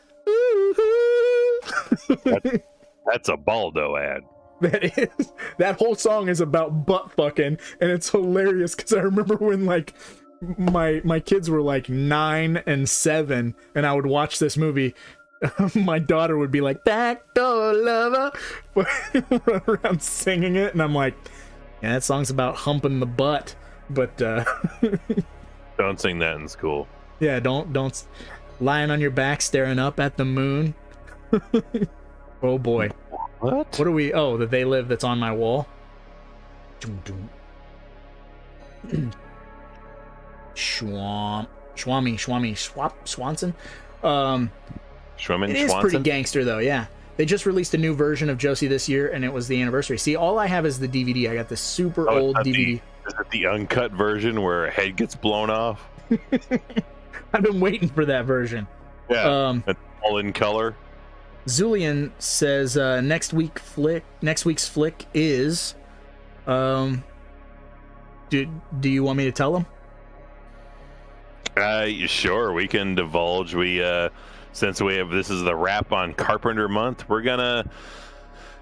That's a Baldo ad. That whole song is about butt fucking, and it's hilarious because I remember when like my kids were like 9 and 7, and I would watch this movie. My daughter would be like, backdoor lover, run around singing it, and I'm like, yeah, that song's about humping the butt, but don't sing that in school. Yeah, don't lying on your back staring up at the moon. Oh boy. What are we? Oh, the They Live that's on my wall. Swanson. It is pretty gangster though, yeah. They just released a new version of Josie this year, and it was the anniversary. See, all I have is the DVD. I got this super old DVD. Is it the uncut version where a head gets blown off? I've been waiting for that version. Yeah, it's all in color. Zulian says next week's flick is do you want me to tell him? Sure, we can divulge. Since this is the wrap on Carpenter month, we're gonna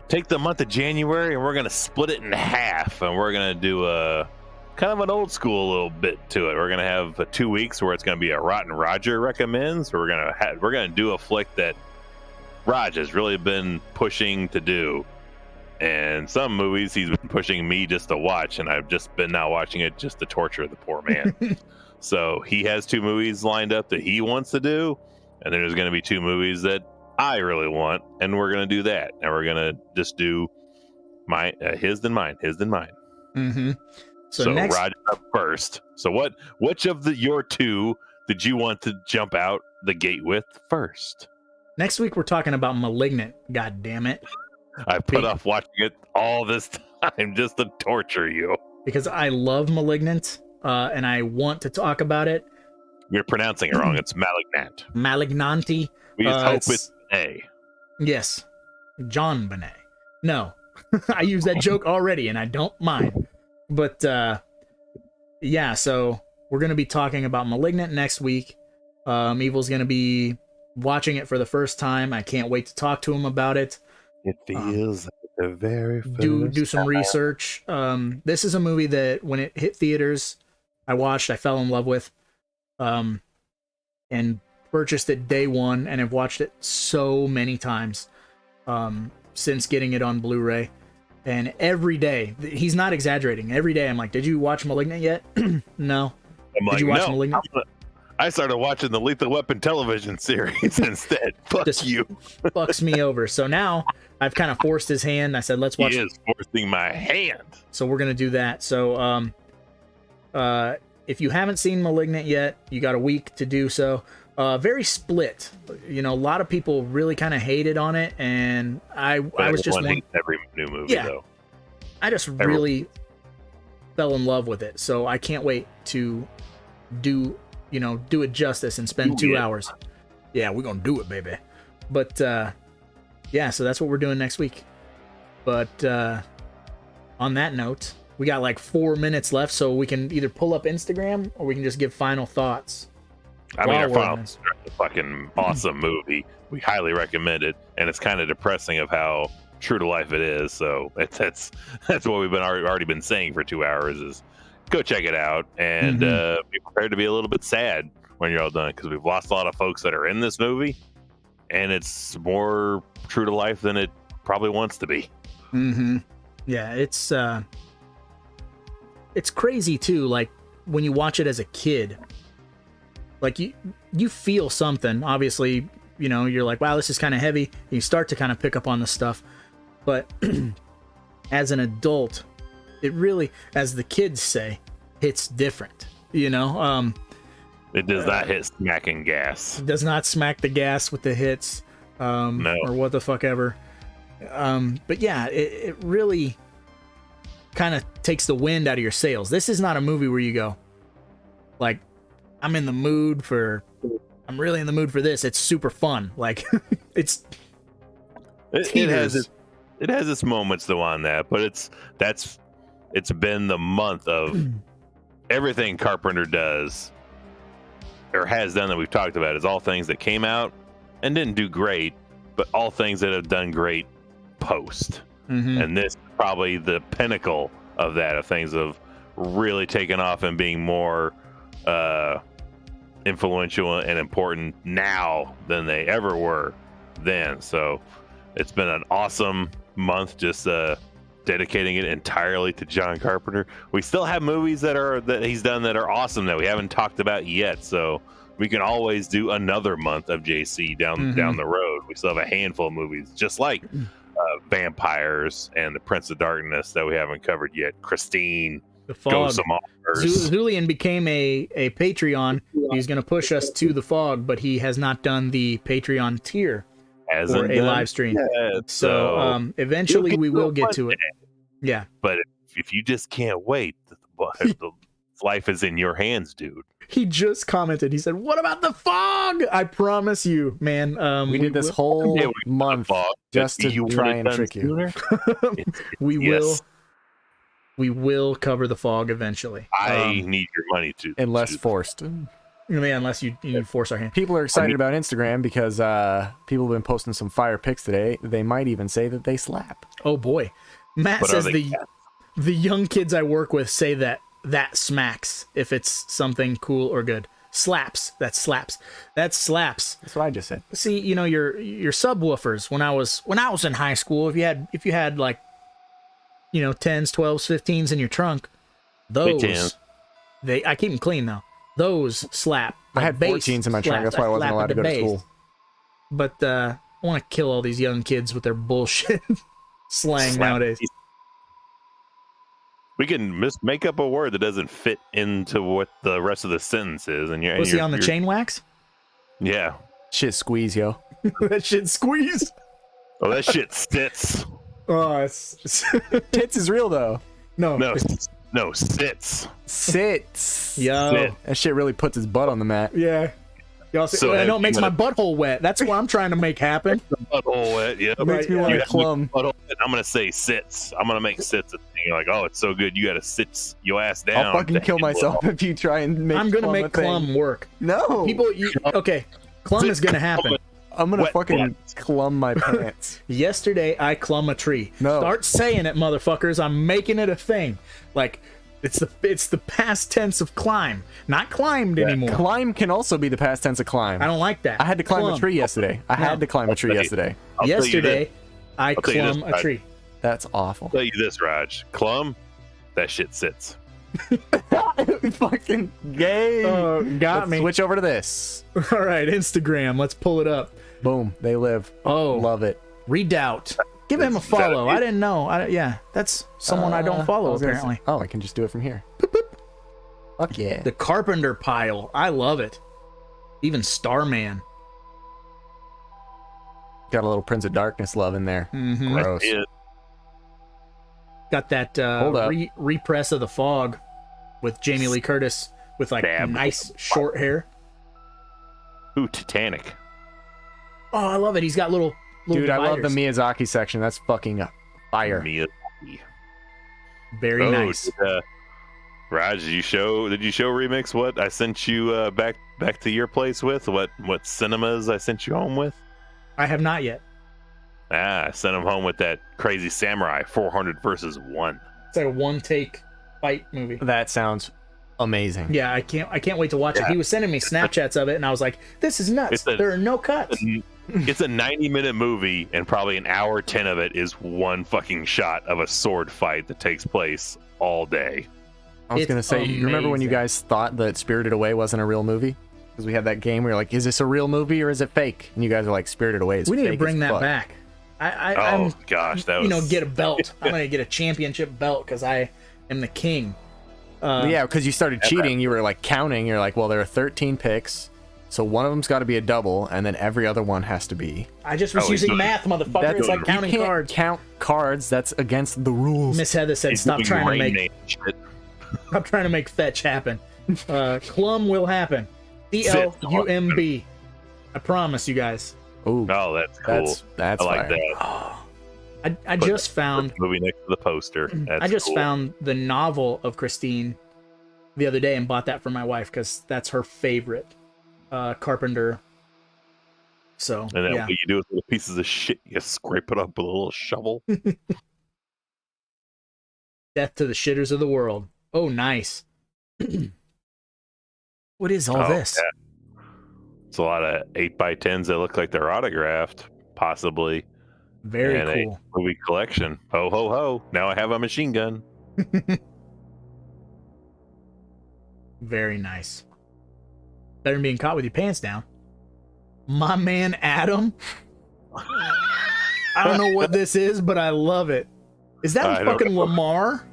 take the month of January and we're gonna split it in half, and we're gonna do a kind of an old school little bit to it. We're gonna have 2 weeks where it's gonna be a Rotten Roger recommends. We're gonna do a flick that Raj has really been pushing to do, and some movies he's been pushing me just to watch, and I've just been now watching it just to torture the poor man. So he has 2 movies lined up that he wants to do, and then there's going to be 2 movies that I really want, and we're going to do that, and we're going to just do his then mine. Mm-hmm. So Raj up first. So which of your 2 did you want to jump out the gate with first? Next week we're talking about Malignant. God damn it! I put off watching it all this time just to torture you because I love Malignant, and I want to talk about it. You're pronouncing it wrong. It's Malignant. Malignanti. We just hope it's A. Yes, John Bonet. No, I use that joke already, and I don't mind. But yeah, so we're gonna be talking about Malignant next week. Evil's gonna be watching it for the first time. I can't wait to talk to him about it. It feels like the very first do some research. This is a movie that when it hit theaters, I watched, I fell in love with, and purchased it day one, and have watched it so many times since getting it on Blu-ray. And every day, he's not exaggerating. Every day, I'm like, "Did you watch _Malignant yet?" No. I'm Did you watch no. _Malignant? I started watching the Lethal Weapon television series instead. Fuck Just you. Fucks me over. So now I've kind of forced his hand. I said, "Let's watch." He is forcing my hand. So we're gonna do that. So if you haven't seen _Malignant yet, you got a week to do so. Very split. You know, a lot of people really kind of hated on it, and I was just one. Every new movie, Yeah. though. I just really fell in love with it. So I can't wait to do it justice and spend 2 hours. Yeah, we're gonna do it, baby. But yeah, so that's what we're doing next week. But on that note, we got like 4 minutes left, so we can either pull up Instagram or we can just give final thoughts. I mean, our While we're final on this. a fucking awesome movie. We highly recommend it, and it's kind of depressing of how true to life it is. So that's what we've been already been saying for 2 hours is go check it out and be prepared to be a little bit sad when you're all done, because we've lost a lot of folks that are in this movie, and it's more true to life than it probably wants to be. Yeah, it's crazy too. Like when you watch it as a kid, like you feel something. Obviously, you know, you're like, wow, this is kind of heavy. You start to kind of pick up on the stuff, but as an adult, it really, as the kids say, hits different. You know, It does not hit smacking gas. it does not smack the gas with the hits, No. or what the fuck ever. But yeah, it really kind of takes the wind out of your sails. This is not a movie where you go, like, I'm really in the mood for this. It's super fun. Like, it has its moments though on that, but it's been the month of everything Carpenter does or has done that we've talked about is all things that came out and didn't do great, but all things that have done great post. And this is probably the pinnacle of that, of things of really taking off and being more influential and important now than they ever were then. So it's been an awesome month, just dedicating it entirely to John Carpenter. We still have movies that he's done that are awesome that we haven't talked about yet, so we can always do another month of JC down the road. We still have a handful of movies just like Vampires and The Prince of Darkness that we haven't covered yet. Christine, The Fog. Ghosts of Mars. Julian became a Patreon. He's going to push us to The Fog, but he has not done the Patreon tier Hasn't or a done live stream. yet, So eventually we will get to it. Yeah. But if you just can't wait, the life is in your hands, dude. He just commented. He said, "What about The Fog?" I promise you, man. We did this whole Yeah, we month just to You try want it and done trick you. sooner? We will cover The Fog eventually. I need your money to Unless forced. Yeah, unless you force our hand. People are excited about Instagram because people have been posting some fire pics today. They might even say that they slap. Oh boy, Matt But are says they the young kids I work with say that smacks if it's something cool or good. Slaps. That slaps. That's what I just said. See, you know, your subwoofers. When I was in high school, if you had like, you know, 10s, 12s, 15s in your trunk, those I keep them clean though. Those slap. I had 14s in my trunk. That's why I wasn't allowed to go to school. But I want to kill all these young kids with their bullshit slang nowadays. We can make up a word that doesn't fit into what the rest of the sentence is, and Was he on the chain wax? Yeah. Shit squeeze, yo. That shit squeeze. Oh, that shit sits. Oh, it's Tits is real though. No, sits. Sits. Yo. Sit. That shit really puts his butt on the mat. Yeah. Y'all see, So I know it have makes you my butthole wet. That's what I'm trying to make happen. Butthole wet. Yeah. Makes me want You to have to make clum. butthole wet. I'm gonna say sits. I'm gonna make sits a thing. You're like, oh, it's so good. You gotta sit your ass down. I'll fucking to kill handle it myself all. if you try and make I'm gonna clum make a thing. clum work. No. People, okay, clum is gonna happen. I'm gonna Wet fucking butt. clum my pants. Yesterday, I clumb a tree. No. Start saying it, motherfuckers. I'm making it a thing. Like, It's the past tense of climb, not climbed anymore. Climb can also be the past tense of climb. I don't like that. I had to climb a Clumb. tree yesterday. I had to climb a tree yesterday. I'll tell you Yesterday, this. I I'll tell you this, clumb a tree. That's awful. I'll tell you this, Raj. Clum, that shit sits. Fucking gay. Got Let's me. switch over to this. All right, Instagram. Let's pull it up. Boom. They live. Oh, Love it. Redoubt. Give him a Is that follow. a- I didn't know. Yeah, that's someone I don't follow I was gonna apparently. say- oh, I can just do it from here. Fuck yeah. The Carpenter pile. I love it. Even Starman. Got a little Prince of Darkness love in there. Mm-hmm. Gross. Yeah. Got that Hold up. repress of the fog with Jamie Lee Curtis with like Stab. nice short hair. Ooh, Titanic. Oh, I love it. He's got little Dude, I love the dividers. Miyazaki section. That's fucking fire. Miyazaki. Very nice. Did, Raj, did you show Remix what I sent you back to your place with? What cinemas I sent you home with? I have not yet. I sent him home with that crazy samurai 400 versus 1. It's like a one take fight movie. That sounds amazing. Yeah, I can't wait to watch it. He was sending me Snapchats of it, and I was like, "This is nuts. There are no cuts." It's a 90-minute movie, and probably an hour 10 of it is one fucking shot of a sword fight that takes place all day. I was It's going to say, you remember when you amazing. guys thought that Spirited Away wasn't a real movie? Because we had that game where you're like, is this a real movie or is it fake? And you guys are like, Spirited Away is We need fake to bring as that fuck. back. Oh I'm, gosh, that was get a belt. I'm gonna get a championship belt because I am the king. Yeah, because you started cheating. You were like counting. You're like, well, there are 13 picks. So one of them's got to be a double, and then every other one has to be. I just was Oh, he's using doing- math, motherfucker. It's like you counting can't cards. count cards. That's against the rules. Miss Heather said, he's "Stop doing trying to Rain make Man shit. stop trying to make fetch happen. Clum will happen. CLUMB. I promise you guys. Ooh, Oh, that's cool. that's I like fire. that. I just found Movie next to the poster. That's I just cool. found the novel of Christine the other day and bought that for my wife because that's her favorite Carpenter. So And then yeah, what you do with the pieces of shit, you scrape it up with a little shovel. death to the shitters of the world. Oh, nice. What is all Oh, this? yeah. It's a lot of 8x10s that look like they're autographed, possibly. Very and cool. a movie collection. Ho ho ho! Now I have a machine gun. Very nice. Better than being caught with your pants down. My man Adam. I don't know what this is, but I love it. Is that I don't fucking know. Lamar?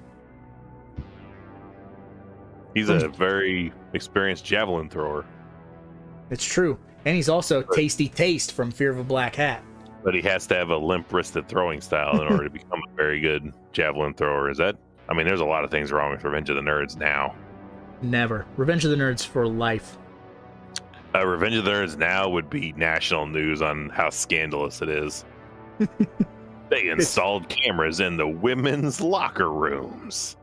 He's a very experienced javelin thrower, It's true. And he's also Tasty Taste from Fear of a Black Hat. but he has to have a limp-wristed throwing style in order to become a very good javelin thrower. Is that? I mean, there's a lot of things wrong with Revenge of the Nerds now. Never. Revenge of the Nerds for life. Revenge of the Nerds now would be national news on how scandalous it is. They installed cameras in the women's locker rooms.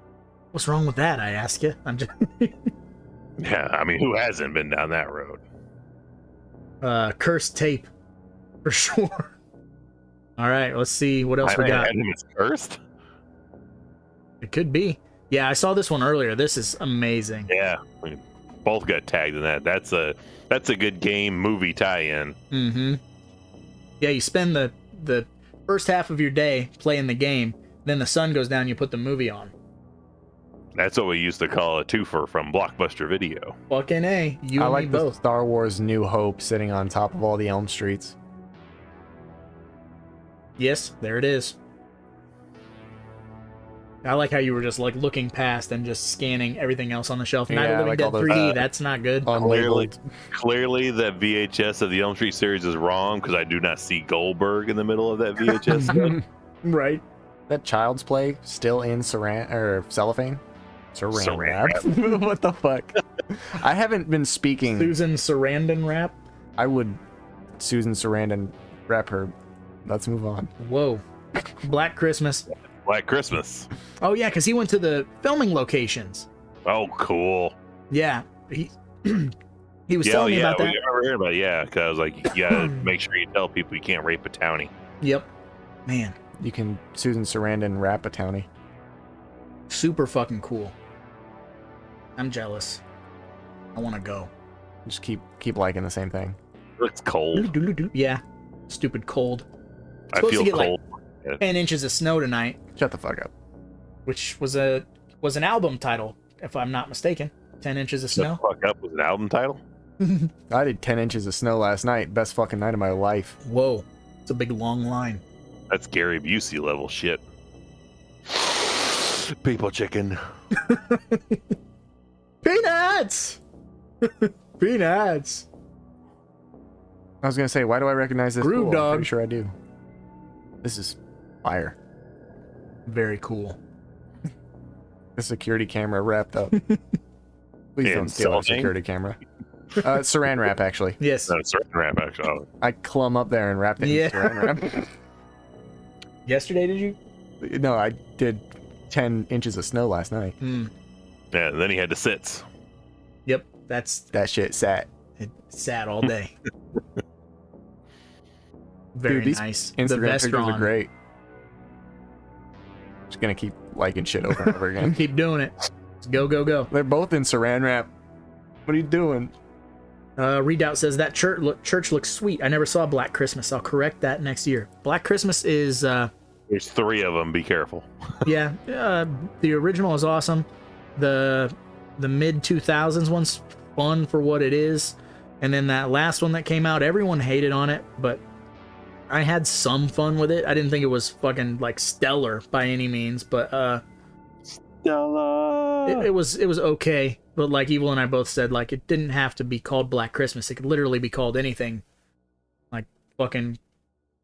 What's wrong with that, I ask you? I'm just Yeah, I mean, who hasn't been down that road? cursed tape. For sure. All right, let's see what else we got. It's cursed. It could be. Yeah, I saw this one earlier. This is amazing. Yeah, we both got tagged in that. That's a good game movie tie-in. Mm-hmm. Yeah, you spend the first half of your day playing the game, then the sun goes down, you put the movie on. That's what we used to call a twofer from Blockbuster Video. Fucking A. You I and like me the both. Star Wars New Hope sitting on top of all the Elm Streets. Yes, there it is. I like how you were just like looking past and just scanning everything else on the shelf. Night Yeah, of the Living like Dead all those, 3D, that's not good. Unlabeled. Clearly, that VHS of the Elm Street series is wrong because I do not see Goldberg in the middle of that VHS. Right. That Child's Play still in cellophane? Saran wrap? Saran What the fuck? I haven't been speaking. Susan Sarandon rap. I would Susan Sarandon rap her. Let's move on. Whoa. Black Christmas. Black Christmas. Oh yeah, because he went to the filming locations. Oh, cool. Yeah. He was Yeah, telling me yeah, about we that. never heard about it. Yeah, because I was like, you gotta make sure you tell people you can't rape a townie. Yep. Man, You can Susan Sarandon rap a townie. super fucking cool. I'm jealous. I want to go. Just keep liking the same thing. It's cold. Yeah. Stupid cold. It's I supposed feel to get cold. like 10 inches of snow tonight, Shut the fuck up. which was an album title, if I'm not mistaken. 10 inches of Shut snow. the fuck up was an album title. I did 10 inches of snow last night. Best fucking night of my life. Whoa. It's a big long line. That's Gary Busey level shit. People chicken. Peanuts! Peanuts! I was gonna say, why do I recognize this? Groove pool? Dog. I'm pretty sure I do. This is fire. Very cool. The security camera wrapped up. Please And don't steal our selling? security camera. Saran wrap, actually. Yes. That's certain rap actually. Oh, I clumb up there and wrapped it Yeah. in saran wrap. Yesterday, did you? No, I did 10 inches of snow last night. yeah, and then he had the sits. Yep. That's That shit sat. it. Sat all day. Very Dude, these nice. Instagram the vest pictures are on. great. Just gonna keep liking shit over and over again. Keep doing it. Let's go, go, go. They're both in saran wrap. What are you doing? Redoubt says that church looks sweet. I never saw Black Christmas. I'll correct that next year. Black Christmas is, There's 3 of them. Be careful. yeah, the original is awesome. The mid 2000s one's fun for what it is, and then that last one that came out, everyone hated on it, but I had some fun with it. I didn't think it was fucking like stellar by any means, but it was okay. But like Evil and I both said, like it didn't have to be called Black Christmas. It could literally be called anything, like fucking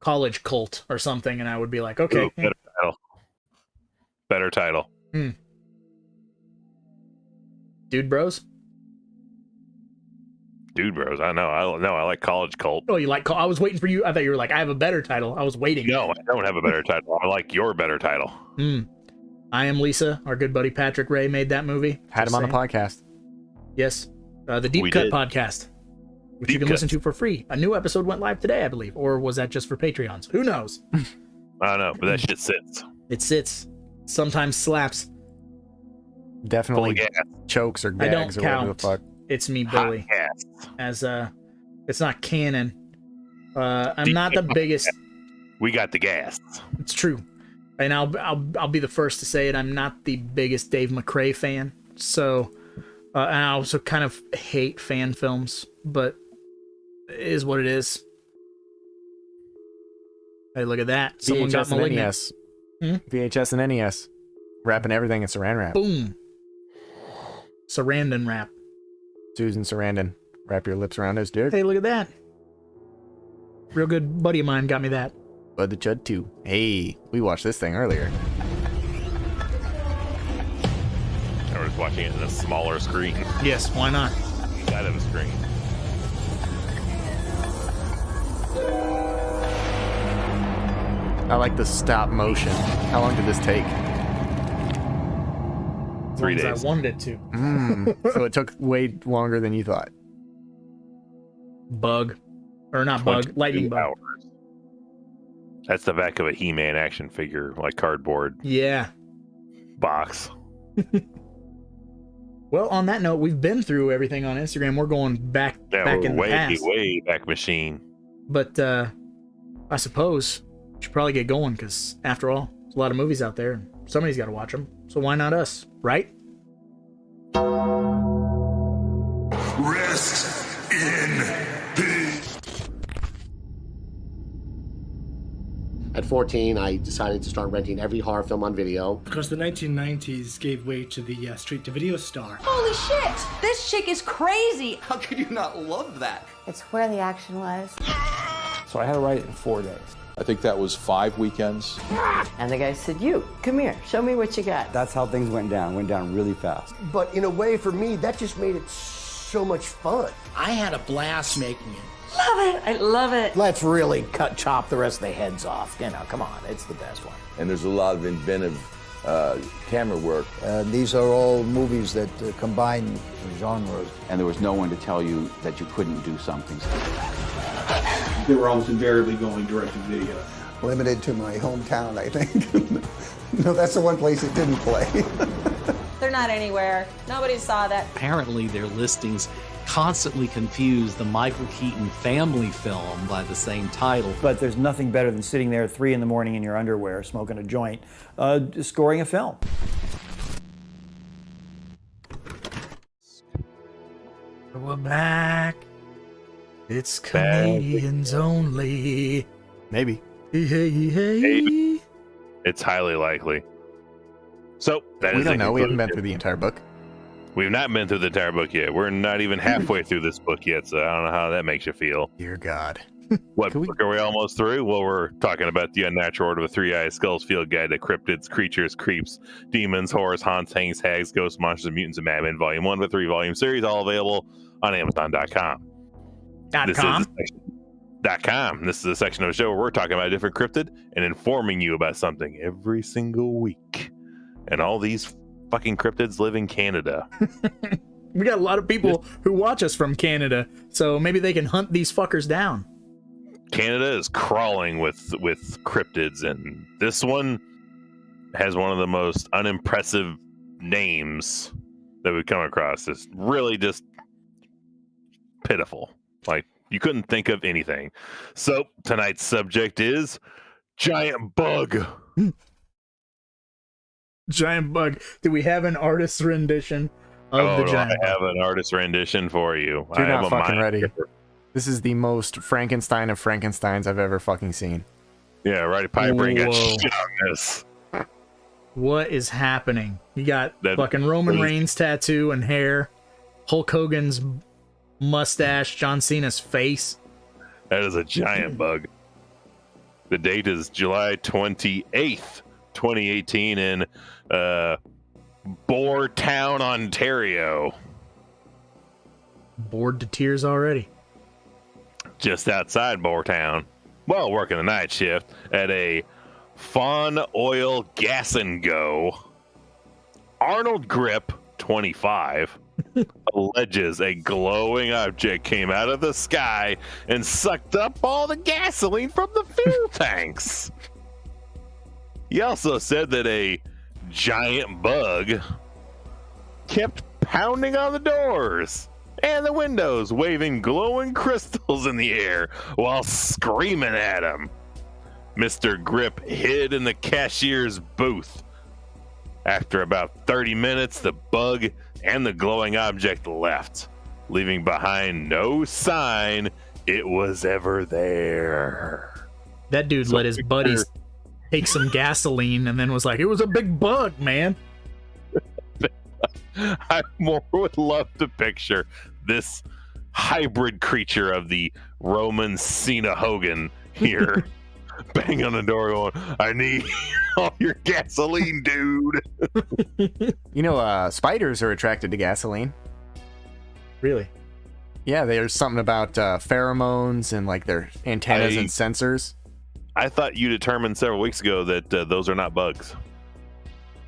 College Cult or something, and I would be like, okay. Ooh, better title. Better title. Dude Bros. Dude, bros. I know. I like College Cult. Oh, you like? I was waiting for you. I thought you were like, I have a better title. I was waiting. No, I don't have a better title. I like your better title. I Am Lisa. Our good buddy Patrick Ray made that movie. Had him on the podcast. Yes. The Deep We Cut did. podcast, which you Deep can listen Cuts. to for free. A new episode went live today, I believe. Or was that just for Patreons? Who knows? I don't know, but that shit sits. It sits. Sometimes slaps. Definitely Full of gas. chokes or I don't gags or whatever the count. fuck. It's me, Hot Billy. gas. As it's not canon. I'm Deep not the Cut. biggest. We got the gas. It's true, and I'll be the first to say it. I'm not the biggest Dave McRae fan, so and I also kind of hate fan films, but it is what it is. Hey, look at that! Someone got VHS and malignant. NES. Hmm? VHS and NES. Wrapping everything in saran wrap. Boom. Sarandon wrap. Susan Sarandon. Wrap your lips around his dick. Hey, look at that! Real good buddy of mine got me that. Bud the Chud 2. Hey, we watched this thing earlier. I was watching it in a smaller screen. Yes, why not? Side of a screen. I like the stop motion. How long did this take? 3 As long as days. I wanted it to. So it took way longer than you thought. Bug, or not bug, 22 lightning bug. hours. That's the back of a He-Man action figure, like cardboard Yeah. box. Well, on that note, we've been through everything on Instagram. We're going back Yeah, back we're in the way, past. way back machine. But I suppose we should probably get going because, after all, there's a lot of movies out there. And somebody's got to watch them. So why not us, right? Rest in peace. At 14, I decided to start renting every horror film on video. Because the 1990s gave way to the straight-to-video star. Holy shit! This chick is crazy! How could you not love that? It's where the action was. So I had to write it in 4 days. I think that was 5 weekends. And the guy said, you, come here, show me what you got. That's how things went down really fast. But in a way, for me, that just made it so much fun. I had a blast making it. Love it, I love it. Let's really chop the rest of the heads off. You know, come on, it's the best one. And there's a lot of inventive camera work. These are all movies that combine genres. And there was no one to tell you that you couldn't do something. They were almost invariably going direct to video. Limited to my hometown, I think. No, that's the one place it didn't play. They're not anywhere. Nobody saw that. Apparently, their listings constantly confuse the Michael Keaton family film by the same title. But there's nothing better than sitting there at 3 in the morning in your underwear, smoking a joint, scoring a film. We're back. It's comedians only. Maybe. Hey. It's highly likely. So we don't know. We haven't been through the entire book. We've not been through the entire book yet. We're not even halfway through this book yet, so I don't know how that makes you feel. Dear God. What book are we almost through? Well, we're talking about the Unnatural Order of the Three-Eyed Skulls Field Guide to Cryptids, Creatures, Creeps, Demons, Horrors, Haunts, Hangs, Hags, Ghosts, Monsters, Mutants, and Madmen, Volume 1 of a 3-volume series, all available on Amazon.com. This is a section of the show where we're talking about a different cryptid and informing you about something every single week. And all these fucking cryptids live in Canada. We got a lot of people who watch us from Canada, so maybe they can hunt these fuckers down. Canada is crawling with cryptids, and this one has one of the most unimpressive names that we've come across. It's really just pitiful. Like, you couldn't think of anything. So tonight's subject is giant bug. Giant bug. Do we have an artist's rendition of the giant bug? I have an artist's rendition for you. You're not fucking ready. This is the most Frankenstein of Frankensteins I've ever fucking seen. Yeah, Roddy Piper got shit on this. What is happening? You got fucking Roman Reigns tattoo and hair, Hulk Hogan's mustache, John Cena's face. That is a giant bug. The date is July 28th, 2018 in Boortown, Ontario. Bored to tears already. Just outside Boortown. Well, working the night shift at a Fawn Oil Gas and Go. Arnold Grip, 25, alleges a glowing object came out of the sky and sucked up all the gasoline from the fuel tanks. He also said that a giant bug kept pounding on the doors and the windows, waving glowing crystals in the air while screaming at him. Mr. Grip hid in the cashier's booth. After about 30 minutes, the bug and the glowing object left, leaving behind no sign it was ever there. That dude let his buddies take some gasoline and then was like, it was a big bug, man. I more would love to picture this hybrid creature of the Roman Cena Hogan here bang on the door going, I need all your gasoline, dude. You know, spiders are attracted to gasoline. Really? Yeah, there's something about pheromones and like their antennas and sensors. I thought you determined several weeks ago that those are not bugs.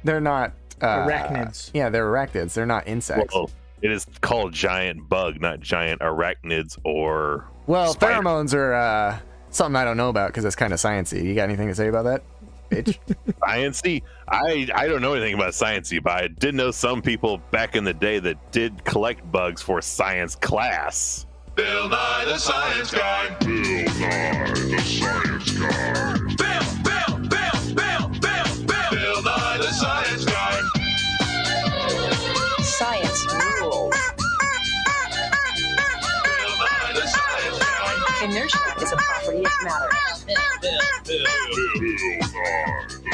They're not arachnids. Yeah, they're arachnids. They're not insects. Well, it is called giant bug, not giant arachnids or spider. Pheromones are something I don't know about because it's kind of sciencey. You got anything to say about that, bitch? Sciencey? I don't know anything about sciencey, but I did know some people back in the day that did collect bugs for science class. Bill Nye the Science Guy. Bill Nye the Science Guy. Bill Nye the Science Guy. Science rules. Bill Nye the Science Guy. Inertia is a property of matter. Bill Nye the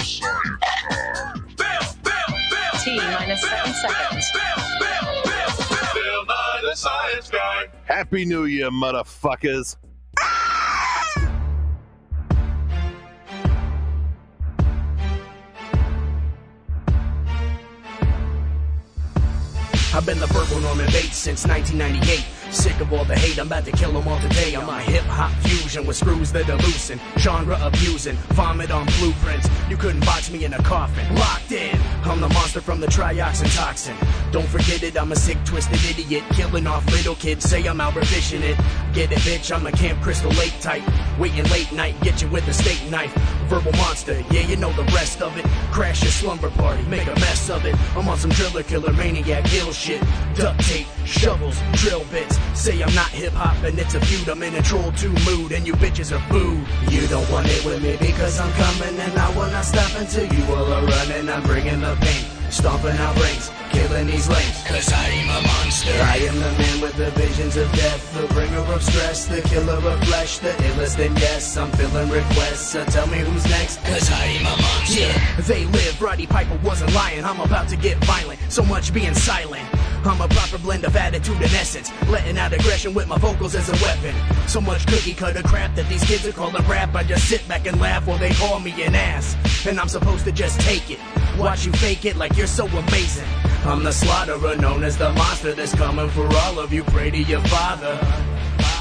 Science Guy. T minus 7 seconds. Bill Nye the Science Guy. Happy New Year, motherfuckers. I've been the purple Norman Bates since 1998. Sick of all the hate, I'm about to kill them all today. I'm a hip-hop fusion with screws that are loosened, genre abusing, vomit on blueprints. You couldn't box me in a coffin. Locked in, I'm the monster from the trioxin toxin. Don't forget it, I'm a sick, twisted idiot, killing off little kids, say I'm out revision it. Get it, bitch, I'm a Camp Crystal Lake type. Waiting late night, get you with a steak knife. verbal monster, yeah, you know the rest of it. Crash your slumber party, make a mess of it. I'm on some driller killer maniac ill shit. Duct tape, shovels, drill bits. Say I'm not hip hop and it's a feud. I'm in a troll 2 mood and you bitches are food. You don't want it with me because I'm coming and I will not stop until you all are running. I'm bringing the pain, stomping out brains, killing these lanes. Cause I am a monster. I am the man with the visions of death, the bringer of stress, the killer of flesh, the illest. And yes, I'm filling requests, so tell me who's next. Cause I am a monster. Yeah, they live. Roddy Piper wasn't lying. I'm about to get violent. So much being silent. I'm a proper blend of attitude and essence, letting out aggression with my vocals as a weapon. So much cookie cutter crap that these kids are calling rap. I just sit back and laugh while they call me an ass. And I'm supposed to just take it, watch you fake it like you're so amazing. I'm the slaughterer, known as the monster that's coming for all of you. Pray to your father.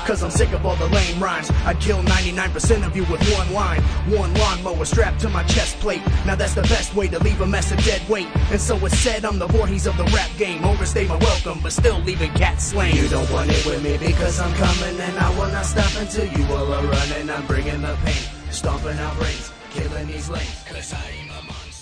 Cause I'm sick of all the lame rhymes. I'd kill 99% of you with one line. One lawnmower strapped to my chest plate. Now that's the best way to leave a mess of dead weight. And so it's said I'm the Voorhees of the rap game. Overstay my welcome, but still leaving cats slain. You don't want it with me because I'm coming and I will not stop until you all are running. I'm bringing the pain, stomping out brains, killing these lanes. Cause I am a monster.